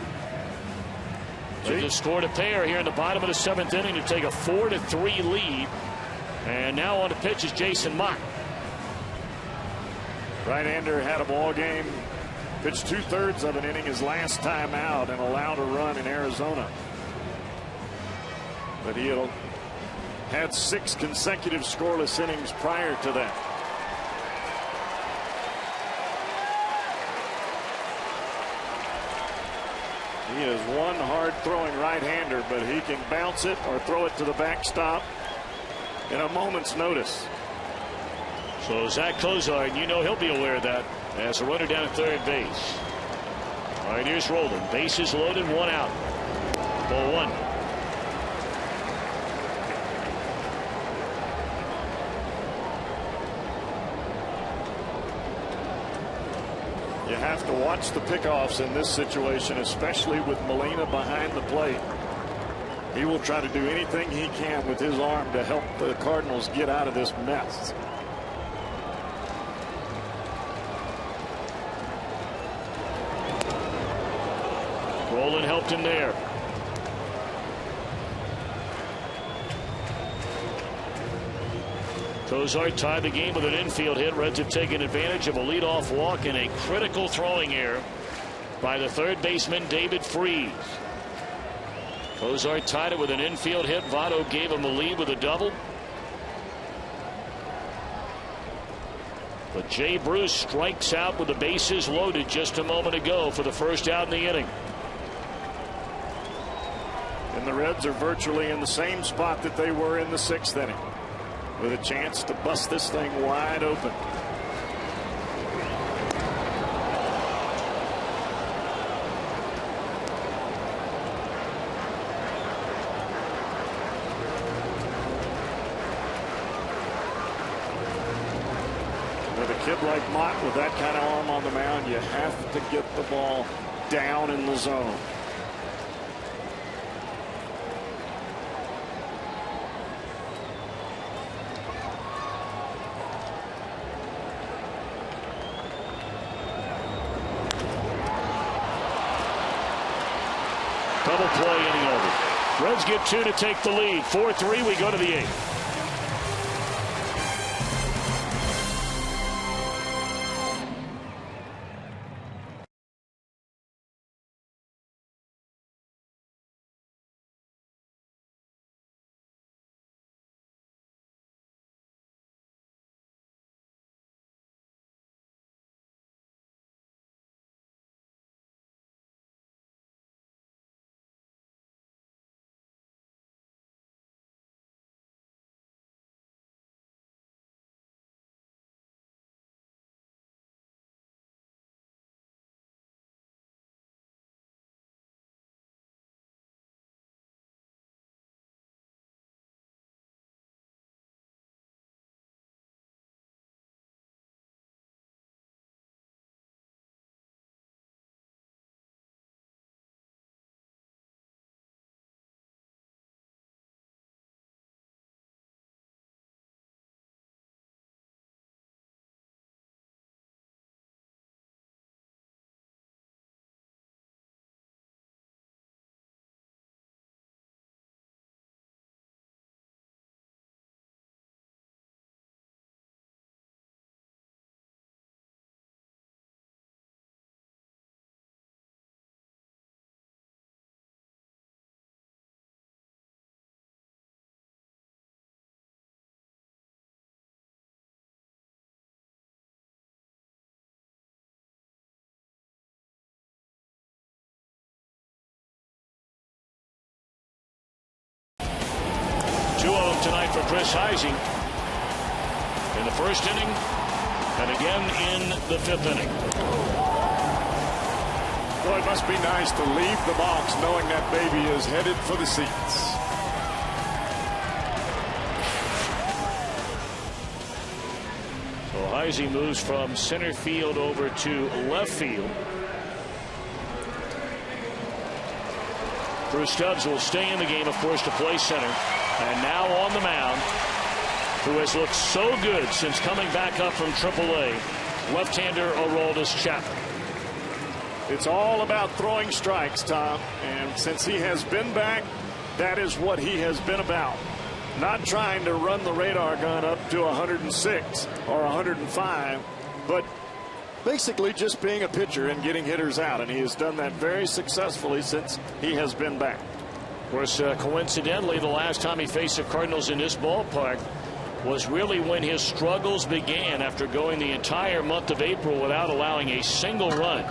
They just scored a pair here in the bottom of the 7th inning to take a 4-3 lead. And now on the pitch is Jason Mott. Right-hander had a ball game. Pitched 2/3 of an inning his last time out and allowed a run in Arizona. But he had 6 consecutive scoreless innings prior to that. He is one hard throwing right-hander, but he can bounce it or throw it to the backstop in a moment's notice. So Zach Cozart, you know he'll be aware of that as a runner down at third base. All right, here's Rolen. Bases loaded, one out. Ball one. You have to watch the pickoffs in this situation, especially with Molina behind the plate. He will try to do anything he can with his arm to help the Cardinals get out of this mess. Rolen helped him there. Cozart tied the game with an infield hit. Reds have taken advantage of a leadoff walk and a critical throwing error by the third baseman David Freese. Cozart tied it with an infield hit. Votto gave him the lead with a double. But Jay Bruce strikes out with the bases loaded just a moment ago for the first out in the inning. And the Reds are virtually in the same spot that they were in the sixth inning, with a chance to bust this thing wide open. With a kid like Mott with that kind of arm on the mound, you have to get the ball down in the zone. Double play, inning over. Reds get two to take the lead. 4-3, we go to the eighth. Tonight for Chris Heisey in the first inning and again in the fifth inning. Well, it must be nice to leave the box knowing that baby is headed for the seats. So Heisey moves from center field over to left field. Bruce Stubbs will stay in the game, of course, to play center. And now on the mound, who has looked so good since coming back up from AAA, left-hander Aroldis Chapman. It's all about throwing strikes, Tom. And since he has been back, that is what he has been about. Not trying to run the radar gun up to 106 or 105, but basically just being a pitcher and getting hitters out. And he has done that very successfully since he has been back. Of course, coincidentally, the last time he faced the Cardinals in this ballpark was really when his struggles began after going the entire month of April without allowing a single run.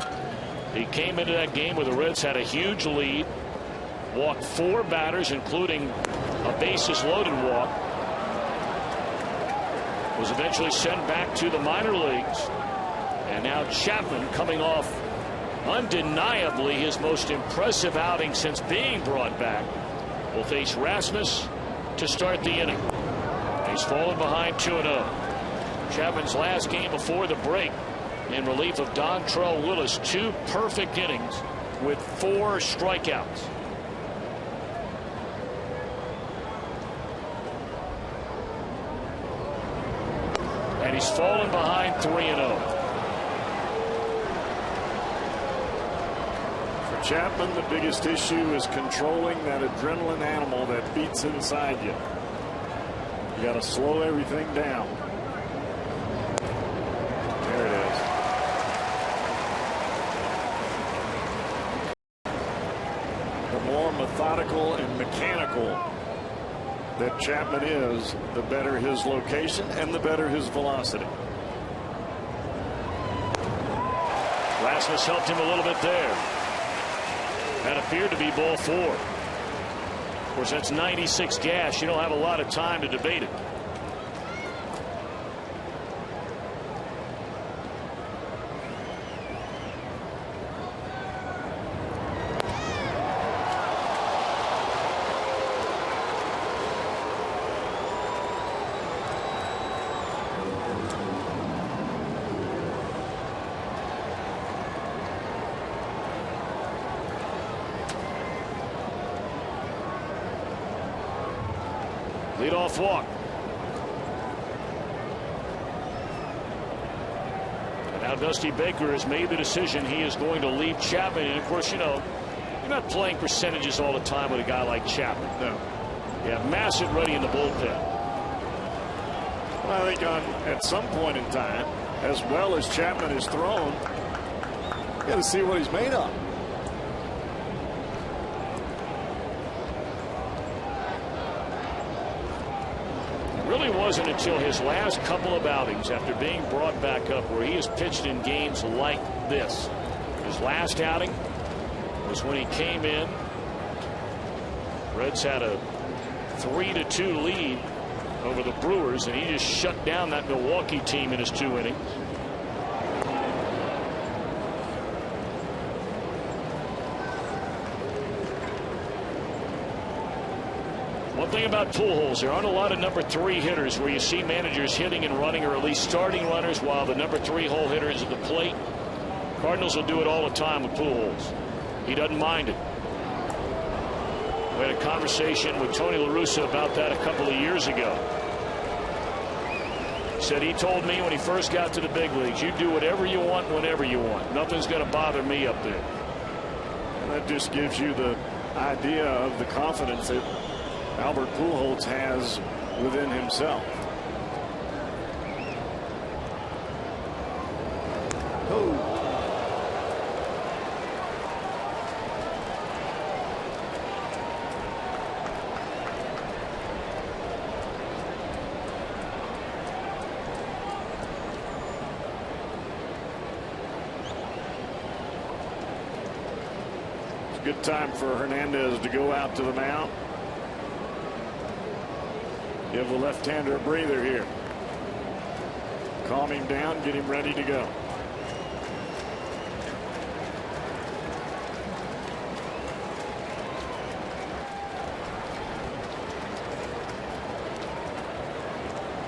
He came into that game where the Reds had a huge lead, walked 4 batters, including a bases loaded walk, was eventually sent back to the minor leagues, and now Chapman, coming off undeniably his most impressive outing since being brought back, will face Rasmus to start the inning. He's fallen behind 2-0. Chapman's last game before the break in relief of Dontrell Willis, 2 perfect innings with 4 strikeouts. And he's fallen behind 3-0. For Chapman, the biggest issue is controlling that adrenaline animal that beats inside you. You got to slow everything down. There it is. The more methodical and mechanical that Chapman is, the better his location and the better his velocity. Rasmus helped him a little bit there. That appeared to be ball 4. Of course, that's 96 gas. You don't have a lot of time to debate it. Leadoff walk. And now Dusty Baker has made the decision he is going to leave Chapman. And of course, you know, you're not playing percentages all the time with a guy like Chapman. No. You have Massett ready in the bullpen. Well, I think at some point in time, as well as Chapman is thrown, you got to see what he's made of. Really wasn't until his last couple of outings after being brought back up where he has pitched in games like this. His last outing was when he came in. Reds had a 3-2 lead over the Brewers, and he just shut down that Milwaukee team in his 2 innings. One thing about Pujols, there aren't a lot of number 3 hitters where you see managers hitting and running, or at least starting runners while the number 3 hole hitter is at the plate. Cardinals will do it all the time with Pujols. He doesn't mind it. We had a conversation with Tony La Russa about that a couple of years ago. He said he told me when he first got to the big leagues, you do whatever you want whenever you want. Nothing's going to bother me up there. And that just gives you the idea of the confidence that Albert Pujols has within himself. Oh. It's a good time for Hernandez to go out to the mound. Give the left-hander a breather here. Calm him down, get him ready to go.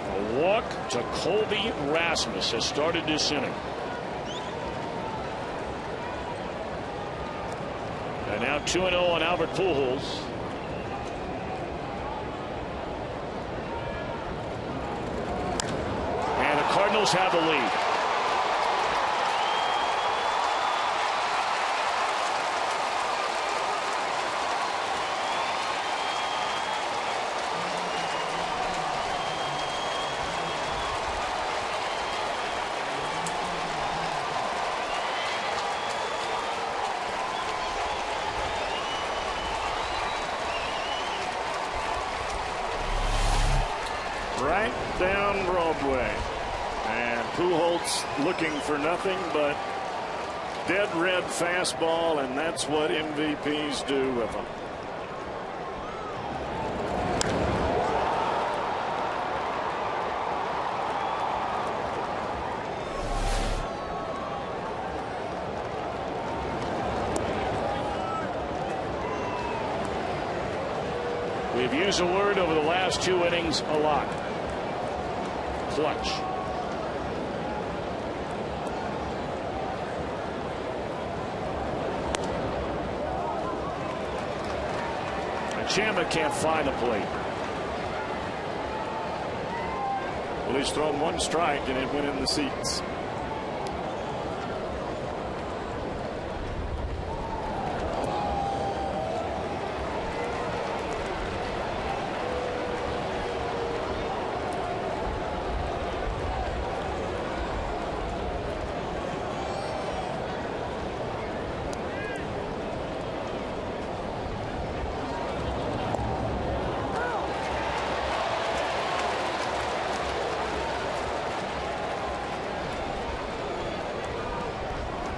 A walk to Colby Rasmus has started this inning. And now 2-0 on Albert Pujols. Cardinals have the lead. Right down Broadway. And Pujols looking for nothing but dead red fastball, and that's what MVPs do with them. We've used the word over the last 2 innings a lot. Clutch. Chamba can't find the plate. Well, he's thrown 1 strike and it went in the seats.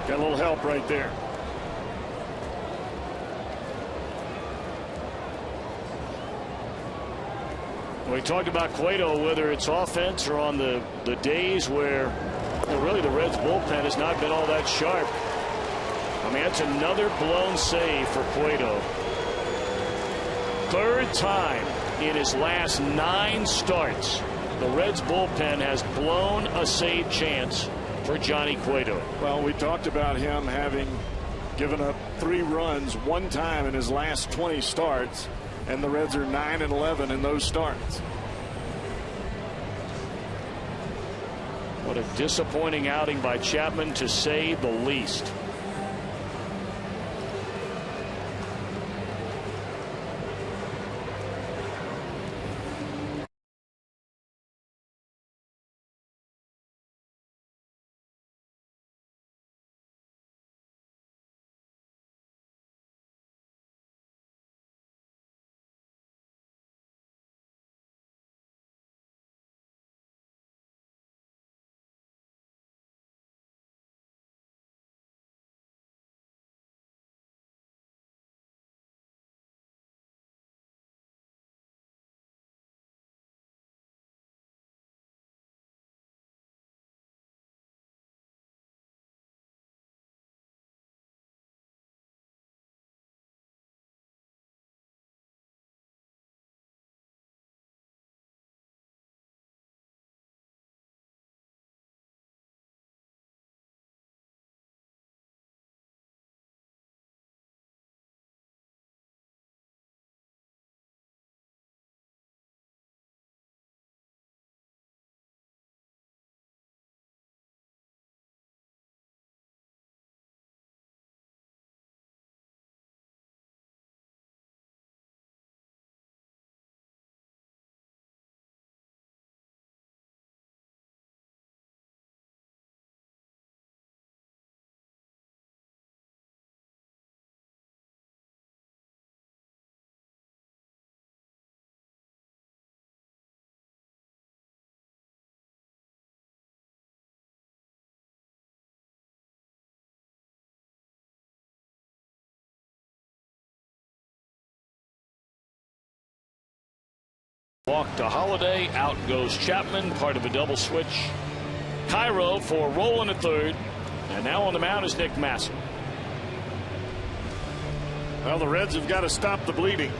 Got a little help right there. We talked about Cueto, whether it's offense or on the days where really the Reds bullpen has not been all that sharp. I mean, that's another blown save for Cueto. 3rd time in his last 9 starts the Reds bullpen has blown a save chance for Johnny Cueto. Well, we talked about him having given up 3 runs 1 time in his last 20 starts, and the Reds are 9-11 in those starts. What a disappointing outing by Chapman, to say the least. Walk to Holiday. Out goes Chapman. Part of a double switch. Cairo for rolling at 3rd. And now on the mound is Nick Massey. Well, the Reds have got to stop the bleeding.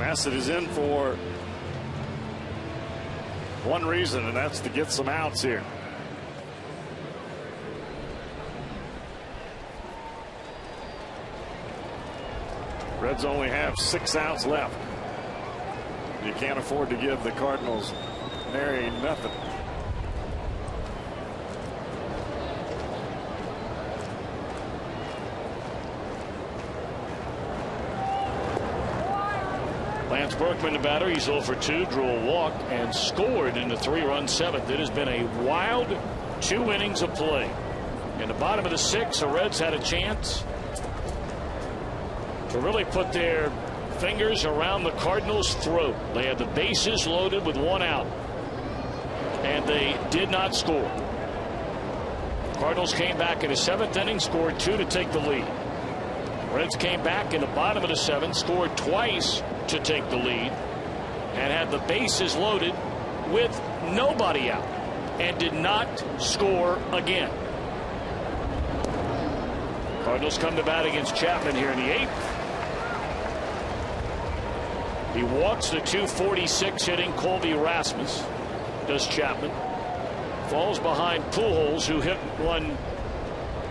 Massey is in for one reason, and that's to get some outs here. Reds only have 6 outs left. You can't afford to give the Cardinals nary nothing. Lance Berkman, the batter. He's 0 for 2, drew a walk and scored in the 3-run 7th. It has been a wild 2 innings of play. In the bottom of the 6th, the Reds had a chance to really put their fingers around the Cardinals' throat. They had the bases loaded with 1 out, and they did not score. Cardinals came back in the 7th inning, scored 2 to take the lead. Reds came back in the bottom of the 7th, scored twice to take the lead, and had the bases loaded with nobody out, and did not score again. Cardinals come to bat against Chapman here in the 8th. He walks the 246 hitting Colby Rasmus, does Chapman. Falls behind Pujols, who hit one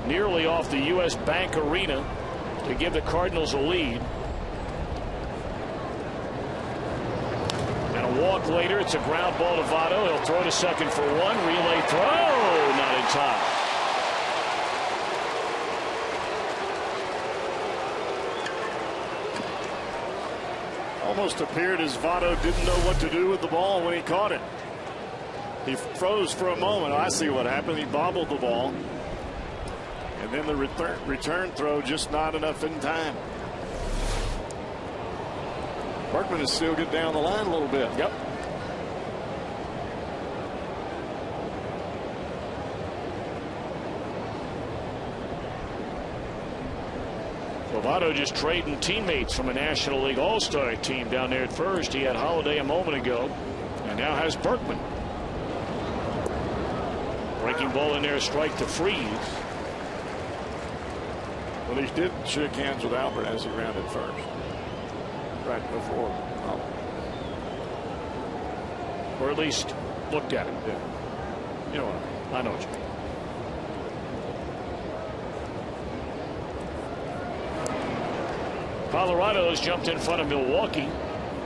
nearly off the U.S. Bank Arena to give the Cardinals a lead. And a walk later, it's a ground ball to Votto. He'll throw to second for one. Relay throw, not in time. Almost appeared as Votto didn't know what to do with the ball when he caught it. He froze for a moment. I see what happened. He bobbled the ball. And then the return throw just not enough in time. Berkman is still getting down the line a little bit. Yep. Votto just trading teammates from a National League All-Star team down there at first. He had Holiday a moment ago, and now has Berkman. Breaking ball in there, a strike to Freeze. Well, he did shake hands with Albert as he rounded first, right before. Or at least looked at him. Yeah. You know what? I know what you mean. Colorado has jumped in front of Milwaukee.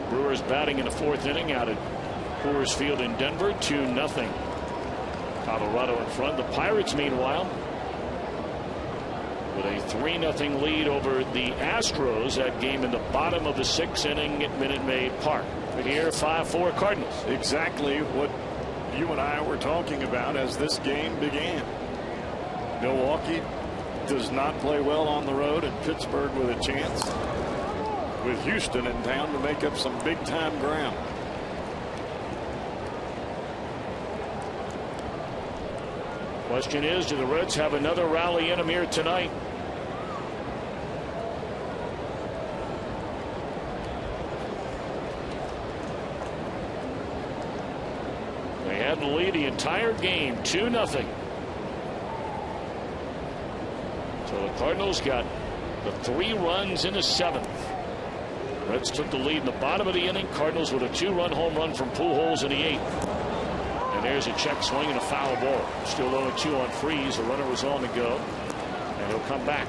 Brewers batting in the 4th inning out at Coors Field in Denver, 2-0. Colorado in front. The Pirates, meanwhile, with a 3-0 lead over the Astros. That game in the bottom of the 6th inning at Minute Maid Park. But here, 5-4 Cardinals. Exactly what you and I were talking about as this game began. Milwaukee does not play well on the road, and Pittsburgh with a chance, with Houston in town, to make up some big time ground. Question is, do the Reds have another rally in them here tonight? They had the lead the entire game, 2-0. So the Cardinals got the 3 runs in the 7th. Reds took the lead in the bottom of the inning. Cardinals with a 2-run home run from Pujols in the 8th. And there's a check swing and a foul ball. Still 0-2 on Freeze. The runner was on to go, and he'll come back.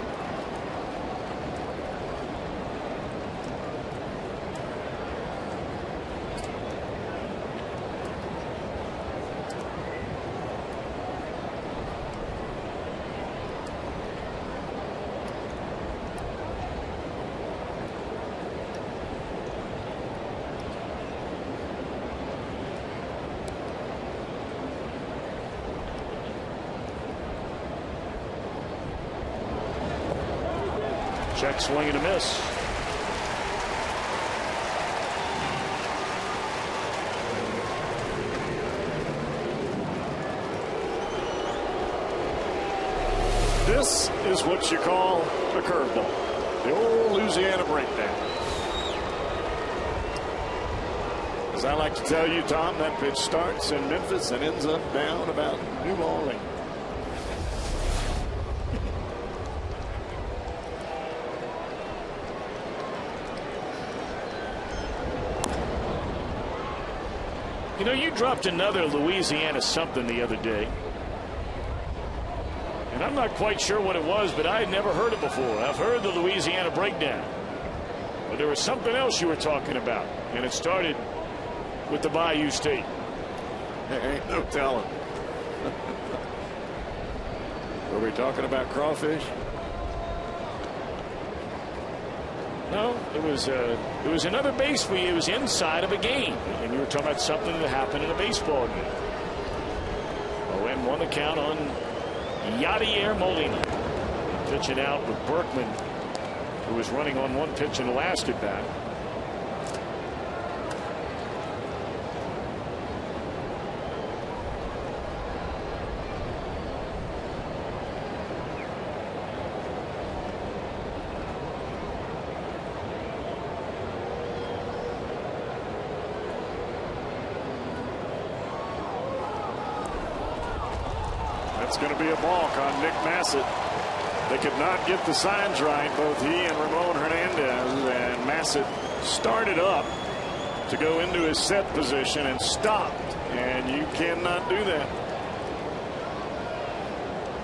Check swing and a miss. This is what you call a curveball. The old Louisiana breakdown. As I like to tell you, Tom, that pitch starts in Memphis and ends up down about New Orleans. You know, you dropped another Louisiana something the other day. And I'm not quite sure what it was, but I had never heard it before. I've heard the Louisiana breakdown. But there was something else you were talking about. And it started with the Bayou State. There ain't no telling. Were we talking about crawfish? No, it was another base for you. It was inside of a game, and you were talking about something that happened in a baseball game. OM won the count on Yadier Molina, pitching out with Berkman, who was running on 1 pitch in the last at bat. It's going to be a balk on Nick Massett. They could not get the signs right, both he and Ramon Hernandez, and Massett started up to go into his set position and stopped, and you cannot do that.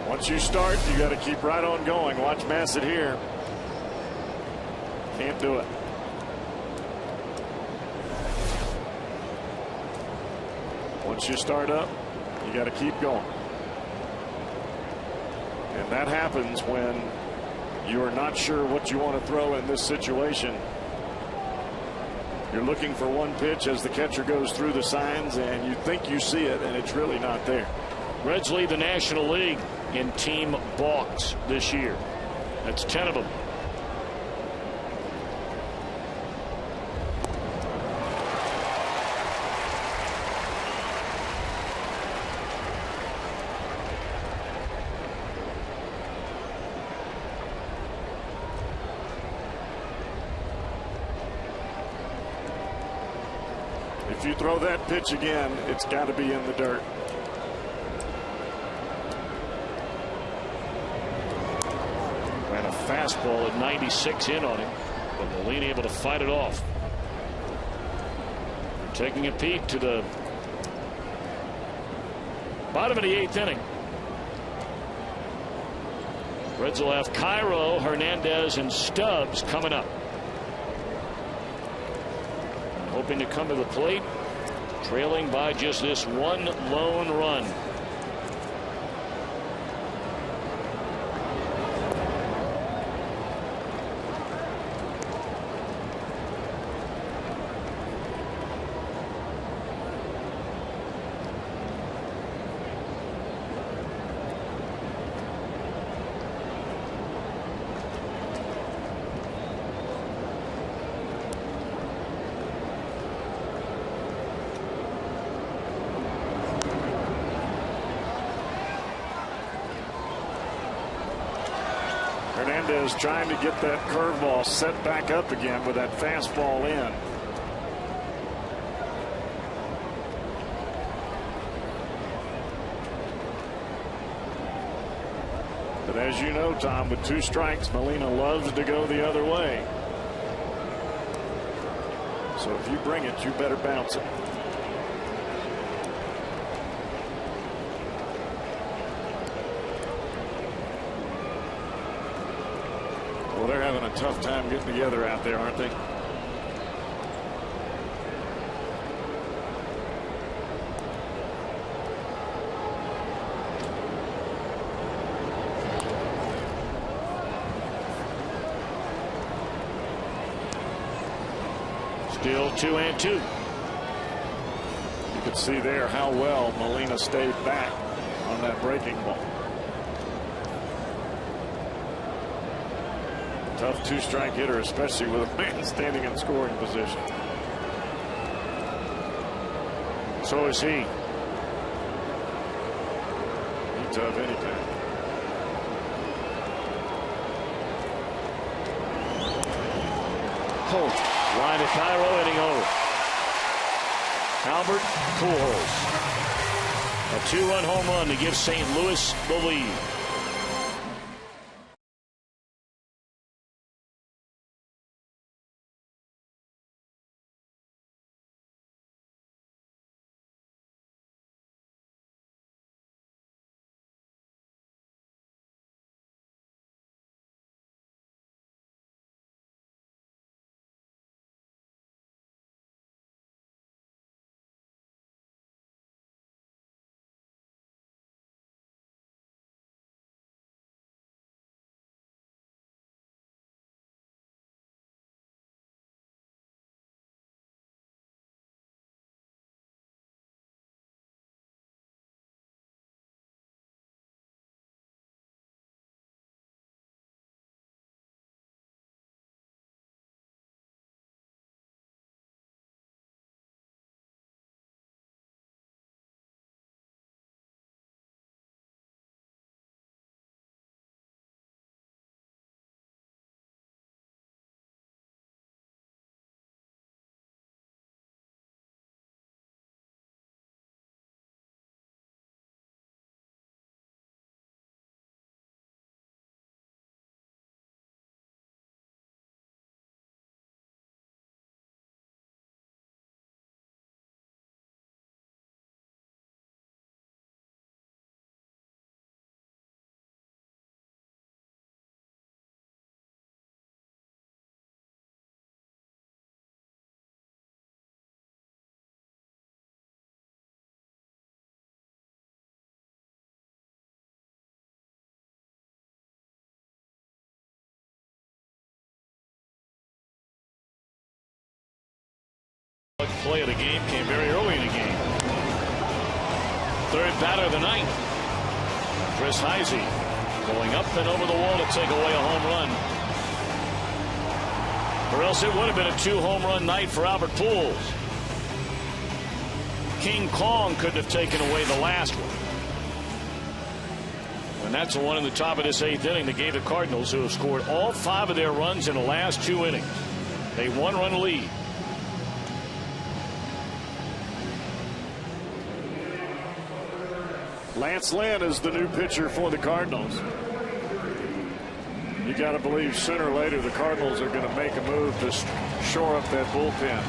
Once you start, you got to keep right on going. Watch Massett here. Can't do it. Once you start up, you got to keep going. And that happens when you are not sure what you want to throw in this situation. You're looking for one pitch as the catcher goes through the signs, and you think you see it, and it's really not there. Reds lead the National League in team balks this year. That's 10 of them. If you throw that pitch again, it's got to be in the dirt. Ran a fastball at 96 in on him, but Molina able to fight it off. Taking a peek to the bottom of the 8th inning. Reds will have Cairo, Hernandez, and Stubbs coming up. Hoping to come to the plate, trailing by just this one lone run. Hernandez trying to get that curveball set back up again with that fastball in. But as you know, Tom, with 2 strikes, Molina loves to go the other way. So if you bring it, you better bounce it. Well, they're having a tough time getting together out there, aren't they? Still 2-2. You could see there how well Molina stayed back on that breaking ball. Tough 2-strike hitter, especially with a man standing in scoring position. So is he. He's tough anytime. Holt, line to Cairo, inning over. Albert Pujols. A 2-run home run to give St. Louis the lead. Play of the game came very early in the game. Third batter of the night, Heisey going up and over the wall to take away a home run. Or else it would have been a 2-home run night for Albert Pujols. King Kong couldn't have taken away the last one. And that's the one in the top of this 8th inning that gave the Cardinals, who have scored all 5 of their runs in the last 2 innings, a 1-run lead. Lance Lynn is the new pitcher for the Cardinals. You got to believe sooner or later the Cardinals are going to make a move to shore up that bullpen.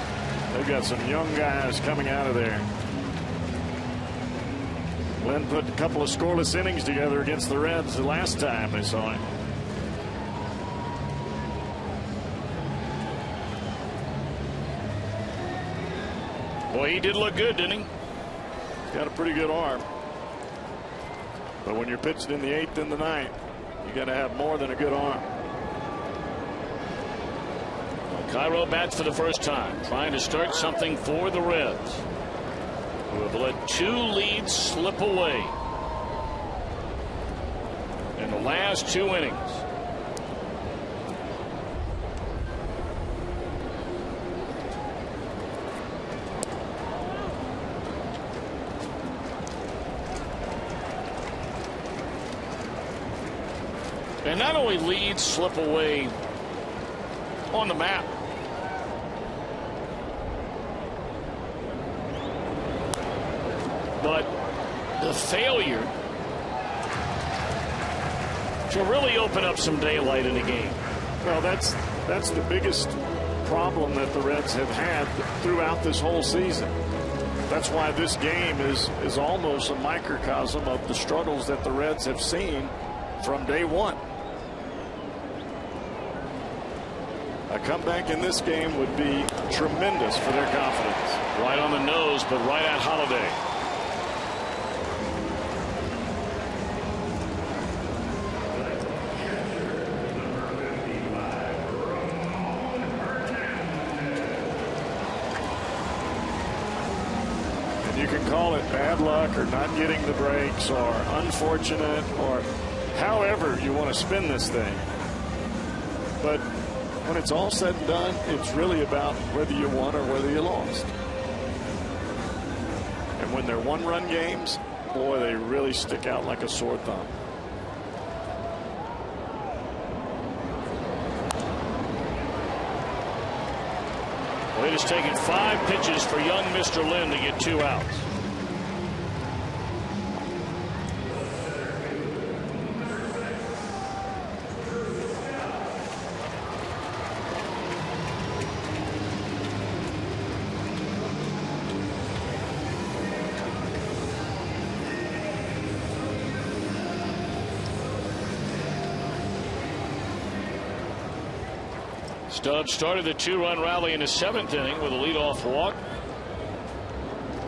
They've got some young guys coming out of there. Lynn put a couple of scoreless innings together against the Reds the last time they saw him. Boy, he did look good, didn't he? He's got a pretty good arm. But when you're pitching in the 8th and the 9th, you got to have more than a good arm. Cairo bats for the first time, trying to start something for the Reds, who have let 2 leads slip away in the last 2 innings. And not only leads slip away on the map, but the failure to really open up some daylight in the game. Well, that's the biggest problem that the Reds have had throughout this whole season. That's why this game is almost a microcosm of the struggles that the Reds have seen from day one. A comeback in this game would be tremendous for their confidence. Right on the nose, but right at Holiday. And you can call it bad luck or not getting the breaks or unfortunate or however you want to spin this thing. But when it's all said and done, it's really about whether you won or whether you lost. And when they're 1-run games, boy, they really stick out like a sore thumb. Well, it has taken 5 pitches for young Mr. Lynn to get 2 outs. Stubbs started the 2-run rally in the 7th inning with a leadoff walk.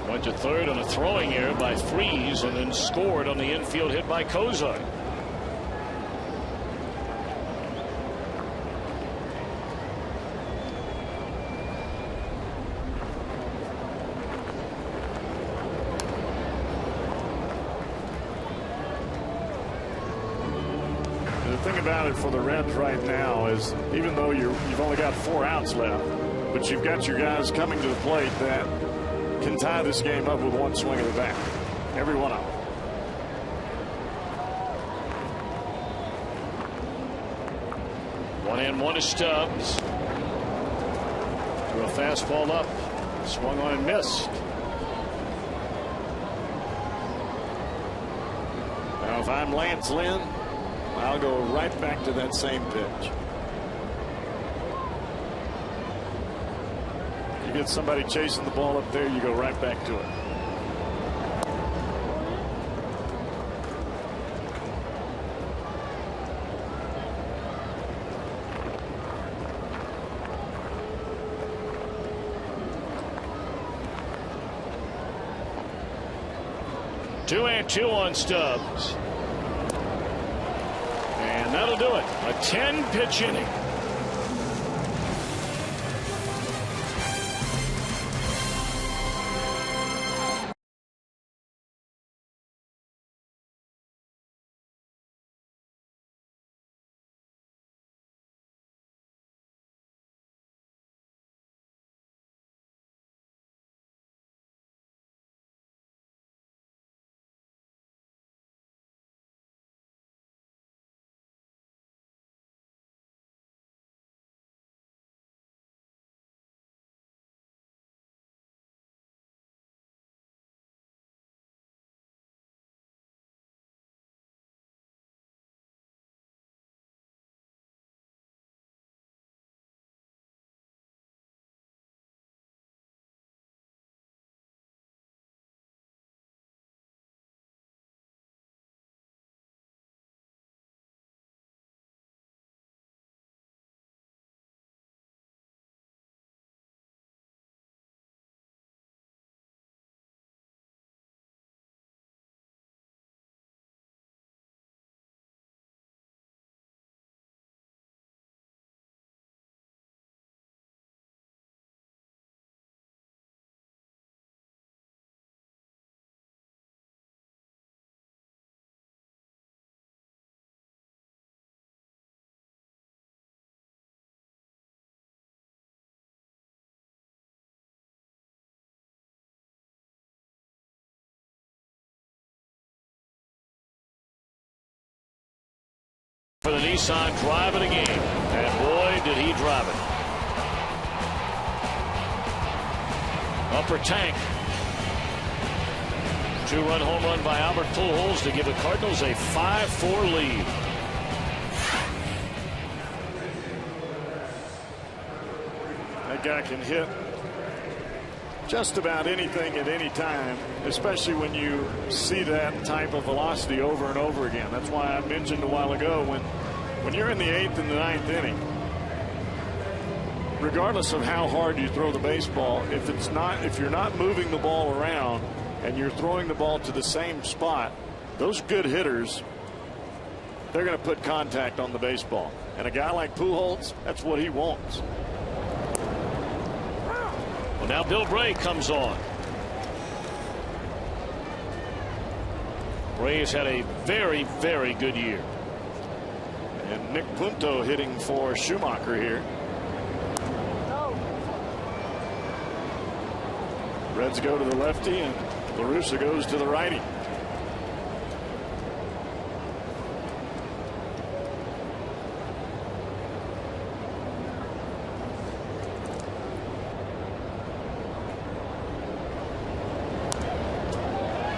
Went to third on a throwing error by Freese and then scored on the infield hit by Kozar. The thing about it for the Reds right now is even though you've only got 4 outs left, but you've got your guys coming to the plate that can tie this game up with one swing of the bat. Every one of them. One and one to Stubbs. Threw a fastball up, swung on and missed. Now if I'm Lance Lynn, I'll go right back to that same pitch. You get somebody chasing the ball up there, you go right back to it. Two and two on Stubbs. And that'll do it. A 10-pitch inning. base on drive of the game. And boy, did he drive it. Upper tank. 2-run home run by Albert Pujols to give the Cardinals a 5-4 lead. That guy can hit just about anything at any time, especially when you see that type of velocity over and over again. That's why I mentioned a while ago when you're in the 8th and the 9th inning, regardless of how hard you throw the baseball, if you're not moving the ball around and you're throwing the ball to the same spot, those good hitters, they're going to put contact on the baseball. And a guy like Pujols, that's what he wants. Well, now Bill Bray comes on. Bray has had a very, very good year. And Nick Punto hitting for Schumacher here. Reds go to the lefty and La Russa goes to the righty.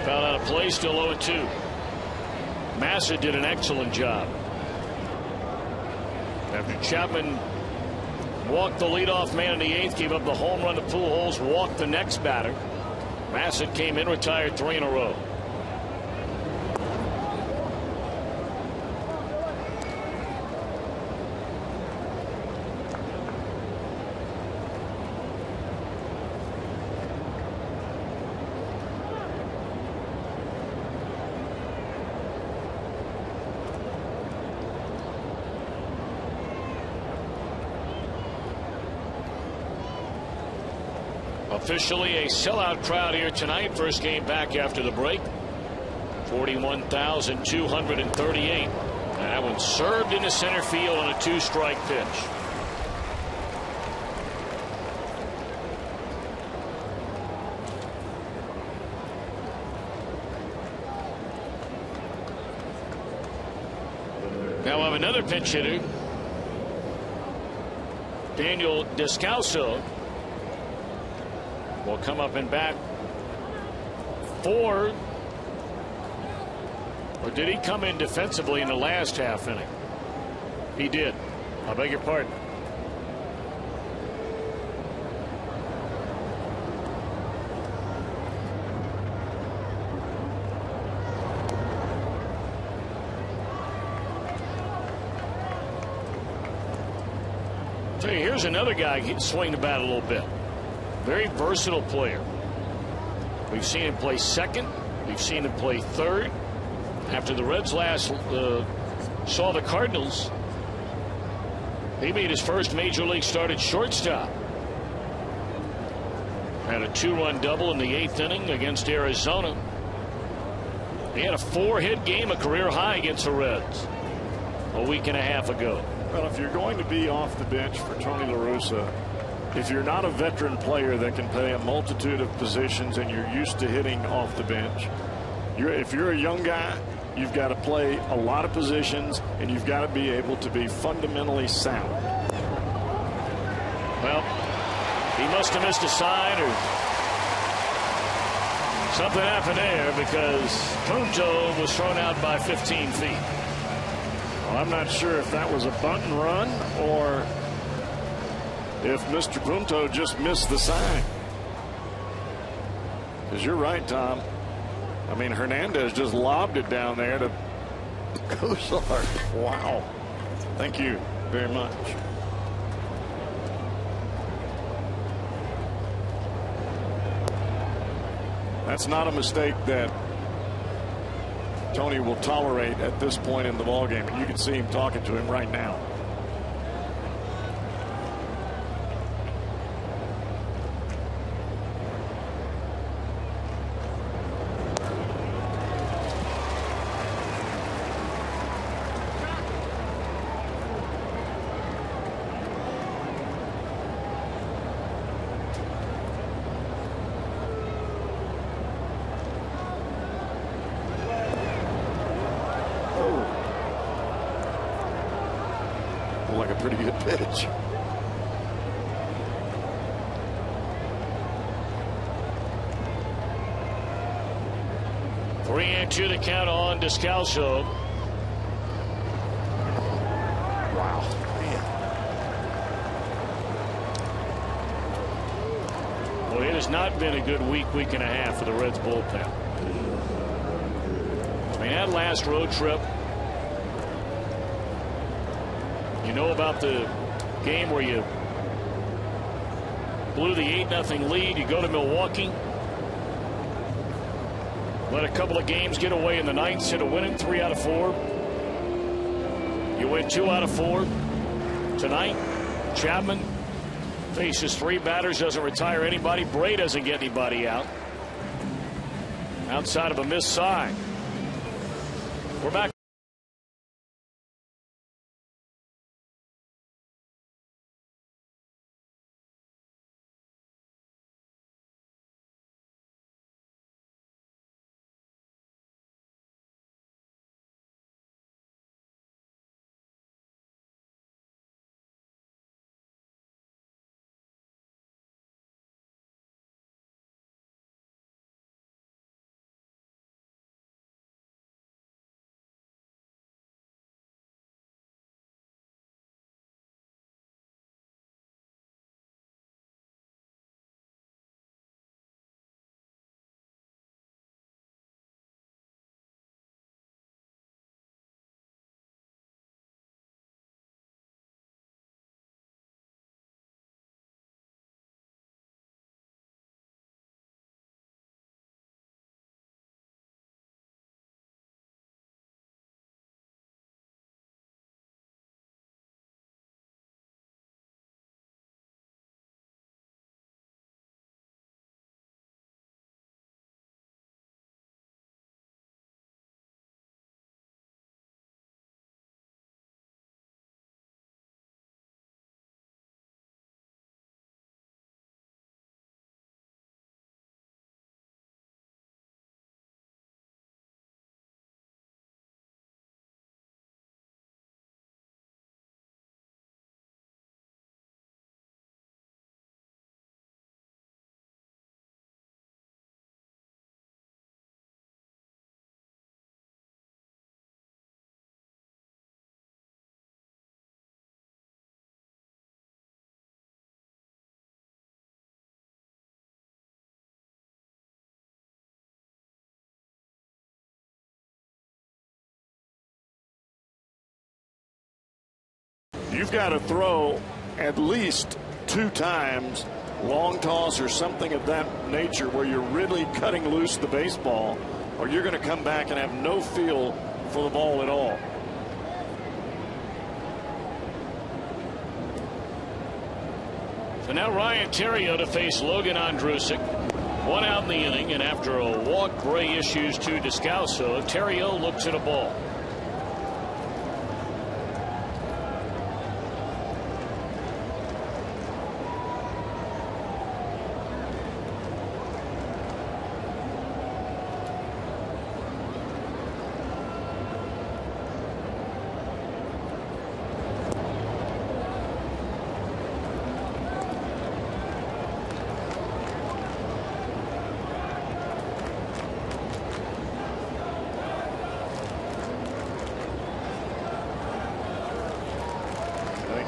Foul out of play, still 0-2. Massa did an excellent job. After Chapman walked the leadoff man in the 8th, gave up the home run to Pujols, walked the next batter. Massa came in, retired 3 in a row. Officially a sellout crowd here tonight. First game back after the break. 41,238. And that one served into center field on a 2-strike pitch. Now we'll have another pinch hitter. Daniel Descalso will come up and bat for, or did he come in defensively in the last half inning? He did. I beg your pardon. So here's another guy who can swing the bat a little bit. Very versatile player. We've seen him play second. We've seen him play third. After the Reds last saw the Cardinals, he made his first major league start at shortstop. Had a 2-run double in the 8th inning against Arizona. He had a 4-hit game, a career high against the Reds a week and a half ago. Well, if you're going to be off the bench for Tony La Russa, if you're not a veteran player that can play a multitude of positions and you're used to hitting off the bench, if you're a young guy, you've got to play a lot of positions and you've got to be able to be fundamentally sound. Well, he must have missed a sign or something happened there, because Punto was thrown out by 15 feet. Well, I'm not sure if that was a bunt and run or if Mr. Punto just missed the sign. Because you're right, Tom. I mean, Hernandez just lobbed it down there to Cozart. Wow. Thank you very much. That's not a mistake that Tony will tolerate at this point in the ballgame. And you can see him talking to him right now. pretty good pitch. Three and two to count on Descalso. Wow, man. Well, it has not been a good week and a half for the Reds bullpen. I mean, that last road trip, you know about the game where you blew the 8-0 lead. You go to Milwaukee, let a couple of games get away in the ninth, instead of winning 3 out of 4. You win 2 out of 4 tonight. Chapman faces 3 batters, doesn't retire anybody. Bray doesn't get anybody out outside of a missed sign. We're back. You've got to throw at least 2 times, long toss or something of that nature, where you're really cutting loose the baseball, or you're going to come back and have no feel for the ball at all. So now Ryan Theriot to face Logan Andrusik. 1 out in the inning, and after a walk, Gray issues to Descalso. Theriot looks at a ball.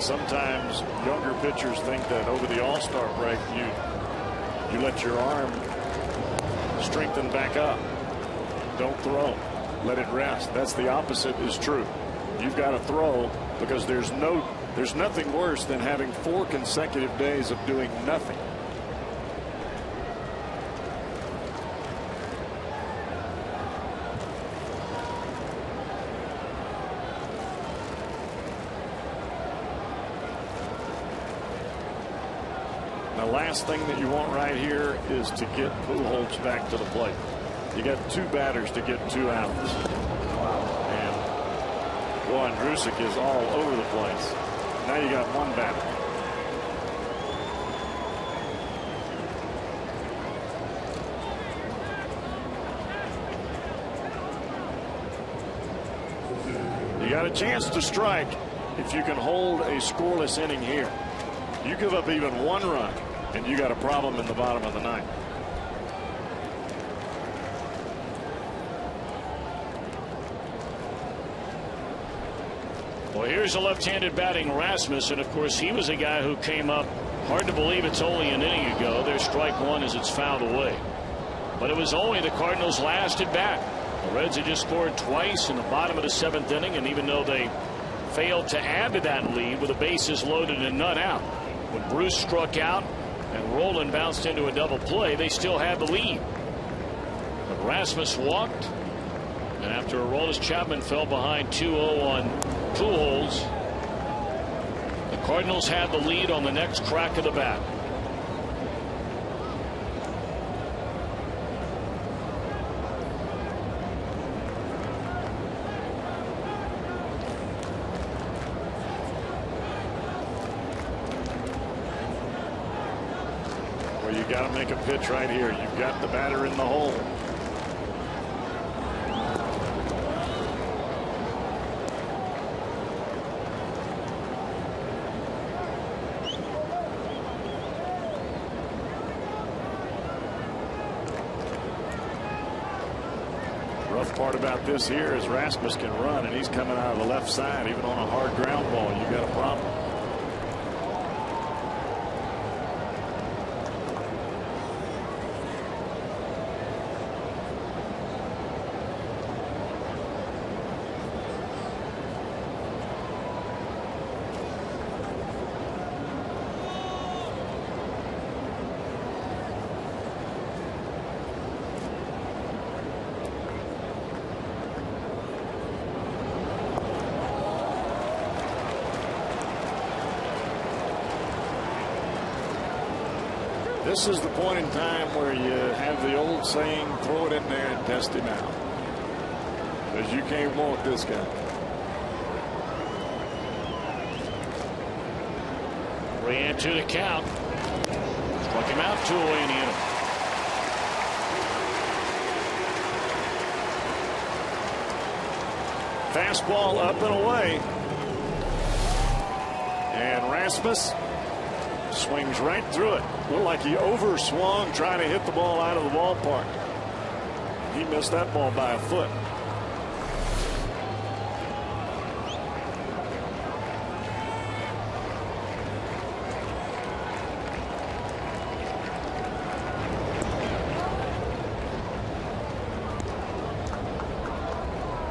Sometimes younger pitchers think that over the All-Star break you let your arm strengthen back up. Don't throw. Let it rest. That's the opposite is true. You've got to throw, because there's nothing worse than having 4 consecutive days of doing nothing. The last thing that you want right here is to get Pujols back to the plate. You got 2 batters to get 2 outs. And Andrusik is all over the place. Now you got 1 batter. You got a chance to strike. if you can hold a scoreless inning here. You give up even one run, and you got a problem in the bottom of the ninth. Well, here's a left-handed batting Rasmus, and of course he was a guy who came up. Hard to believe it's only an inning ago. There's strike one as it's fouled away. But it was only the Cardinals' last at bat. The Reds had just scored twice in the bottom of the 7th inning, and even though they failed to add to that lead with the bases loaded and none out, when Bruce struck out and Roland bounced into a double play, they still had the lead. But Rasmus walked, and after Aroldis Chapman fell behind 2-0 on Pujols, the Cardinals had the lead on the next crack of the bat. Well, you got to make a pitch right here. You've got the batter in the hole. Rough part about this here is Rasmus can run, and he's coming out of the left side. Even on a hard ground ball, you got a problem. This is the point in time where you have the old saying, throw it in there and test him out. Because you can't walk this guy. Ran to the count. Struck him out 2 away in the inning. Fastball up and away. And Rasmus swings right through it. Looked like he overswung trying to hit the ball out of the ballpark. He missed that ball by a foot.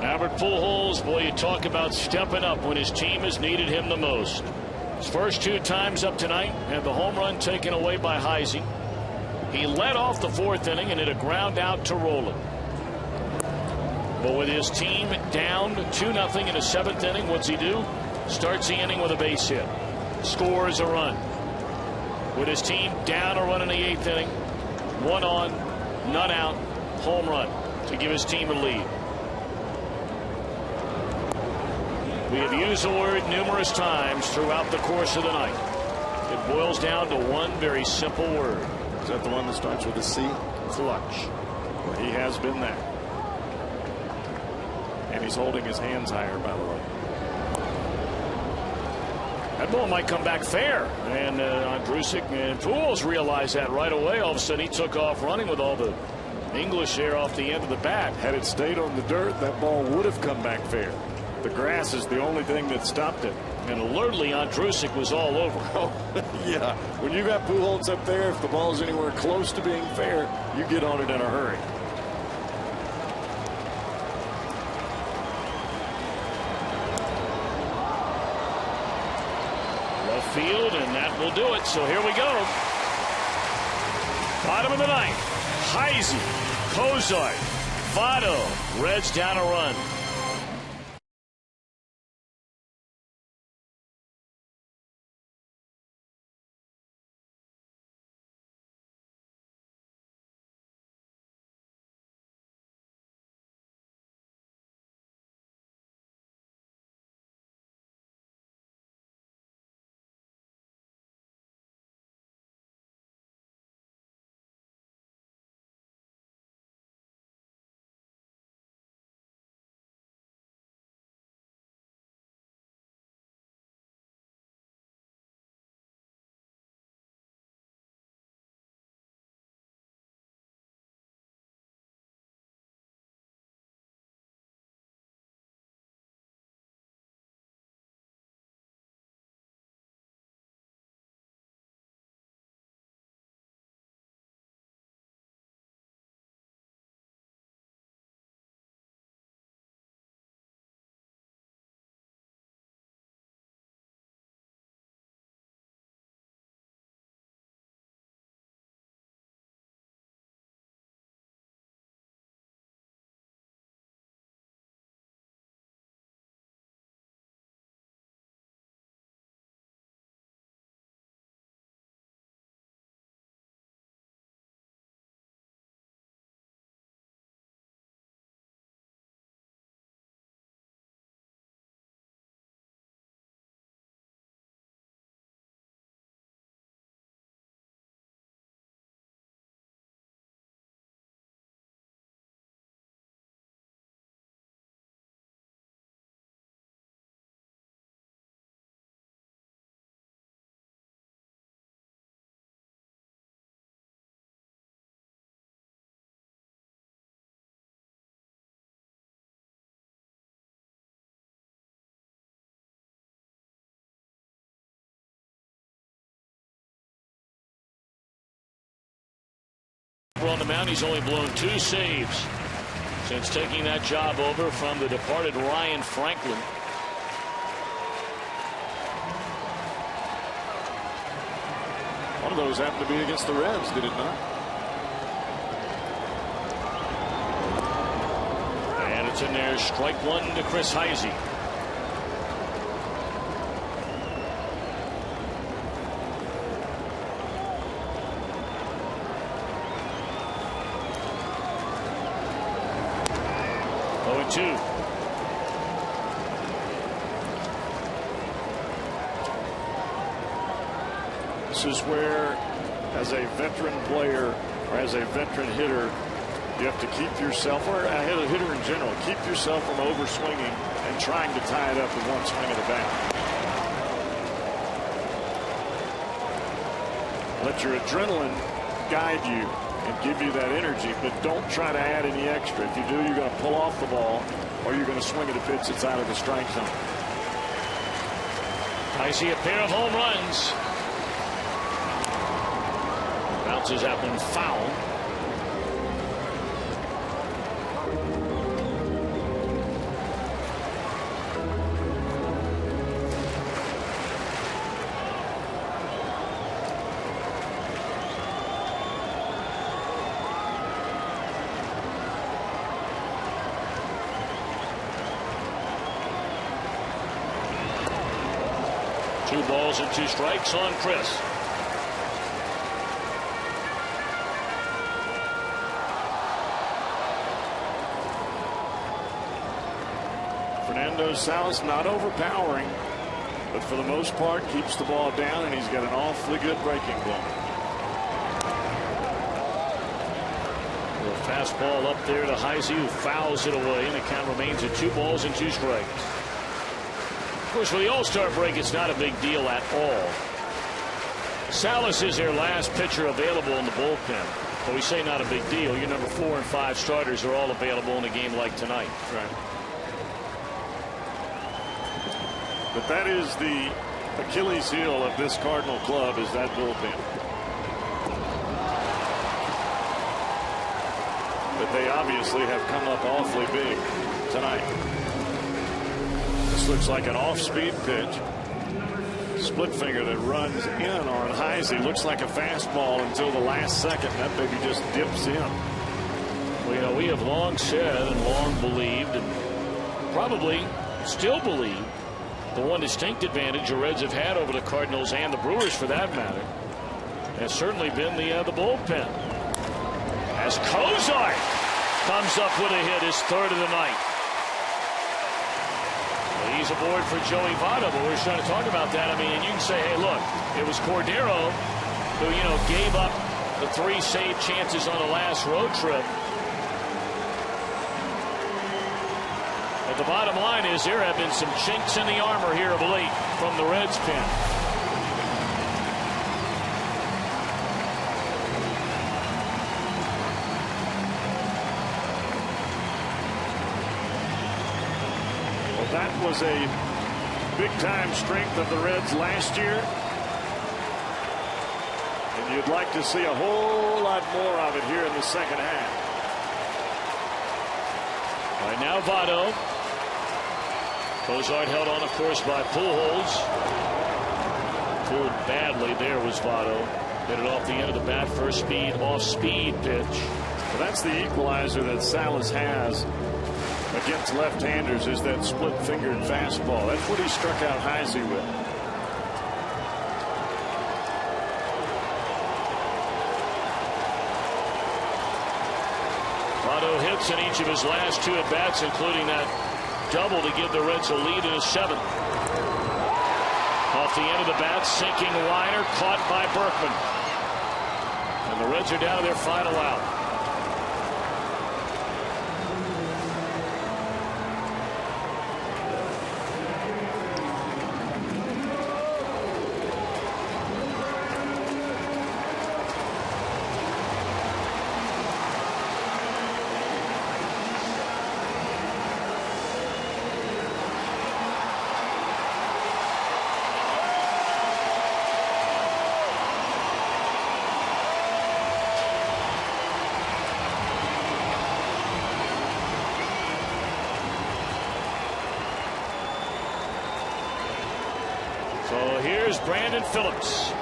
Albert Pujols, boy, you talk about stepping up when his team has needed him the most. His first 2 times up tonight had the home run taken away by Heisey. He led off the 4th inning and hit a ground out to Roland. But with his team down 2-0 in the 7th inning, what's he do? Starts the inning with a base hit. Scores a run. With his team down a run in the 8th inning, 1 on, none out, home run to give his team a lead. We have used the word numerous times throughout the course of the night. It boils down to one very simple word. Is that the one that starts with a C? Clutch. Well, he has been there. And he's holding his hands higher, by the way. That ball might come back fair. And Andrusic and Pujols realized that right away. All of a sudden, he took off running with all the English there off the end of the bat. Had it stayed on the dirt, that ball would have come back fair. The grass is the only thing that stopped it. And alertly, Andrusic was all over. Oh, yeah. When you got Pujols up there, if the ball's anywhere close to being fair, you get on it in a hurry. Left field, and that will do it. So here we go. Bottom of the 9th. Heisey, Cozart, Votto. Reds down a run. on the mound. He's only blown 2 saves since taking that job over from the departed Ryan Franklin. One of those happened to be against the Reds, did it not? And it's in there. Strike 1 to Chris Heisey. This is where, as a veteran player or as a veteran hitter, you have to keep yourself, or a hitter in general, keep yourself from overswinging and trying to tie it up with one swing of the bat. Let your adrenaline guide you and give you that energy, but don't try to add any extra. If you do, you're going to pull off the ball, or you're going to swing at a pitch that's out of the strike zone. I see a pair of home runs. Bounces that one foul. Two balls and 2 strikes on Chris. Fernando Salas not overpowering, but for the most part keeps the ball down, and he's got an awfully good breaking ball. A fastball up there to Heisey, who fouls it away, and the count remains at 2 balls and 2 strikes. Of course, for the All-Star break, it's not a big deal at all. Salas is their last pitcher available in the bullpen. But we say not a big deal. Your number 4 and 5 starters are all available in a game like tonight. Right. But that is the Achilles heel of this Cardinal club, is that bullpen. But they obviously have come up awfully big tonight. This looks like an off-speed pitch. Split finger that runs in on Heisey. Looks like a fastball until the last second. That baby just dips in. Well, you know, we have long said and long believed, and probably still believe, the one distinct advantage the Reds have had over the Cardinals and the Brewers, for that matter, has certainly been the bullpen. As Kozar comes up with a hit, his 3rd of the night. He's aboard for Joey Votto, but we're just trying to talk about that. I mean, you can say, hey, look, it was Cordero who, you know, gave up the 3 save chances on the last road trip. But the bottom line is there have been some chinks in the armor here of late from the Reds pen. That was a big-time strength of the Reds last year. And you'd like to see a whole lot more of it here in the second half. Right now, Votto. Kozar held on, of course, by Pujols. Pulled badly there was Votto. Hit it off the end of the bat for a speed, off-speed pitch. Well, that's the equalizer that Salas has against left-handers, is that split-fingered fastball. That's what he struck out Heisey with. Votto hits in each of his last 2 at-bats, including that double to give the Reds a lead in his 7th. Off the end of the bat, sinking liner, caught by Berkman. And the Reds are down to their final out. Here's Brandon Phillips.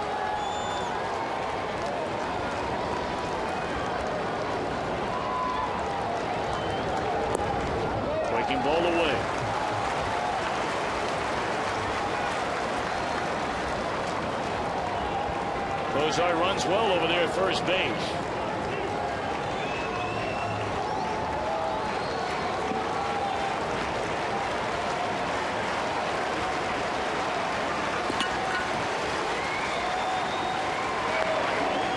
Breaking ball away. Bozart runs well over there at first base.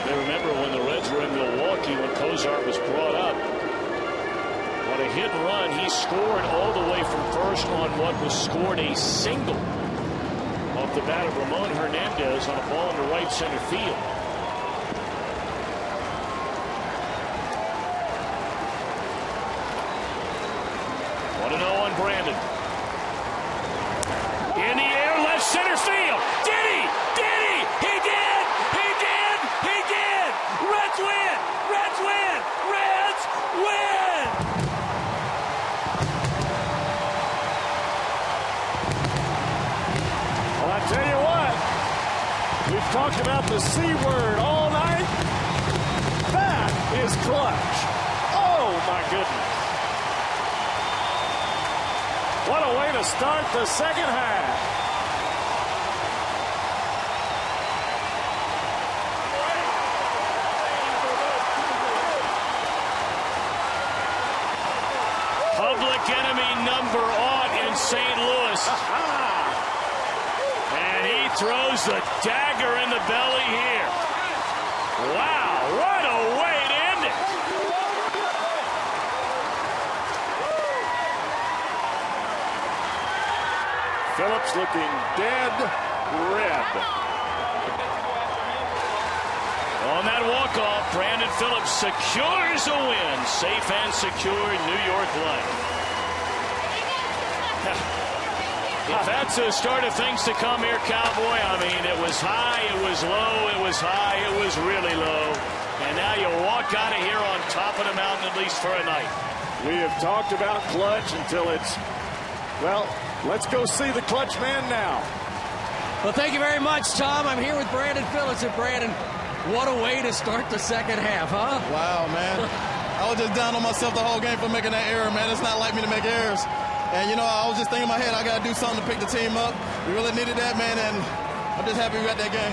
Remember when the Reds were in Milwaukee when Cozart was brought up. What a hit and run. He scored all the way from first on what was scored a single off the bat of Ramon Hernandez on a ball into right center field. What an 0 on Brandon. In the air, left center field. Did he? Did he? He did! He did! He did! Reds win! Reds win! Reds win! Well, I tell you what, we've talked about the C word all night. That is clutch. Oh, my goodness. What a way to start the second half. Public enemy number 0 in St. Louis. And he throws the dagger in the belly here. Wow, what a way to end it. Phillips looking dead red. On that walk-off, Brandon Phillips secures a win. Safe and secure New York life. If that's a start of things to come here, Cowboy, I mean, it was high, it was low, it was high, it was really low. And now you walk out of here on top of the mountain, at least for a night. We have talked about clutch until it's, well, let's go see the clutch man now. Well, thank you very much, Tom. I'm here with Brandon Phillips. And Brandon, what a way to start the second half, huh? Wow, man. I was just down on myself the whole game for making that error, man. It's not like me to make errors. And, you know, I was just thinking in my head, I got to do something to pick the team up. We really needed that, man, and I'm just happy we got that game.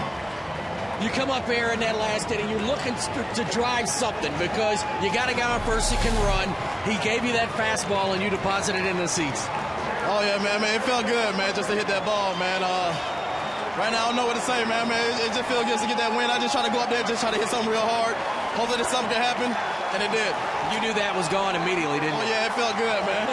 You come up here in that last inning, you're looking to drive something because you got a guy on first who can run. He gave you that fastball, and you deposited it in the seats. Oh, yeah, man, it felt good, man, just to hit that ball, man. Right now, I don't know what to say, man. It just feels good to get that win. I just try to go up there and just try to hit something real hard. Hopefully something can happen, and it did. You knew that was gone immediately, didn't you? Oh, yeah, it felt good, man.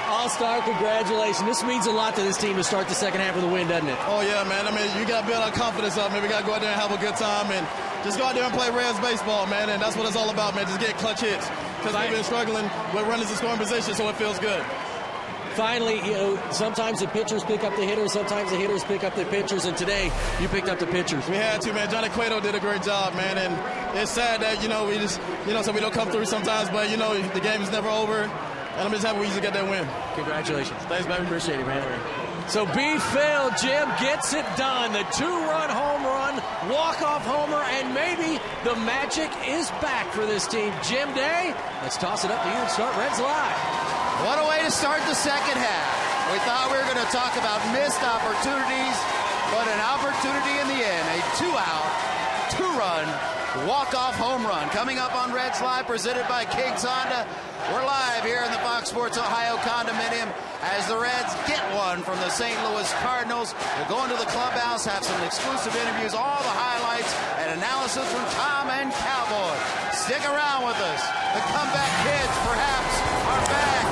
All-star, congratulations. This means a lot to this team to start the second half of the win, doesn't it? Oh, yeah, man. I mean, you got to build our confidence up, man. We got to go out there and have a good time and just go out there and play Reds baseball, man. And that's what it's all about, man. Just get clutch hits. Because we've been struggling with runners in scoring position, so it feels good. Finally, you know, sometimes the pitchers pick up the hitters, sometimes the hitters pick up the pitchers, and today you picked up the pitchers. We had to, man. Johnny Cueto did a great job, man, and it's sad that, you know, we just, you know, so we don't come through sometimes, but, you know, the game is never over, and I'm just happy we just got that win. Congratulations. Thanks, man. Appreciate it, man. So B-Phil, Jim gets it done. The 2-run home run, walk-off homer, and maybe the magic is back for this team. Jim Day, let's toss it up to you and start Reds Live. What a way to start the second half. We thought we were going to talk about missed opportunities, but an opportunity in the end. A 2-out, 2-run, walk-off home run. Coming up on Reds Live, presented by King's Honda. We're live here in the Fox Sports Ohio condominium as the Reds get one from the St. Louis Cardinals. We'll go into the clubhouse, have some exclusive interviews, all the highlights and analysis from Tom and Cowboy. Stick around with us. The comeback kids, perhaps, are back.